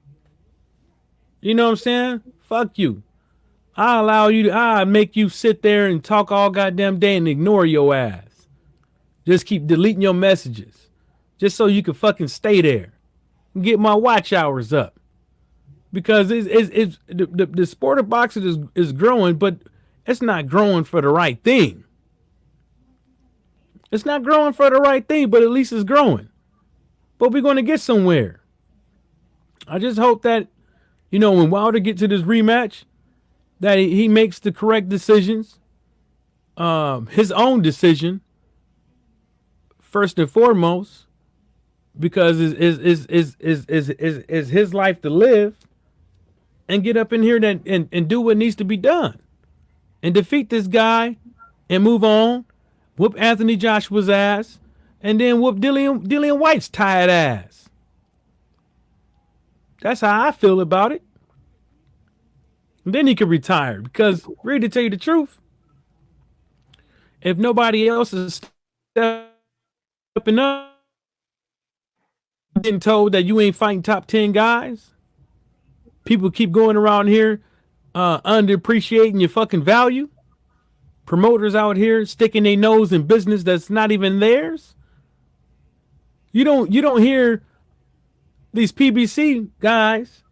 You know what I'm saying? Fuck you. I make you sit there and talk all goddamn day and ignore your ass. Just keep deleting your messages. Just so you can fucking stay there. And get my watch hours up. Because the sport of boxing is growing, but it's not growing for the right thing. It's not growing for the right thing, but at least it's growing. But we're going to get somewhere. I just hope that, when Wilder gets to this rematch, that he makes the correct decisions. His own decision, first and foremost, because is his life to live, and get up in here and do what needs to be done, and defeat this guy, and move on, whoop Anthony Joshua's ass, and then whoop Dillian White's tired ass. That's how I feel about it. And then he can retire, because, really, to tell you the truth, if nobody else is stepping up, getting told that you ain't fighting top 10 guys, people keep going around here underappreciating your fucking value. Promoters out here sticking their nose in business that's not even theirs. You don't hear these PBC guys,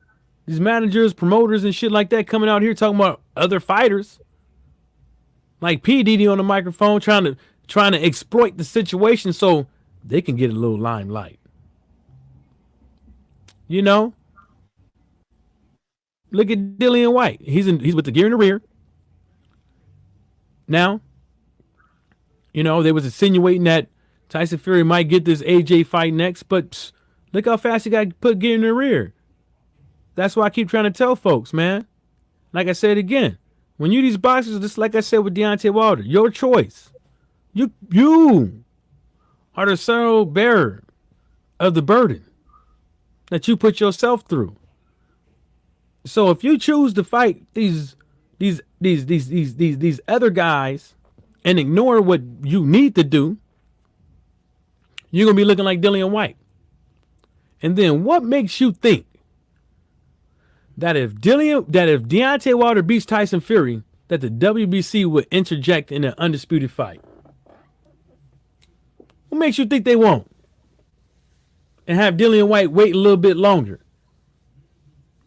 these managers, promoters, and shit like that coming out here talking about other fighters, like P. Diddy on the microphone trying to exploit the situation so they can get a little limelight. You know, look at Dillian White. He's with the gear in the rear. Now, you know, they was insinuating that Tyson Fury might get this AJ fight next, but look how fast he got put gear in the rear. That's why I keep trying to tell folks, man. Like I said again, when you these boxers, just like I said with Deontay Wilder, your choice. You are the sole bearer of the burden that you put yourself through. So if you choose to fight these other guys and ignore what you need to do, you're gonna be looking like Dillian White. And then what makes you think that if Deontay Wilder beats Tyson Fury, that the WBC would interject in an undisputed fight? What makes you think they won't? And have Dillian White wait a little bit longer?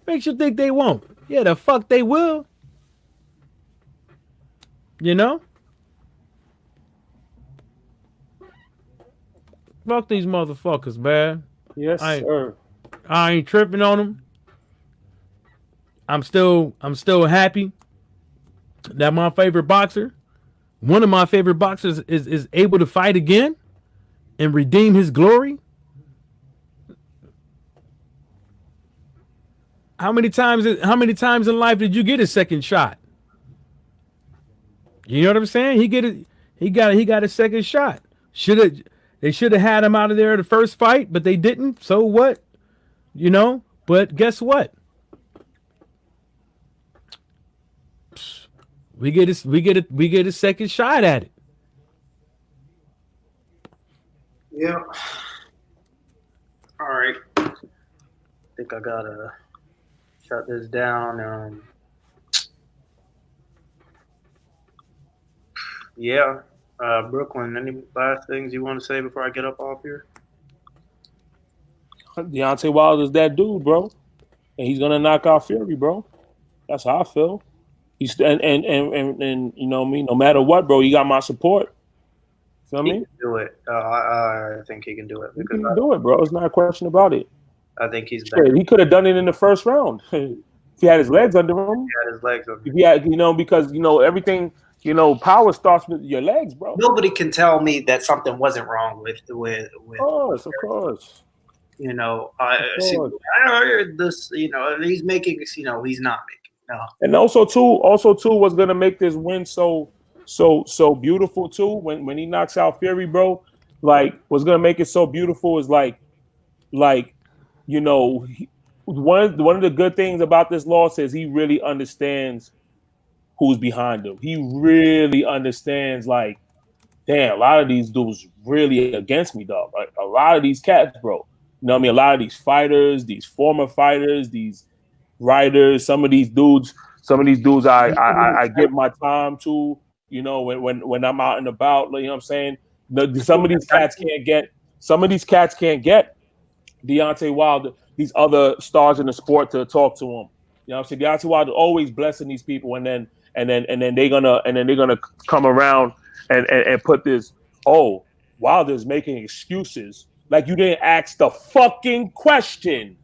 Makes you think they won't? Yeah, the fuck they will. You know? Fuck these motherfuckers, man. Yes, sir. I ain't tripping on them. I'm still happy that my favorite boxer, one of my favorite boxers, is able to fight again and redeem his glory. How many times in life did you get a second shot? You know what I'm saying? He got a second shot. They should have had him out of there the first fight, but they didn't. So what? You know? But guess what? We get a second shot at it. Yeah. All right. I think I gotta shut this down. Yeah. Brooklyn, any last things you want to say before I get up off here? Deontay Wilder's that dude, bro, and he's gonna knock out Fury, bro. That's how I feel. He's and you know me. No matter what, bro, you got my support. Feel me? He can do it. I think he can do it. He can do it, bro. It's not a question about it. I think he's better. He could have done it in the first round if he had his legs under him. He had his legs under him. If he had, you know, because you know everything. You know, power starts with your legs, bro. Nobody can tell me that something wasn't wrong with. Of course. You know, I heard this. You know, he's making. You know, he's not making. No. And also too, what's gonna make this win so beautiful too? When he knocks out Fury, bro, like what's gonna make it so beautiful is like, you know, one of the good things about this loss is he really understands who's behind him. He really understands, like, damn, a lot of these dudes really against me, dog. Like, a lot of these cats, bro. You know what I mean? A lot of these fighters, these former fighters, these writers, some of these dudes I give my time to, you know, when I'm out and about, you know what I'm saying? Some of these cats can't get Deontay Wilder, these other stars in the sport to talk to him. You know what I'm saying? Deontay Wilder always blessing these people, and then they're gonna come around and put this, oh, Wilder's making excuses. Like you didn't ask the fucking question.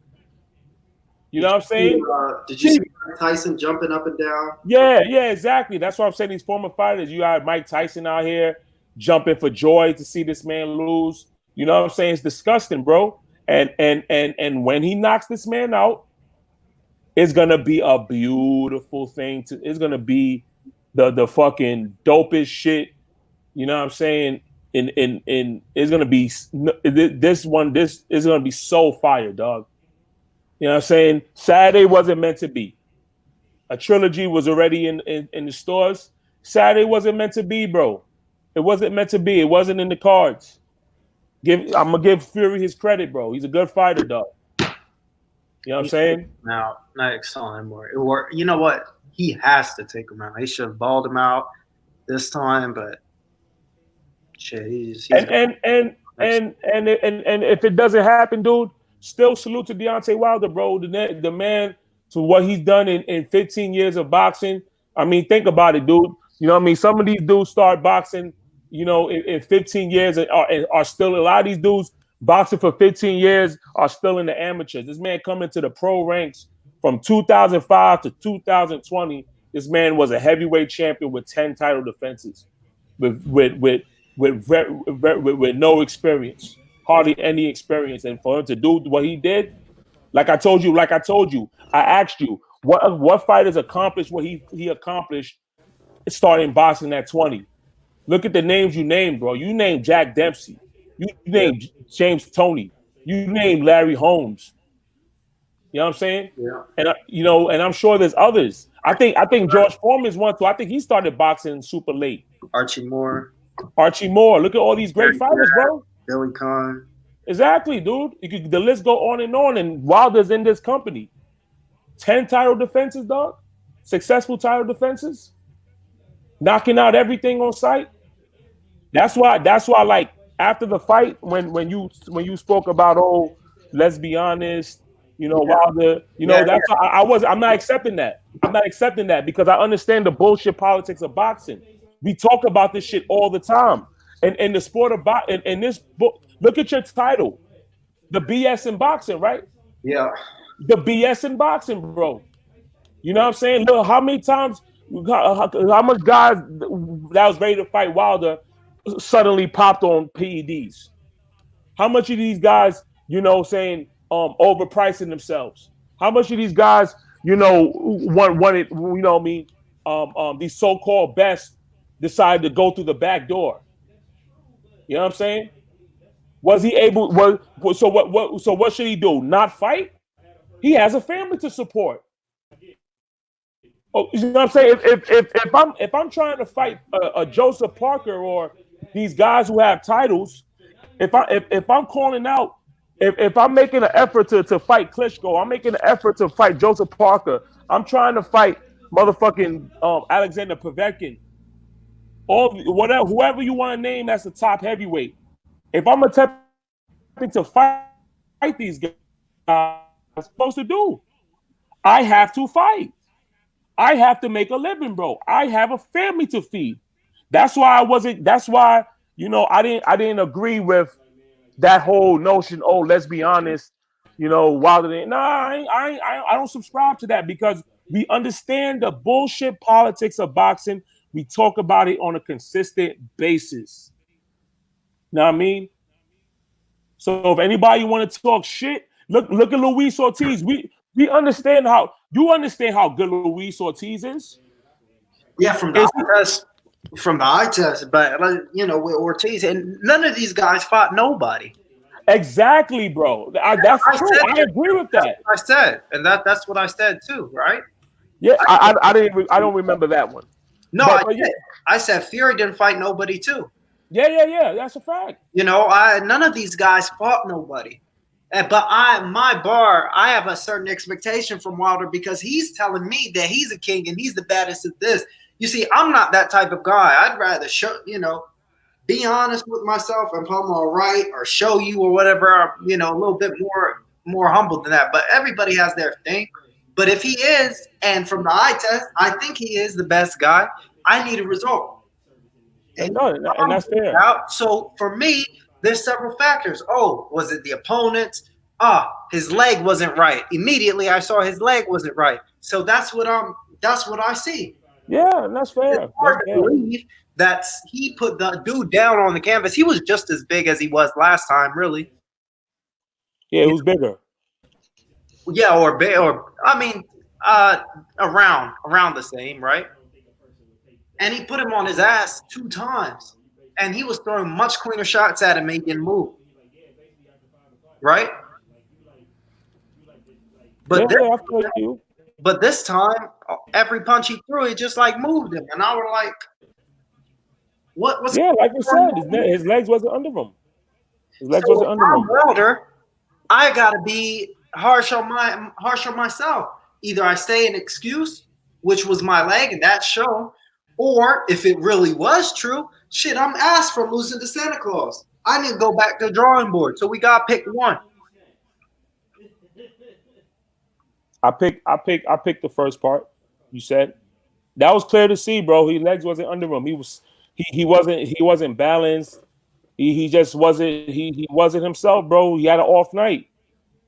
You know what I'm saying? Did you see Tyson jumping up and down? Yeah, exactly. That's what I'm saying. These former fighters, you have Mike Tyson out here jumping for joy to see this man lose. You know what I'm saying? It's disgusting, bro. And when he knocks this man out, it's gonna be a beautiful thing. It's gonna be the fucking dopest shit. You know what I'm saying? In it's gonna be this is gonna be so fire, dog. You know what I'm saying? Saturday wasn't meant to be. A trilogy was already in the stores. Saturday wasn't meant to be, bro. It wasn't meant to be. It wasn't in the cards. I'm gonna give Fury his credit, bro. He's a good fighter, dog. You know what I'm saying? Now, next time, or you know what? He has to take him out. He should have balled him out this time, but shit, he's and if it doesn't happen, dude, still salute to Deontay Wilder, bro. The man, to what he's done in 15 years of boxing. I mean, think about it, dude. You know what I mean? Some of these dudes start boxing, you know, in 15 years and are still, a lot of these dudes boxing for 15 years are still in the amateurs. This man coming to the pro ranks from 2005 to 2020. This man was a heavyweight champion with 10 title defenses, with no experience, hardly any experience. And for him to do what he did, like I told you, I asked you what fighters accomplished what he accomplished starting boxing at 20. Look at the names you named, bro. You named Jack Dempsey. You named James Toney. You named Larry Holmes. You know what I'm saying? Yeah. And and I'm sure there's others. I think George Foreman's one too. I think he started boxing super late. Archie Moore, Look at all these great fighters, bro. Billy Conn. Exactly, dude. The list go on, and Wilder's in this company. 10 title defenses, dog. Successful title defenses. Knocking out everything on sight. That's why, like after the fight, when you spoke about, oh, let's be honest, Wilder, that's why I'm not accepting that. I'm not accepting that because I understand the bullshit politics of boxing. We talk about this shit all the time. And in the sport of boxing, in this book, look at your title. The BS in boxing, right? Yeah. The BS in boxing, bro. You know what I'm saying? Look, how many times, how much guys that was ready to fight Wilder suddenly popped on PEDs? How much of these guys, saying overpricing themselves? How much of these guys, wanted, these so-called best decided to go through the back door? You know what I'm saying? Was he able? So what should he do? Not fight? He has a family to support. Oh, you know what I'm saying? If I'm trying to fight a Joseph Parker or these guys who have titles, if I'm calling out, if I'm making an effort to fight Klitschko, I'm making an effort to fight Joseph Parker. I'm trying to fight motherfucking Alexander Povetkin, whoever you want to name that's the top heavyweight. If I'm attempting to fight these guys, I'm supposed to do, I have to fight. I have to make a living, bro. I have a family to feed. That's why I didn't agree with that whole notion. Oh, let's be honest, Wilder didn't. I don't subscribe to that because we understand the bullshit politics of boxing. We talk about it on a consistent basis. Know what I mean? So if anybody want to talk shit, look at Luis Ortiz. We understand how good Luis Ortiz is. Yeah, from the eye test, but with Ortiz, and none of these guys fought nobody. Exactly, bro. That's true. I agree with that. I said, and that's what I said too, right? Yeah, I don't remember that one. No, I said Fury didn't fight nobody too. Yeah. That's a fact. None of these guys fought nobody. But I have a certain expectation from Wilder because he's telling me that he's a king and he's the baddest at this. You see, I'm not that type of guy. I'd rather be honest with myself if I'm all right, or show you or whatever. A little bit more humble than that. But everybody has their thing. But if he is, and from the eye test, I think he is the best guy, I need a result. And that's fair. So for me, there's several factors. Oh, was it the opponent? His leg wasn't right. Immediately I saw his leg wasn't right. So that's what I see. Yeah, and that's fair. It's hard to believe that he put the dude down on the canvas. He was just as big as he was last time, really. Yeah, it was bigger. Yeah, around the same, right? And he put him on his ass 2 times. And he was throwing much cleaner shots at him and he didn't move. Right? But I feel like you. But this time, every punch he threw, it just like moved him. And I was like, what's like you said, his legs wasn't under him. His legs wasn't under him. Wilder, I gotta be harsh on myself. Either I say an excuse, which was my leg, and that show, or if it really was true, shit, I'm ass from losing to Santa Claus. I need to go back to the drawing board. So we gotta pick one. I picked the first part. You said that was clear to see, bro. His legs wasn't under him. He wasn't balanced. He just wasn't he wasn't himself, bro. He had an off night.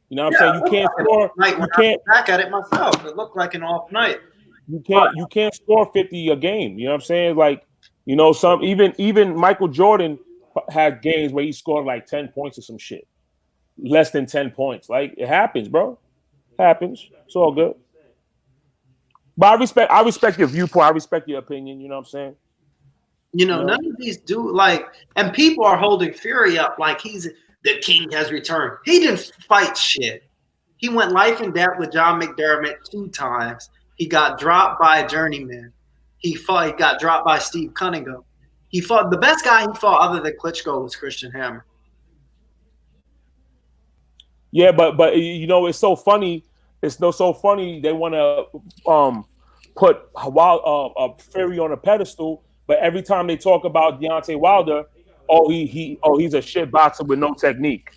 You know what I'm saying? You can't score. Like You can't. I look back at it myself. It looked like an off night. You can't score 50 a game. You know what I'm saying? Like, you know, some even Michael Jordan had games where he scored like 10 points or some shit. Less than 10 points. Like, it happens, bro. Happens. It's all good. But I respect your viewpoint. I respect your opinion. You know what I'm saying? You know, none of these do like, and people are holding Fury up like he's the king has returned. He didn't fight shit. He went life and death with John McDermott 2 times. He got dropped by a journeyman. He got dropped by Steve Cunningham. He fought the best guy he fought other than Klitschko was Christian Hammer. Yeah, but you know, it's so funny. It's so funny they want to put Fury on a pedestal, but every time they talk about Deontay Wilder, he's a shit boxer with no technique.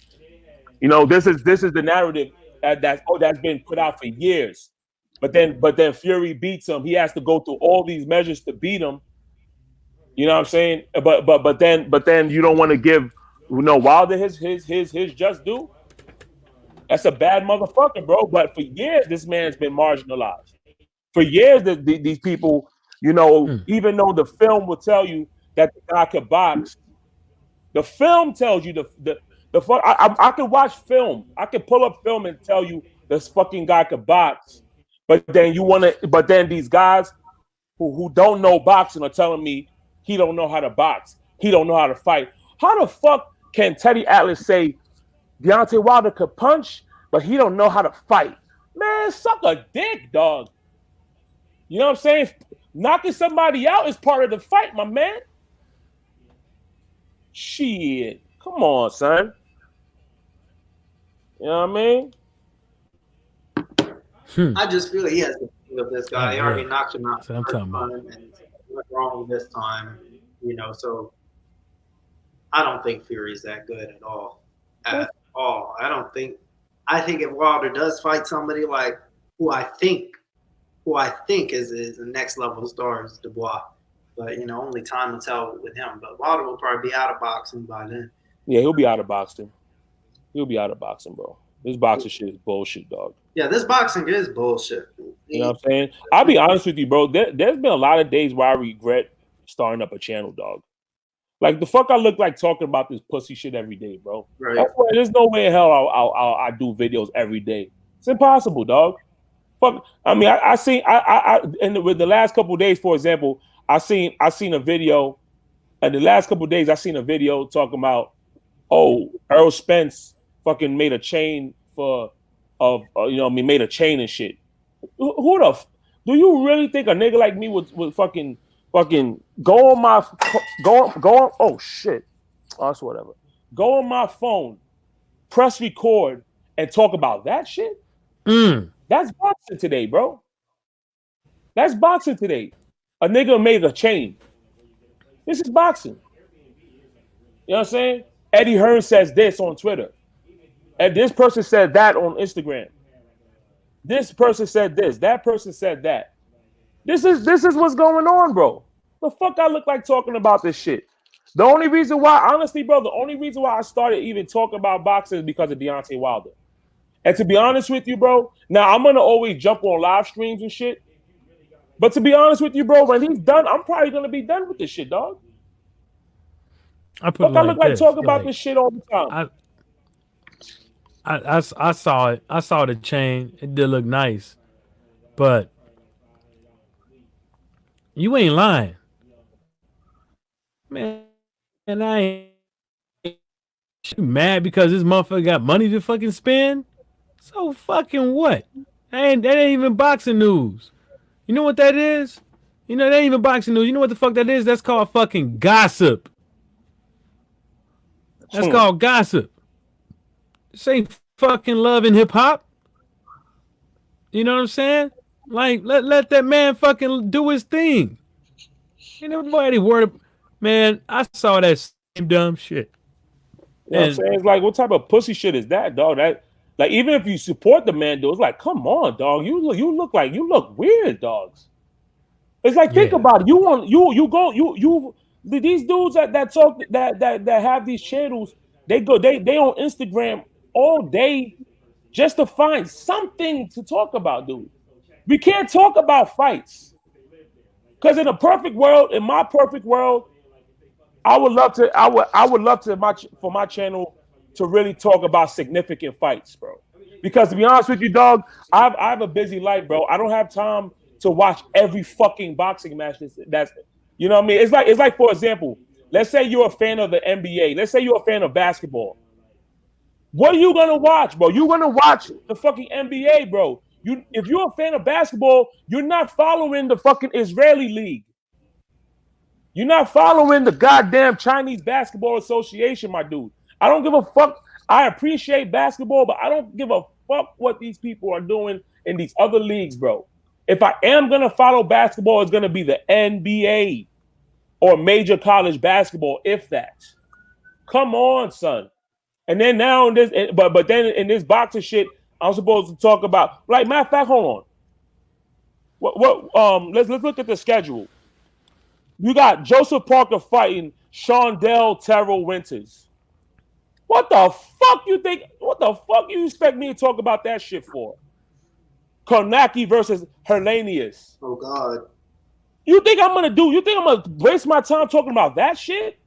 You know, this is the narrative that's been put out for years. But then Fury beats him. He has to go through all these measures to beat him. You know what I'm saying? But then you don't want to give Wilder his just due. That's a bad motherfucker, bro. But for years, this man's been marginalized. For years, these people, you know, even though the film will tell you that the guy could box, the film tells you the fuck. I could watch film. I could pull up film and tell you this fucking guy could box. But then these guys who don't know boxing are telling me he don't know how to box. He don't know how to fight. How the fuck can Teddy Atlas say Deontay Wilder could punch, but he don't know how to fight? Man, suck a dick, dog. You know what I'm saying? Knocking somebody out is part of the fight, my man. Shit. Come on, son. You know what I mean? I just feel he has the feel of this guy. He already knocked him out. So I'm talking about. And went wrong this time, you know. So I don't think Fury's that good at all. At all. I think if Wilder does fight somebody like who I think is the next level star is Dubois. But you know, only time will tell with him. But Wilder will probably be out of boxing by then. Yeah, he'll be out of boxing. He'll be out of boxing, bro. This boxing shit is bullshit, dog. Yeah, this boxing is bullshit. You know what I'm saying? I'll be honest with you, bro. There's been a lot of days where I regret starting up a channel, dog. Like, the fuck I look like talking about this pussy shit every day, bro. Right. That's why there's no way in hell I do videos every day. It's impossible, dog. Fuck. I mean, I seen with the last couple of days, for example, I seen a video. In the last couple of days, I seen a video talking about, Earl Spence fucking made a chain made a chain and shit. Who the do you really think a nigga like me would fucking go on my oh shit, that's whatever. Go on my phone, press record, and talk about that shit? That's boxing today, bro. That's boxing today. A nigga made a chain. This is boxing. You know what I'm saying? Eddie Hearn says this on Twitter. And this person said that on Instagram. This person said this. That person said that. This is what's going on, bro. The fuck I look like talking about this shit. The only reason why, honestly, bro, the only reason why I started even talking about boxing is because of Deontay Wilder. And to be honest with you, bro, now I'm gonna always jump on live streams and shit. But to be honest with you, bro, when he's done, I'm probably gonna be done with this shit, dog. I look like talking about this shit all the time. I saw it. I saw the chain. It did look nice, but you ain't lying, man. And I ain't mad because this motherfucker got money to fucking spend. So fucking what? That ain't even boxing news. You know what that is? You know, that ain't even boxing news. You know what the fuck that is? That's called fucking gossip. That's called gossip. This ain't fucking love and hip hop. You know what I'm saying? Like, let that man fucking do his thing. Ain't nobody worried. Man, I saw that same dumb shit. You know what I'm saying? It's like, what type of pussy shit is that, dog? That, like, even if you support the man, dude, it's like, come on, dog. You look weird, dogs. It's like, think about it. These dudes that talk that have these channels, they on Instagram all day just to find something to talk about, dude. We can't talk about fights. Because in my perfect world, I would love to for my channel to really talk about significant fights, bro. Because to be honest with you, dog, I have a busy life, bro. I don't have time to watch every fucking boxing match. That's you know what I mean. It's like for example, let's say you're a fan of the NBA. Let's say you're a fan of basketball. What are you gonna watch, bro? You're gonna watch the fucking NBA, bro. If you're a fan of basketball, you're not following the fucking Israeli league. You're not following the goddamn Chinese Basketball Association, my dude. I don't give a fuck. I appreciate basketball, but I don't give a fuck what these people are doing in these other leagues, bro. If I am going to follow basketball, it's going to be the NBA or major college basketball, if that. Come on, son. And then now in this, but then in this boxing shit, I'm supposed to talk about. Like, matter of fact, hold on. Let's look at the schedule. You got Joseph Parker fighting Shondell Terrell Winters. What the fuck you think? What the fuck you expect me to talk about that shit for? Kornacki versus Hernandez. Oh God. You think I'm gonna waste my time talking about that shit?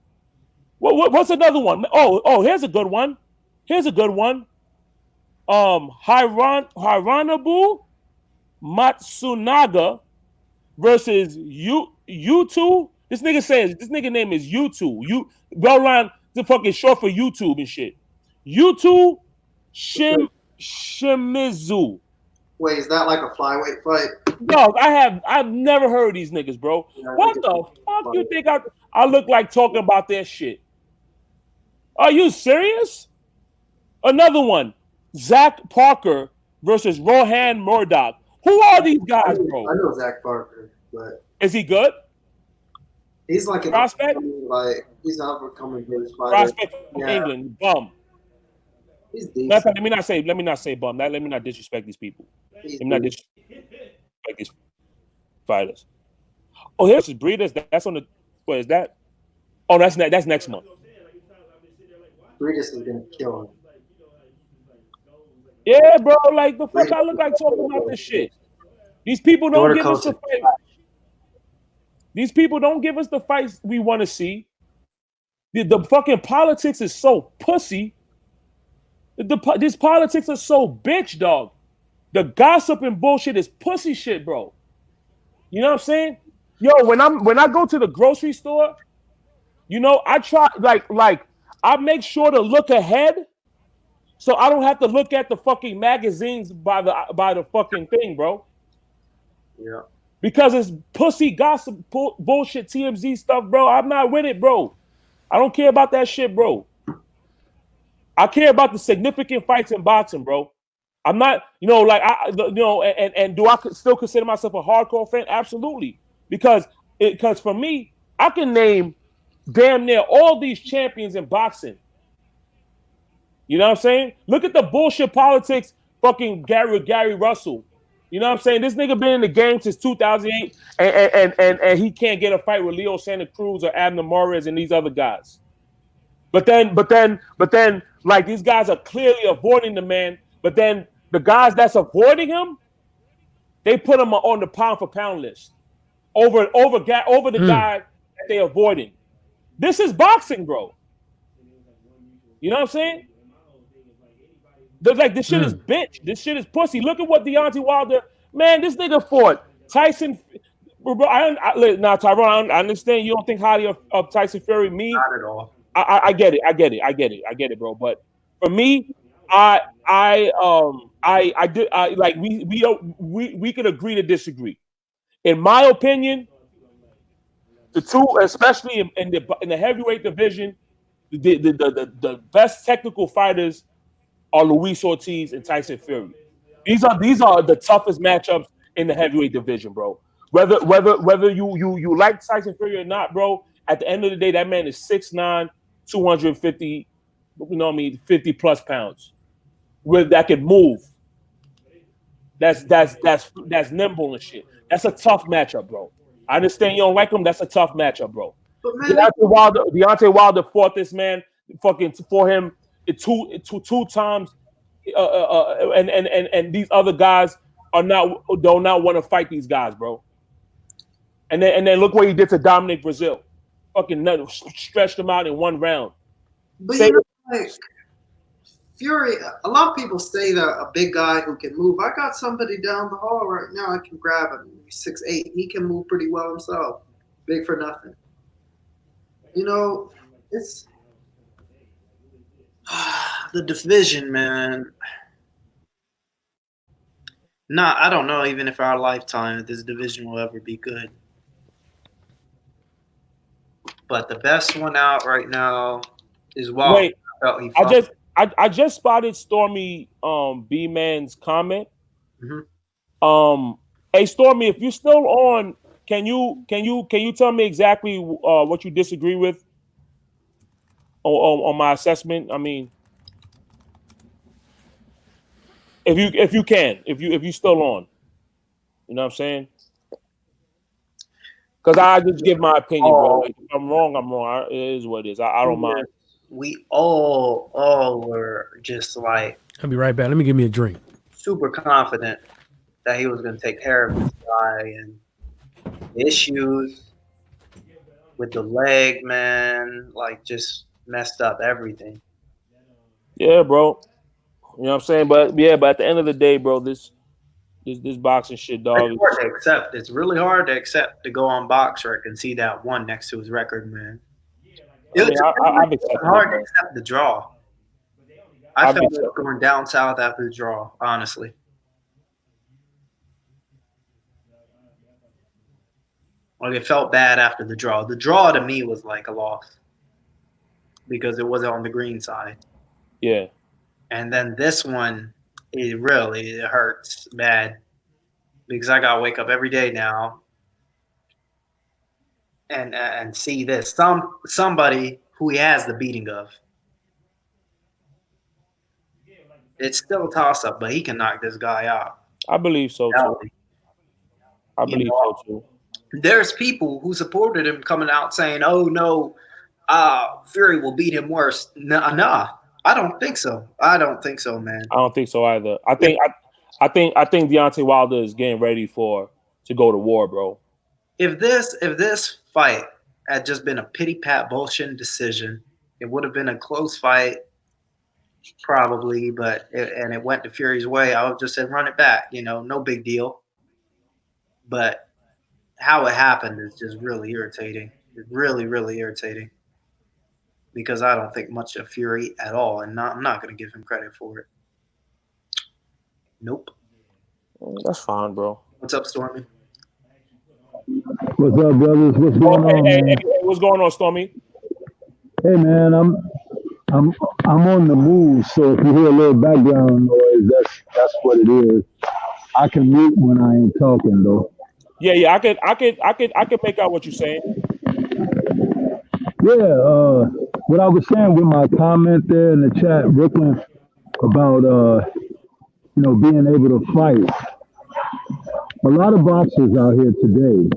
What's another one? Oh, here's a good one. Hiranabu Matsunaga versus YouTube. This nigga name is YouTube. Well, the fucking short for YouTube and shit. YouTube Shimizu. Wait, is that like a flyweight fight? No, I've never heard of these niggas, bro. Yeah, What the fuck you think I look like talking about that shit? Are you serious? Another one. Zach Parker versus Rohan Murdoch. Who are these guys, bro? I know Zach Parker, but is he good? He's like a prospect. Like he's an up-and-coming British fighter. Prospect from England, bum. He's decent. Let me not say bum. Let me not disrespect these people. Let me not disrespect these fighters. Oh, here's his Breeders. That's on the. What is that? Oh, that's next month. Breeders is gonna kill him. Yeah, bro. Like the fuck, I look like talking about this shit. These people don't give us the fight. These people don't give us the fights we want to see. The fucking politics is so pussy. These politics are so bitch, dog. The gossip and bullshit is pussy shit, bro. You know what I'm saying? Yo, when I go to the grocery store, you know, I try like I make sure to look ahead, so I don't have to look at the fucking magazines by the fucking thing, bro. Yeah. Because it's pussy gossip bullshit TMZ stuff, bro. I'm not with it, bro. I don't care about that shit, bro. I care about the significant fights in boxing, bro. I'm not, you know, like and do I still consider myself a hardcore fan? Absolutely, because for me, I can name damn near all these champions in boxing. You know what I'm saying? Look at the bullshit politics, fucking Gary Russell. You know what I'm saying? This nigga been in the game since 2008, and he can't get a fight with Leo Santa Cruz or Abner Mares and these other guys. But then, like these guys are clearly avoiding the man. But then the guys that's avoiding him, they put him on the pound for pound list over the guy that they avoiding. This is boxing, bro. You know what I'm saying? Like this shit is bitch. This shit is pussy. Look at what Deontay Wilder. Man, this nigga fought Tyson. Now, Tyrone, I understand you don't think highly of Tyson Fury. Me, not at all. I get it, bro. But for me, we could agree to disagree. In my opinion, the two, especially in the heavyweight division, the best technical fighters are Luis Ortiz and Tyson Fury. These are the toughest matchups in the heavyweight division, bro. Whether you like Tyson Fury or not, bro, at the end of the day, that man is 6'9", 250, you know what I mean, 50 plus pounds. That can move. That's nimble and shit. That's a tough matchup, bro. I understand you don't like him. That's a tough matchup, bro. But man, Deontay Wilder fought this man fucking for him two times, and these other guys do not want to fight these guys, bro. And then look what he did to Dominic Brazil, fucking stretched him out in 1 round. but you know, like Fury, a lot of people say they're a big guy who can move. I got somebody down the hall right now. I can grab him. He's 6'8". He can move pretty well himself. Big for nothing. You know, it's The division, man. Nah, I don't know even if our lifetime if this division will ever be good. But the best one out right now is Wilder. Wait, I just spotted Stormy B Man's comment. Hey Stormy, if you're still on, can you tell me exactly what you disagree with on my assessment? I mean, if you still on, you know what I'm saying? Because I just give my opinion, bro. Like, if I'm wrong, I'm wrong. It is what it is. I don't mind. We all were just like I'll be right back. Let me give me a drink. super confident that he was going to take care of this guy, and the issues with the leg, man, like just messed up everything. Yeah, bro. You know what I'm saying? But at the end of the day, bro, this boxing shit, dog. It's hard to accept. It's really hard to accept to go on BoxRec and see that 1 next to his record, man. It's hard to accept the draw. I felt like going down south after the draw, honestly. Like it felt bad after the draw. The draw to me was like a loss because it wasn't on the green side. Yeah. And then this one, it hurts bad because I gotta wake up every day now and see this somebody who he has the beating of. It's still a toss up, but he can knock this guy out. I believe so too. I believe so too. There's people who supported him coming out saying, "Oh no, Fury will beat him worse." Nah. I don't think so. I don't think so, man. I don't think so either. I think Deontay Wilder is getting ready to go to war, bro. If this fight had just been a pity pat bullshit decision, it would have been a close fight, probably. But it went to Fury's way. I would just say run it back. You know, no big deal. But how it happened is just really irritating. It's really, really irritating. Because I don't think much of Fury at all, and I'm not going to give him credit for it. Nope. That's fine, bro. What's up, Stormy? What's up, brothers? What's going on, man? Hey, what's going on, Stormy? Hey, man, I'm on the move, so if you hear a little background noise, that's what it is. I can mute when I ain't talking, though. Yeah, I could make out what you're saying. Yeah, what I was saying with my comment there in the chat, Brooklyn, about being able to fight. A lot of boxers out here today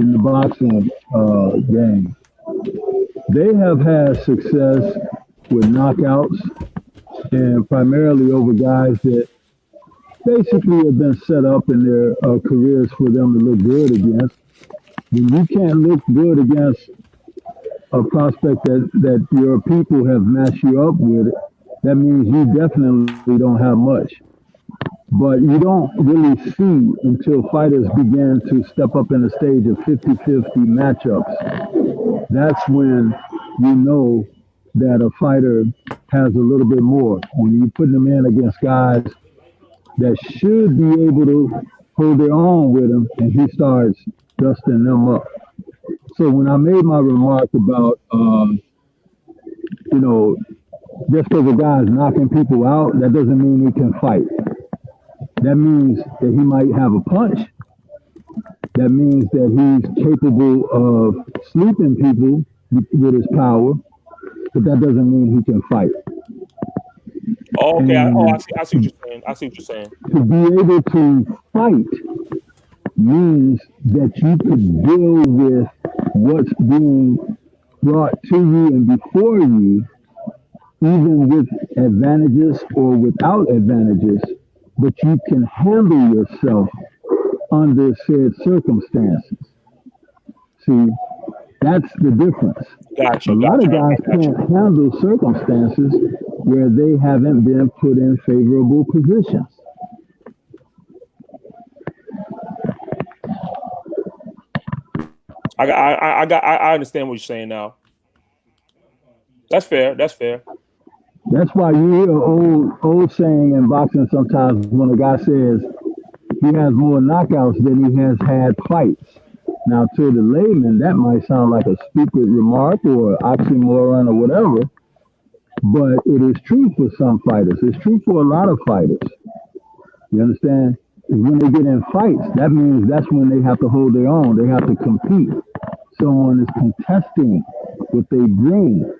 in the boxing game, they have had success with knockouts and primarily over guys that basically have been set up in their careers for them to look good against. When you can't look good against a prospect that your people have matched you up with, that means you definitely don't have much. But you don't really see until fighters begin to step up in the stage of 50-50 matchups. That's when you know that a fighter has a little bit more. When you put them in against guys that should be able to hold their own with him, and he starts dusting them up. So when I made my remark about, just because a guy is knocking people out, that doesn't mean he can fight. That means that he might have a punch. That means that he's capable of sleeping people with his power, but that doesn't mean he can fight. Oh, okay. I see what you're saying. I see what you're saying. To be able to fight means that you could deal with what's being brought to you and before you, even with advantages or without advantages, but you can handle yourself under said circumstances. See, that's the difference. Gotcha. A lot of guys can't handle circumstances where they haven't been put in favorable positions. I understand what you're saying now. That's fair. That's fair. That's why you hear an old saying in boxing sometimes when a guy says he has more knockouts than he has had fights. Now, to the layman, that might sound like a stupid remark or oxymoron or whatever, but it is true for some fighters. It's true for a lot of fighters. You understand? When they get in fights, that means that's when they have to hold their own. They have to compete. Someone is contesting what they bring.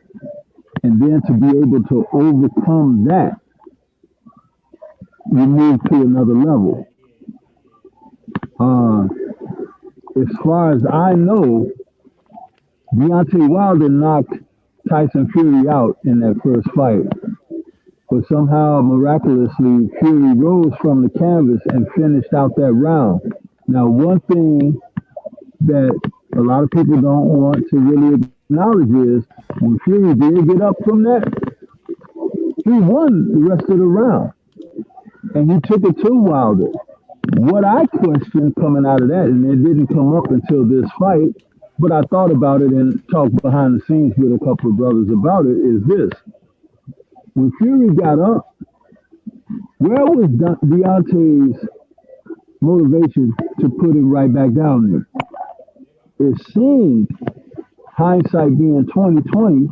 And then to be able to overcome that, you move to another level. As far as I know, Deontay Wilder knocked Tyson Fury out in that first fight. But somehow, miraculously, Fury rose from the canvas and finished out that round. Now, one thing that a lot of people don't want to really acknowledge is when Fury did get up from that, he won the rest of the round. And he took it to Wilder. What I questioned coming out of that, and it didn't come up until this fight, but I thought about it and talked behind the scenes with a couple of brothers about it, is this. When Fury got up, where was Deontay's motivation to put him right back down there? It seemed, hindsight being 2020,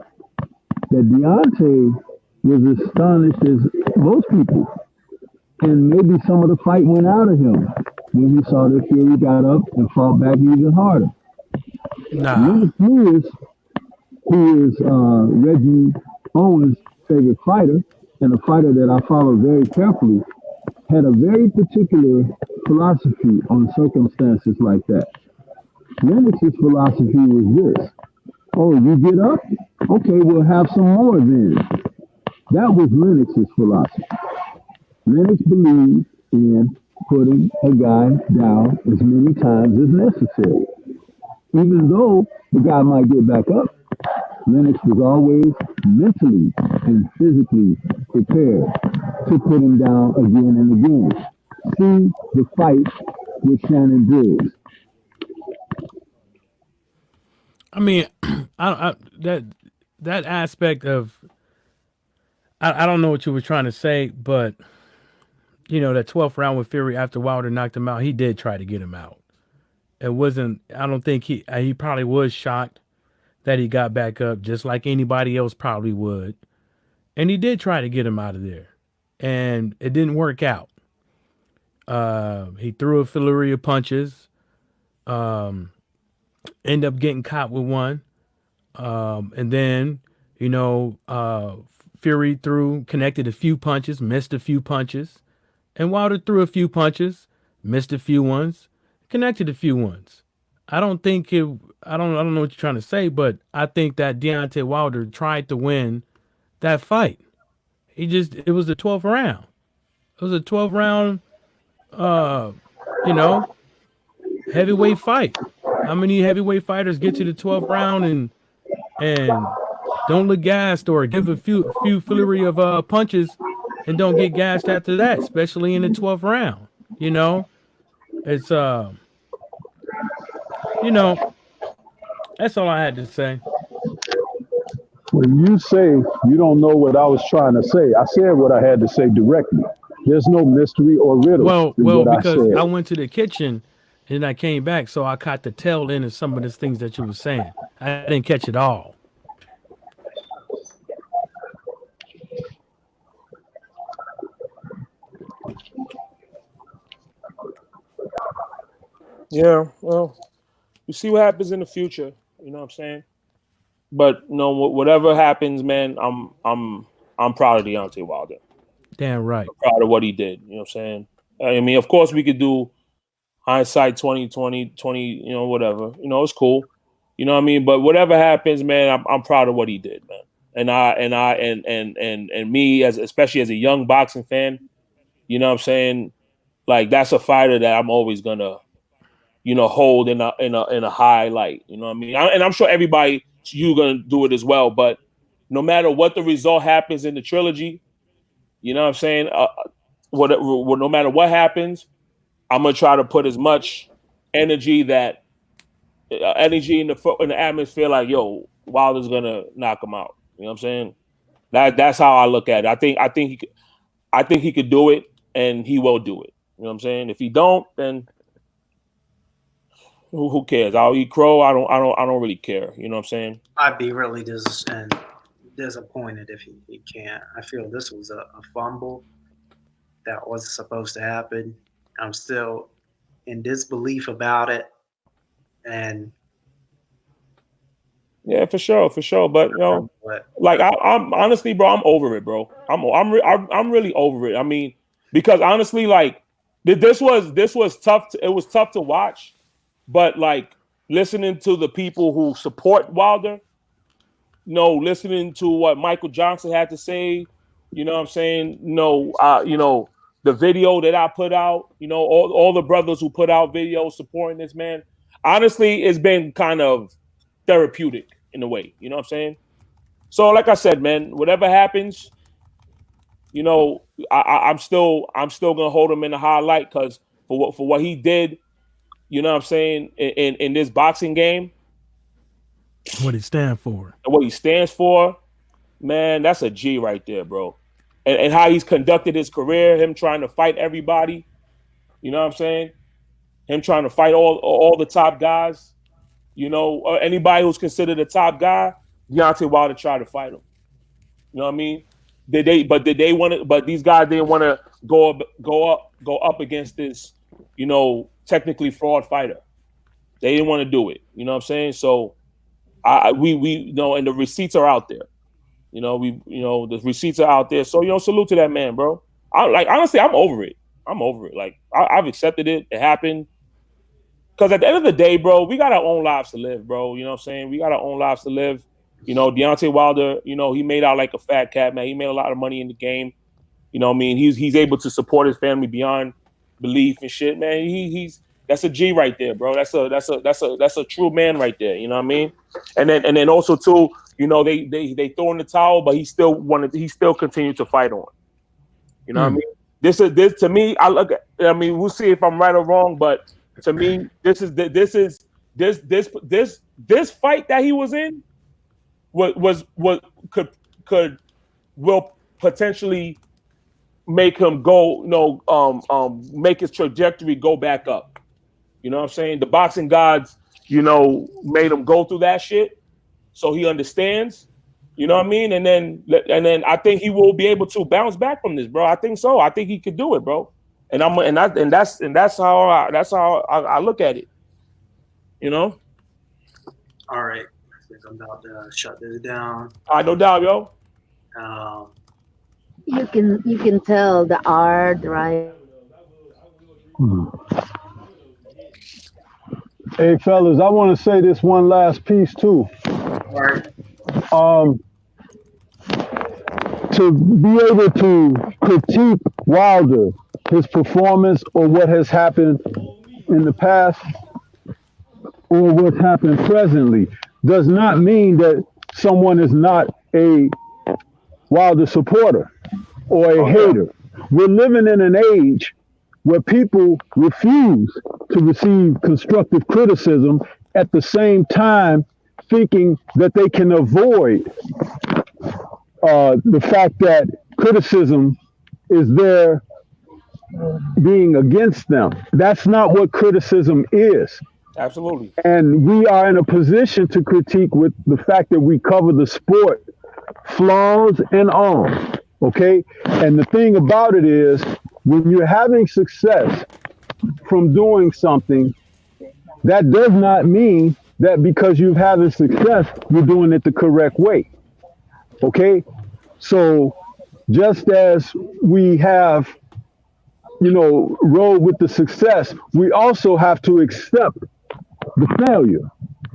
that Deontay was astonished as most people. And maybe some of the fight went out of him when he saw that Fury got up and fought back even harder. Lennox Lewis, who is Reggie Owens' favorite fighter, and a fighter that I follow very carefully, had a very particular philosophy on circumstances like that. Lennox's philosophy was this: oh, you get up? Okay, we'll have some more then. That was Lennox's philosophy. Lennox believed in putting a guy down as many times as necessary. Even though the guy might get back up, Lennox was always mentally and physically prepared to put him down again and again. See the fight with Shannon Briggs. I mean, that aspect of I don't know what you were trying to say, but you know, that 12th round with Fury after Wilder knocked him out, he did try to get him out. It wasn't, I don't think he probably was shocked that he got back up just like anybody else probably would. And he did try to get him out of there. And it didn't work out. He threw a flurry of punches. Ended up getting caught with one. And then, you know, Fury connected a few punches, missed a few punches. And Wilder threw a few punches, missed a few ones, connected a few ones. I don't know what you're trying to say, but I think that Deontay Wilder tried to win that fight. It was the 12th round. It was a 12th round, you know, heavyweight fight. How many heavyweight fighters get to the 12th round and don't look gassed or give a few flurry of punches and don't get gassed after that, especially in the 12th round? You know, it's you know, that's all I had to say. When you say you don't know what I was trying to say, I said what I had to say directly. There's no mystery or riddle. Well, because I went to the kitchen and I came back, so I caught the tail end of some of the things that you were saying. I didn't catch it all. Yeah, well, you see what happens in the future. You know what I'm saying? But you know, whatever happens, man, I'm proud of Deontay Wilder. Damn right. I'm proud of what he did. You know what I'm saying? I mean, of course, we could do hindsight 2020, you know, whatever. You know, it's cool. You know what I mean? But whatever happens, man, I'm proud of what he did, man. And me especially as a young boxing fan, you know what I'm saying? Like that's a fighter that I'm always gonna, hold in a high light. You know what I mean? And I'm sure everybody you gonna do it as well. But no matter what the result happens in the trilogy, you know what I'm saying? No matter what happens, I'm gonna try to put as much energy in the atmosphere. Like, yo, Wilder's gonna knock him out. You know what I'm saying? That's how I look at it. I think he could do it, and he will do it. You know what I'm saying? If he don't, then who cares? I'll eat crow. I don't really care. You know what I'm saying? I'd be really disappointed if he can't. I feel this was a fumble that wasn't supposed to happen. I'm still in disbelief about it, and yeah, for sure. But like I'm honestly, bro, I'm over it, bro. I'm really over it. I mean, because honestly, like this was tough. It was tough to watch, but like listening to the people who support Wilder, listening to what Michael Johnson had to say, you know what I'm saying? The video that I put out, all the brothers who put out videos supporting this man. Honestly, it's been kind of therapeutic in a way, you know what I'm saying? So, like I said, man, whatever happens, I'm still gonna hold him in the high light because for what he did, you know what I'm saying, in this boxing game, what it stands for, and what he stands for, man, that's a G right there, bro. And how he's conducted his career, him trying to fight everybody, you know what I'm saying? Him trying to fight all the top guys, anybody who's considered a top guy, Deontay Wilder tried to fight him. You know what I mean? But these guys didn't want to go up against this, technically fraud fighter. They didn't want to do it. You know what I'm saying? So we know, and the receipts are out there. The receipts are out there. So, salute to that man, bro. Honestly, I'm over it. Like I've accepted it. It happened. Because at the end of the day, bro, we got our own lives to live, bro. You know what I'm saying? We got our own lives to live. Deontay Wilder, he made out like a fat cat, man. He made a lot of money in the game. You know what I mean? He's able to support his family beyond belief and shit, man. That's a G right there, bro. That's a true man right there. You know what I mean? And then also too, they throw in the towel, but he still continued to fight on. You know what I mean? This to me, we'll see if I'm right or wrong, but to me, this fight that he was in will potentially make him go, make his trajectory go back up. You know what I'm saying? The boxing gods, made him go through that shit, so he understands. You know what I mean? And then I think he will be able to bounce back from this, bro. I think so. I think he could do it, bro. And that's how I look at it. All right. I think I'm about to shut this down. All right, no doubt, yo. You can tell the art, right? Hey, fellas, I want to say this one last piece too. All right. To be able to critique Wilder, his performance, or what has happened in the past, or what's happened presently, does not mean that someone is not a Wilder supporter or a hater. We're living in an age where people refuse to receive constructive criticism, at the same time thinking that they can avoid the fact that criticism is there being against them. That's not what criticism is. Absolutely. And we are in a position to critique with the fact that we cover the sport, flaws and all. Okay? And the thing about it is, when you're having success from doing something, that does not mean that because you're having success, you're doing it the correct way. Okay? So just as we have, roll with the success, we also have to accept the failure.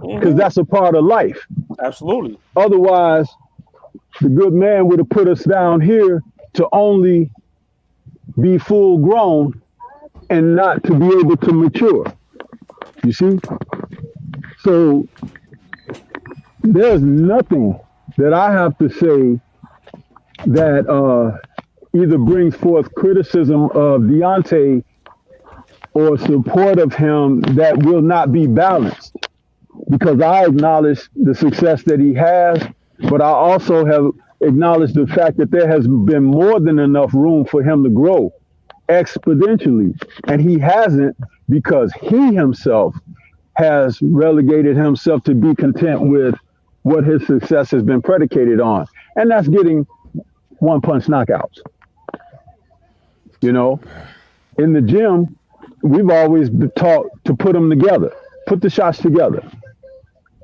because that's a part of life. Absolutely. Otherwise, the good man would have put us down here to only be full grown and not to be able to mature. You see? So there's nothing that I have to say that either brings forth criticism of Deontay or support of him that will not be balanced, because I acknowledge the success that he has, but I also have acknowledged the fact that there has been more than enough room for him to grow exponentially, and he hasn't, because he himself has relegated himself to be content with what his success has been predicated on, and that's getting one-punch knockouts. You know, in the gym, we've always been taught to put them together, put the shots together,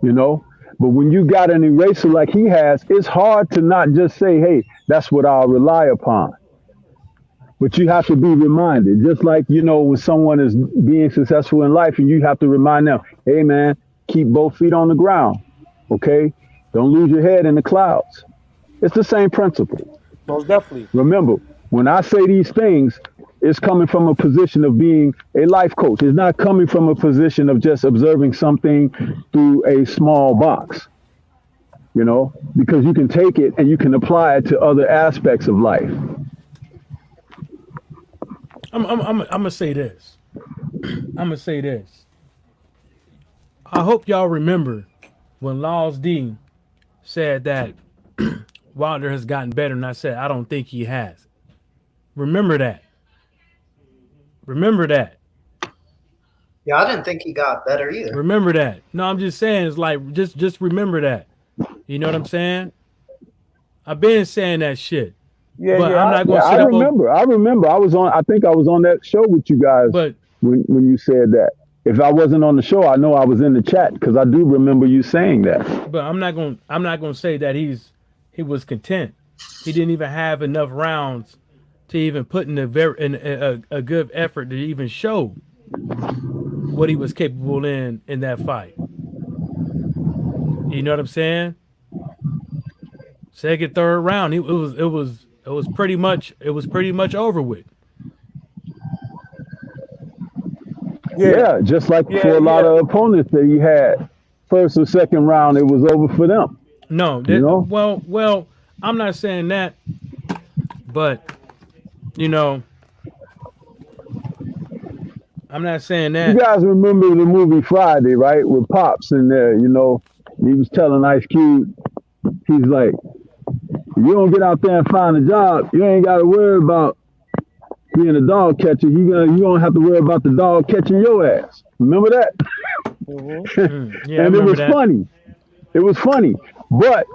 you know. But when you got an eraser like he has, it's hard to not just say, hey, that's what I'll rely upon. But you have to be reminded, just like, you know, when someone is being successful in life and you have to remind them, hey, man, keep both feet on the ground, okay? Don't lose your head in the clouds. It's the same principle. Most definitely. Remember, when I say these things, it's coming from a position of being a life coach. It's not coming from a position of just observing something through a small box, you know, because you can take it and you can apply it to other aspects of life. I'm gonna say this. I'm gonna say this. I hope y'all remember when Laws D said that Wilder has gotten better, and I said I don't think he has. Remember that. Remember that. Yeah, I didn't think he got better either. Remember that. No, I'm just saying, it's like just remember that. You know what I'm saying? I've been saying that shit. Yeah, but yeah. I'm not gonna I remember. I think I was on that show with you guys but when you said that. If I wasn't on the show, I know I was in the chat because I do remember you saying that. But I'm not gonna say that he was content. He didn't even have enough rounds to even put in a good effort to even show what he was capable in that fight. You know what I'm saying? Second, third round, it was pretty much over with. Yeah, just like for a lot of opponents that he had, first or second round, it was over for them. No, you know? well, I'm not saying that, but you know, I'm not saying that. You guys remember the movie Friday, right? With Pops in there, you know, he was telling Ice Cube, he's like, you don't get out there and find a job, you ain't got to worry about being a dog catcher. You don't have to worry about the dog catching your ass. Remember that? Mm-hmm. Yeah, and it was funny. It was funny, but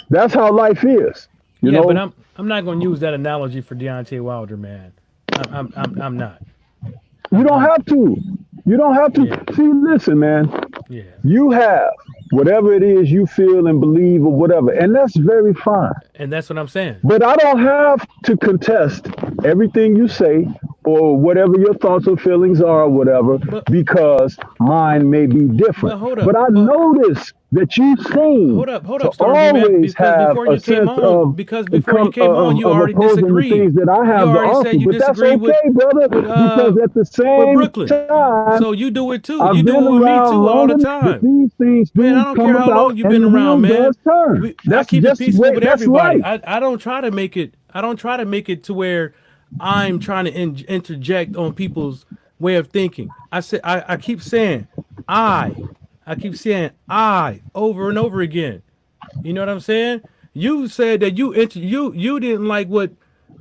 that's how life is. You know? But I'm not going to use that analogy for Deontay Wilder, man. I'm not. You don't have to. You don't have to. Yeah. See, listen, man. Yeah. You have whatever it is you feel and believe or whatever, and that's very fine. And that's what I'm saying. But I don't have to contest everything you say or whatever your thoughts or feelings are or whatever, because mine may be different. Hold up, but I notice that you seem hold up, to Stormy, man, always have before you a came sense on, of because before you came on, you already opposing the disagreed. things that I have You to already offer, said you but that's disagree okay, with- brother, with, because at the with same Brooklyn. time, So you do it too. I've You do been it with me around too all the long time. enough that these things do Man, I don't come care how about, long you've and been the around, wheel man. does turn. I That's keep it just peaceful with that's everybody. right. I don't try to make it. I don't try to make it to where I'm trying to interject on people's way of thinking. I keep saying I keep saying I over and over again. You know what I'm saying? You said that you didn't like what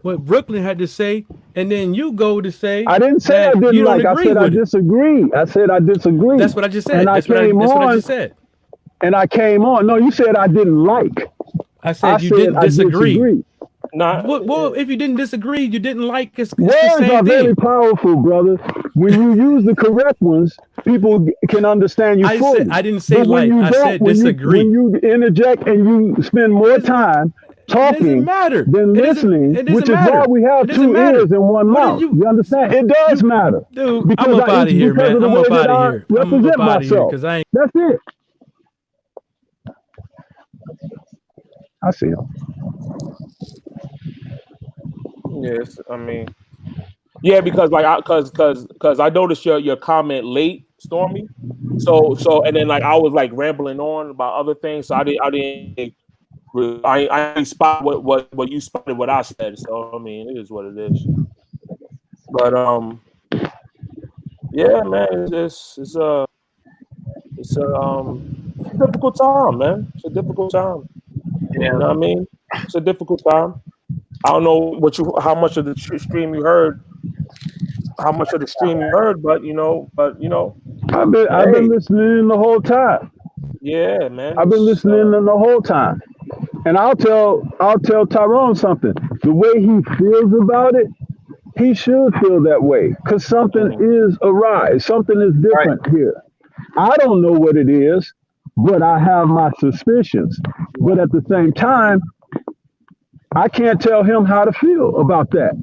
Brooklyn had to say, and then you go to say I didn't say I that didn't you don't like. I agree said I with it. disagree. I said I disagree. That's what I just said. And That's what I just said. And I came on. No, you said I didn't like. I said you didn't I disagree. Nah, Well, if you didn't disagree, you didn't like it's the Words same are very thing. powerful, brother. When you use the correct ones, people can understand you I fully. said I didn't say But when like. you I don't, said when disagree. you interject and you spend more time talking matter. than listening, It doesn't which is matter. why we have It doesn't two matter. ears and one What are mouth. You understand? It does matter. Dude, Because I'm up out of here, because man. of the I'm way up that out of I here. I'm represent up out of here myself. because I ain't. That's it. I see him. Yes, I mean, yeah, because like, because I noticed your comment late, Stormy. So, and then like I was like rambling on about other things, so I didn't spot what you spotted what I said. So I mean, it is what it is. But yeah, man, it's a difficult time, man. It's a difficult time. You know what I mean? It's a difficult time. I don't know how much of the stream you heard, but you know, I've been listening the whole time. yeah, man. I've been listening the whole time. And I'll tell Tyrone something. The way he feels about it, he should feel that way. Because something is awry. Something is different here. I don't know what it is, but I have my suspicions. But at the same time, I can't tell him how to feel about that.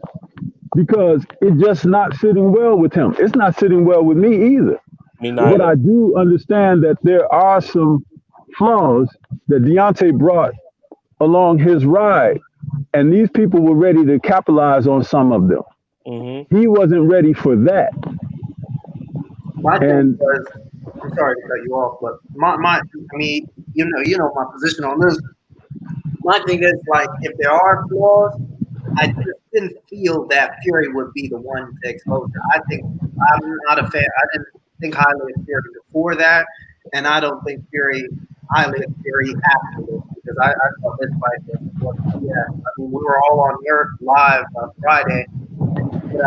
Because it's just not sitting well with him. It's not sitting well with me either. Me neither. But I do understand that there are some flaws that Deontay brought along his ride, and these people were ready to capitalize on some of them. Mm-hmm. He wasn't ready for that. My thing was, I'm sorry to cut you off, but I mean, you know my position on this. My thing is, like, if there are flaws, I just didn't feel that Fury would be the one to expose it. I'm not a fan. I didn't think highly of Fury before that, and I don't think highly of Fury after this, because I thought this fight was yeah. I mean, we were all on Earth live on Friday, and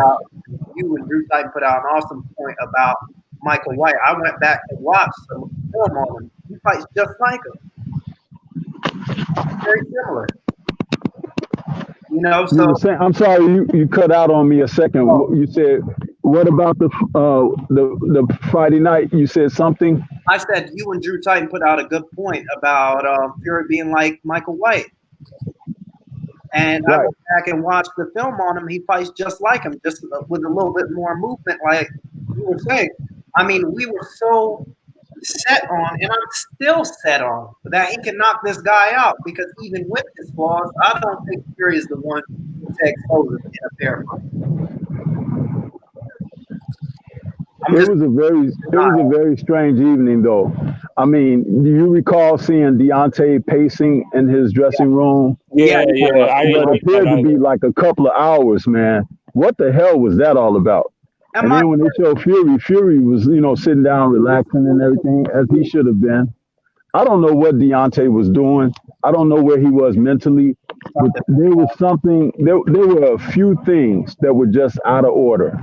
you and Drew Titan put out an awesome point about Michael White. I went back and watched some film on him. He fights just like him. Very similar. You know, so You were saying, I'm sorry, you cut out on me a second. You said, what about the Friday night? You said something. I said you and Drew Titan put out a good point about Fury being like Michael White. And I went back and watched the film on him. He fights just like him, just with a little bit more movement, like you were saying. I mean, we were so set on, and I'm still set on, that he can knock this guy out, because even with his flaws, I don't think Fury is the one to expose him in a fair fight. It was a very strange evening, though. I mean, do you recall seeing Deontay pacing in his dressing room? Yeah. It appeared to be like a couple of hours, man. What the hell was that all about? And then when they showed Fury was, sitting down, relaxing and everything, as he should have been. I don't know what Deontay was doing. I don't know where he was mentally. But there was something, there were a few things that were just out of order.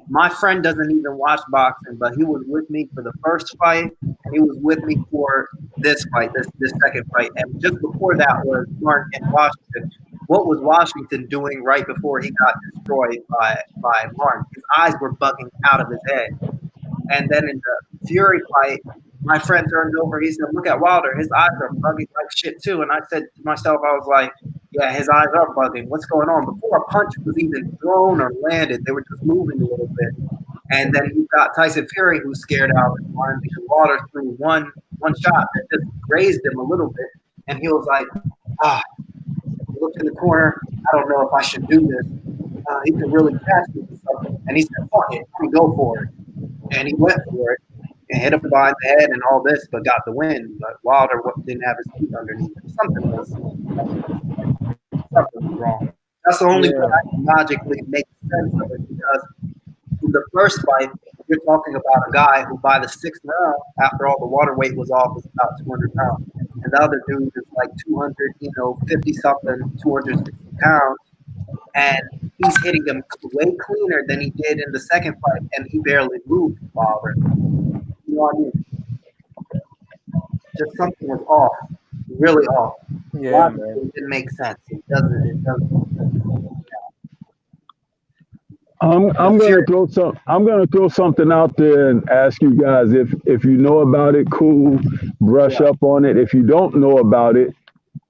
My friend doesn't even watch boxing, but he was with me for the first fight. He was with me for this fight, this second fight. And just before that was Martin in Washington. What was Washington doing right before he got destroyed by Martin? His eyes were bugging out of his head. And then in the Fury fight, my friend turned over. He said, "Look at Wilder. His eyes are bugging like shit too." And I said to myself, I was like, "Yeah, his eyes are bugging. What's going on?" Before a punch was even thrown or landed, they were just moving a little bit. And then you got Tyson Fury, who's scared out of Martin, because Wilder threw one shot that just grazed him a little bit. And he was like, he looked in the corner. I don't know if I should do this. He could really catch me or something. And he said, "Fuck it, let me go for it." And he went for it and hit him behind the head and all this, but got the win. But Wilder didn't have his feet underneath him. Something was wrong. That's the only way I can logically make sense of it, because in the first fight, you're talking about a guy who by the sixth round, after all the water weight was off, was about 200 pounds. And the other dude is like 200, 50 something, 260 pounds. And he's hitting him way cleaner than he did in the second fight, and he barely moved Wilder. You know what I mean? Just something was off, really off. Yeah, man. It didn't make sense. It doesn't. I'm gonna throw something out there and ask you guys if you know about it, cool. Brush up on it. If you don't know about it,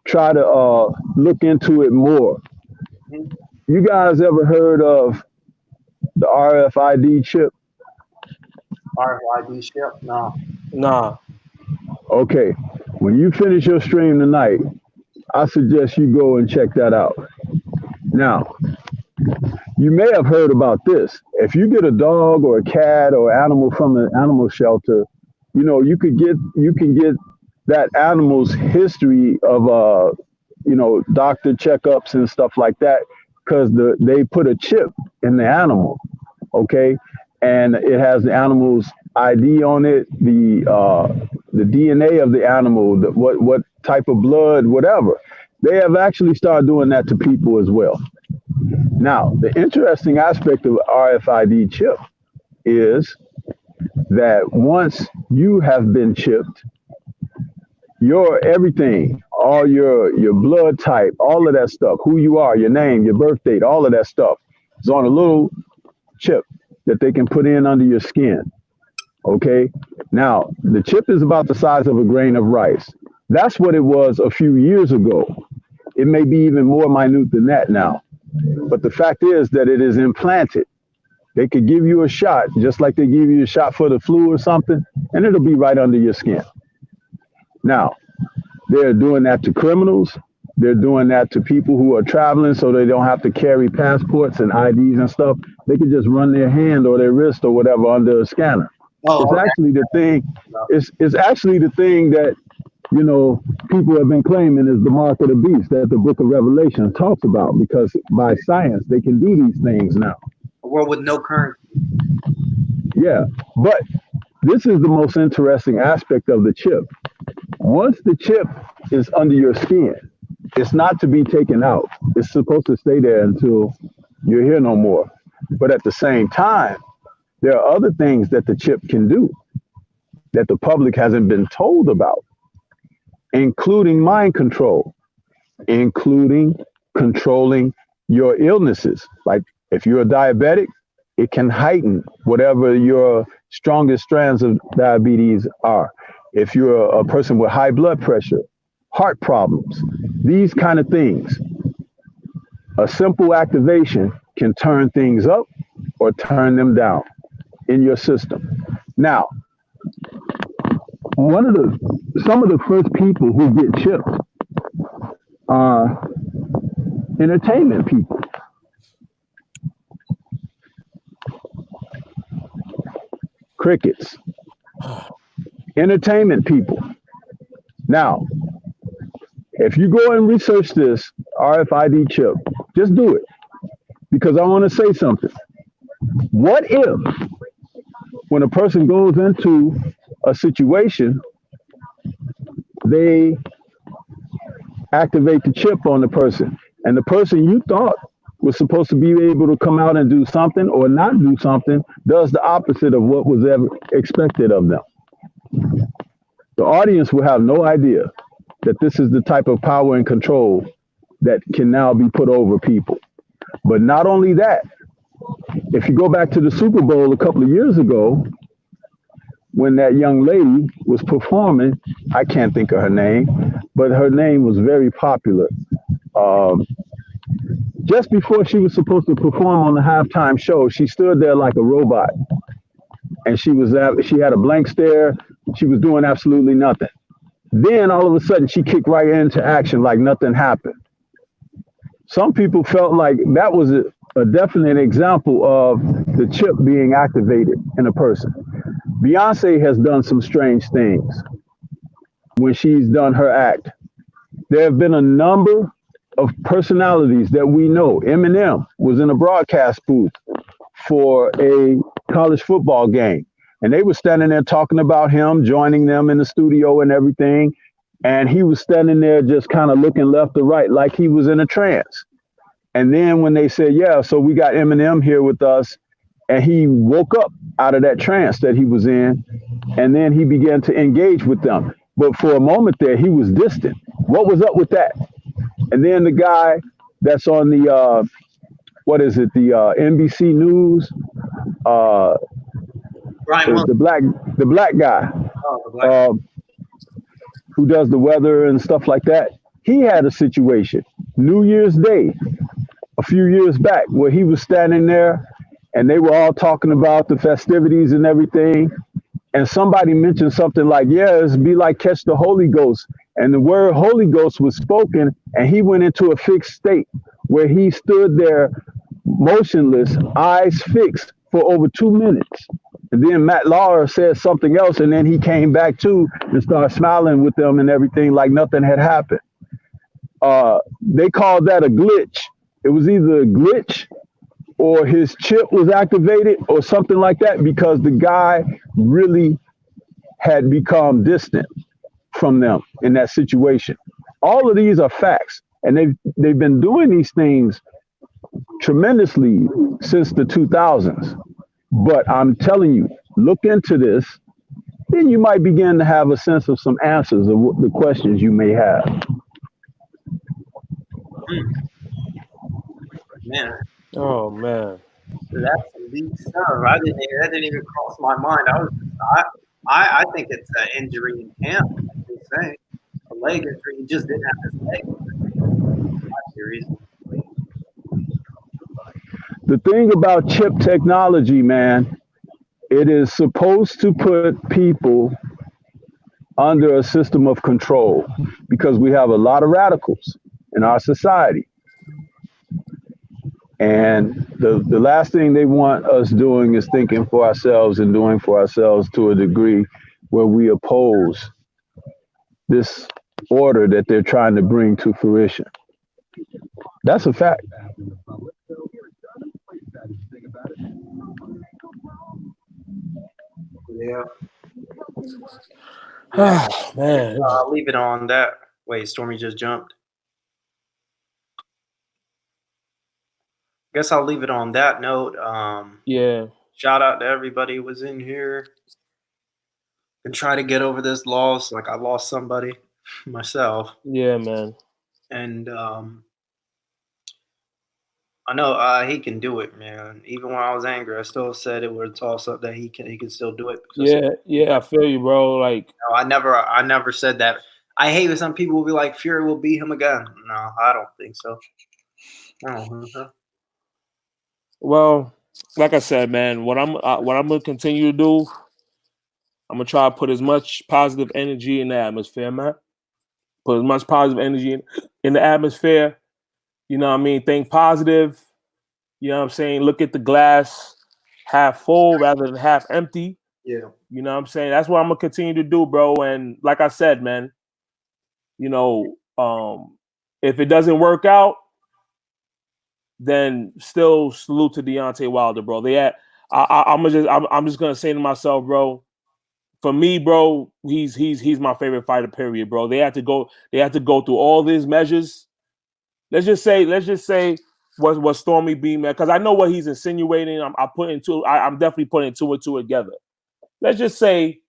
try to look into it more. You guys ever heard of the RFID chip? RFID chip? No. Nah. Okay, when you finish your stream tonight, I suggest you go and check that out. Now, you may have heard about this. If you get a dog or a cat or animal from an animal shelter, you know, you can get that animal's history of doctor checkups and stuff like that, because they put a chip in the animal, okay, and it has the animal's ID on it, the DNA of the animal, what type of blood, whatever. They have actually started doing that to people as well. Now, the interesting aspect of RFID chip is that once you have been chipped, your everything, all your blood type, all of that stuff, who you are, your name, your birth date, all of that stuff is on a little chip that they can put in under your skin. Okay. Now, the chip is about the size of a grain of rice. That's what it was a few years ago. It may be even more minute than that now. But the fact is that it is implanted. They could give you a shot, just like they give you a shot for the flu or something, and it'll be right under your skin. Now, they're doing that to criminals. They're doing that to people who are traveling so they don't have to carry passports and IDs and stuff. They can just run their hand or their wrist or whatever under a scanner. It's actually the thing. It's actually the thing that, you know, people have been claiming is the mark of the beast that the book of Revelation talks about, because by science, they can do these things now. A world with no currency. Yeah, but this is the most interesting aspect of the chip. Once the chip is under your skin, it's not to be taken out. It's supposed to stay there until you're here no more. But at the same time, there are other things that the chip can do that the public hasn't been told about, including mind control, including controlling your illnesses. Like if you're a diabetic, it can heighten whatever your strongest strands of diabetes are. If you're a person with high blood pressure, heart problems, these kind of things, a simple activation can turn things up or turn them down in your system. Now, some of the first people who get chipped are entertainment people. Crickets. Entertainment people. Now, if you go and research this RFID chip, just do it, because I want to say something. What if, when a person goes into a situation, they activate the chip on the person, and the person you thought was supposed to be able to come out and do something or not do something does the opposite of what was ever expected of them? The audience will have no idea that this is the type of power and control that can now be put over people. But not only that, if you go back to the Super Bowl a couple of years ago, when that young lady was performing, I can't think of her name, but her name was very popular. Just before she was supposed to perform on the halftime show, she stood there like a robot, and she had a blank stare. She was doing absolutely nothing. Then all of a sudden, she kicked right into action like nothing happened. Some people felt like that was a definite example of the chip being activated in a person. Beyonce has done some strange things when she's done her act. There have been a number of personalities that we know. Eminem was in a broadcast booth for a college football game, and they were standing there talking about him, joining them in the studio and everything. And he was standing there just kind of looking left or right like he was in a trance. And then when they said, yeah, so we got Eminem here with us, and he woke up out of that trance that he was in, and then he began to engage with them. But for a moment there, he was distant. What was up with that? And then the guy that's on the, the NBC News, the black guy, who does the weather and stuff like that. He had a situation, New Year's Day, a few years back, where he was standing there and they were all talking about the festivities and everything. And somebody mentioned something like, yeah, it'd be like catch the Holy Ghost. And the word Holy Ghost was spoken, and he went into a fixed state where he stood there motionless, eyes fixed for over 2 minutes. And then Matt Lauer said something else, and then he came back too and started smiling with them and everything like nothing had happened. They called that a glitch. It was either a glitch or his chip was activated or something like that, because the guy really had become distant from them in that situation. All of these are facts, and they've been doing these things tremendously since the 2000s. But I'm telling you, look into this, then you might begin to have a sense of some answers of what the questions you may have. Man, Oh man. that's elite stuff. That didn't even cross my mind. I think it's an injury in camp. I'm saying a leg injury. He just didn't have his leg. Not serious. The thing about chip technology, man, it is supposed to put people under a system of control, because we have a lot of radicals in our society. And the last thing they want us doing is thinking for ourselves and doing for ourselves to a degree where we oppose this order that they're trying to bring to fruition. That's a fact. Yeah. Man. I'll leave it on that. Wait, Stormy just jumped. Guess I'll leave it on that note. Yeah. Shout out to everybody who was in here and try to get over this loss. Like, I lost somebody myself. Yeah, man. And I know he can do it, man. Even when I was angry, I still said it was a toss up that he can still do it. Yeah, I feel you, bro. Like, No, I never said that. I hate when some people will be like, Fury will beat him again. No, I don't think so. I don't think so. well, like I said, man, what I'm gonna continue to do, I'm gonna try to put as much positive energy in the atmosphere, man. Put as much positive energy in the atmosphere. You know what I mean? Think positive. You know what I'm saying? Look at the glass half full rather than half empty. Yeah. You know what I'm saying? That's what I'm gonna continue to do, bro. And like I said, man, you know, if it doesn't work out, then still salute to Deontay Wilder, bro. I'm just gonna say to myself, bro. For me, bro, he's my favorite fighter. Period, bro. They have to go through all these measures. Let's just say what Stormy B, man, because I know what he's insinuating. I'm definitely putting two and two together. Let's just say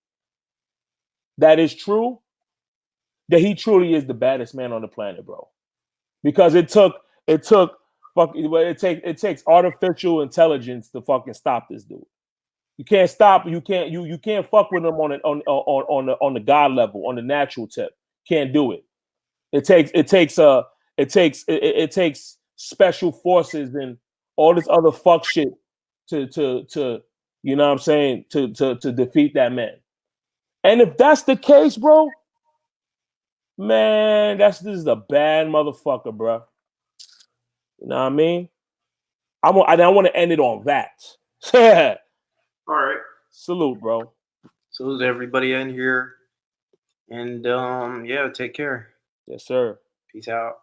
that is true. That he truly is the baddest man on the planet, bro. Because it takes artificial intelligence to fucking stop this dude. You can't stop. You can't fuck with him on the God level, on the natural tip. Can't do it. It takes special forces and all this other fuck shit to you know what I'm saying, to defeat that man. And if that's the case, bro, man, this is a bad motherfucker, bro. You know what I mean? I want to end it on that. All right. Salute, bro. Salute to everybody in here. And yeah, take care. Yes, sir. Peace out.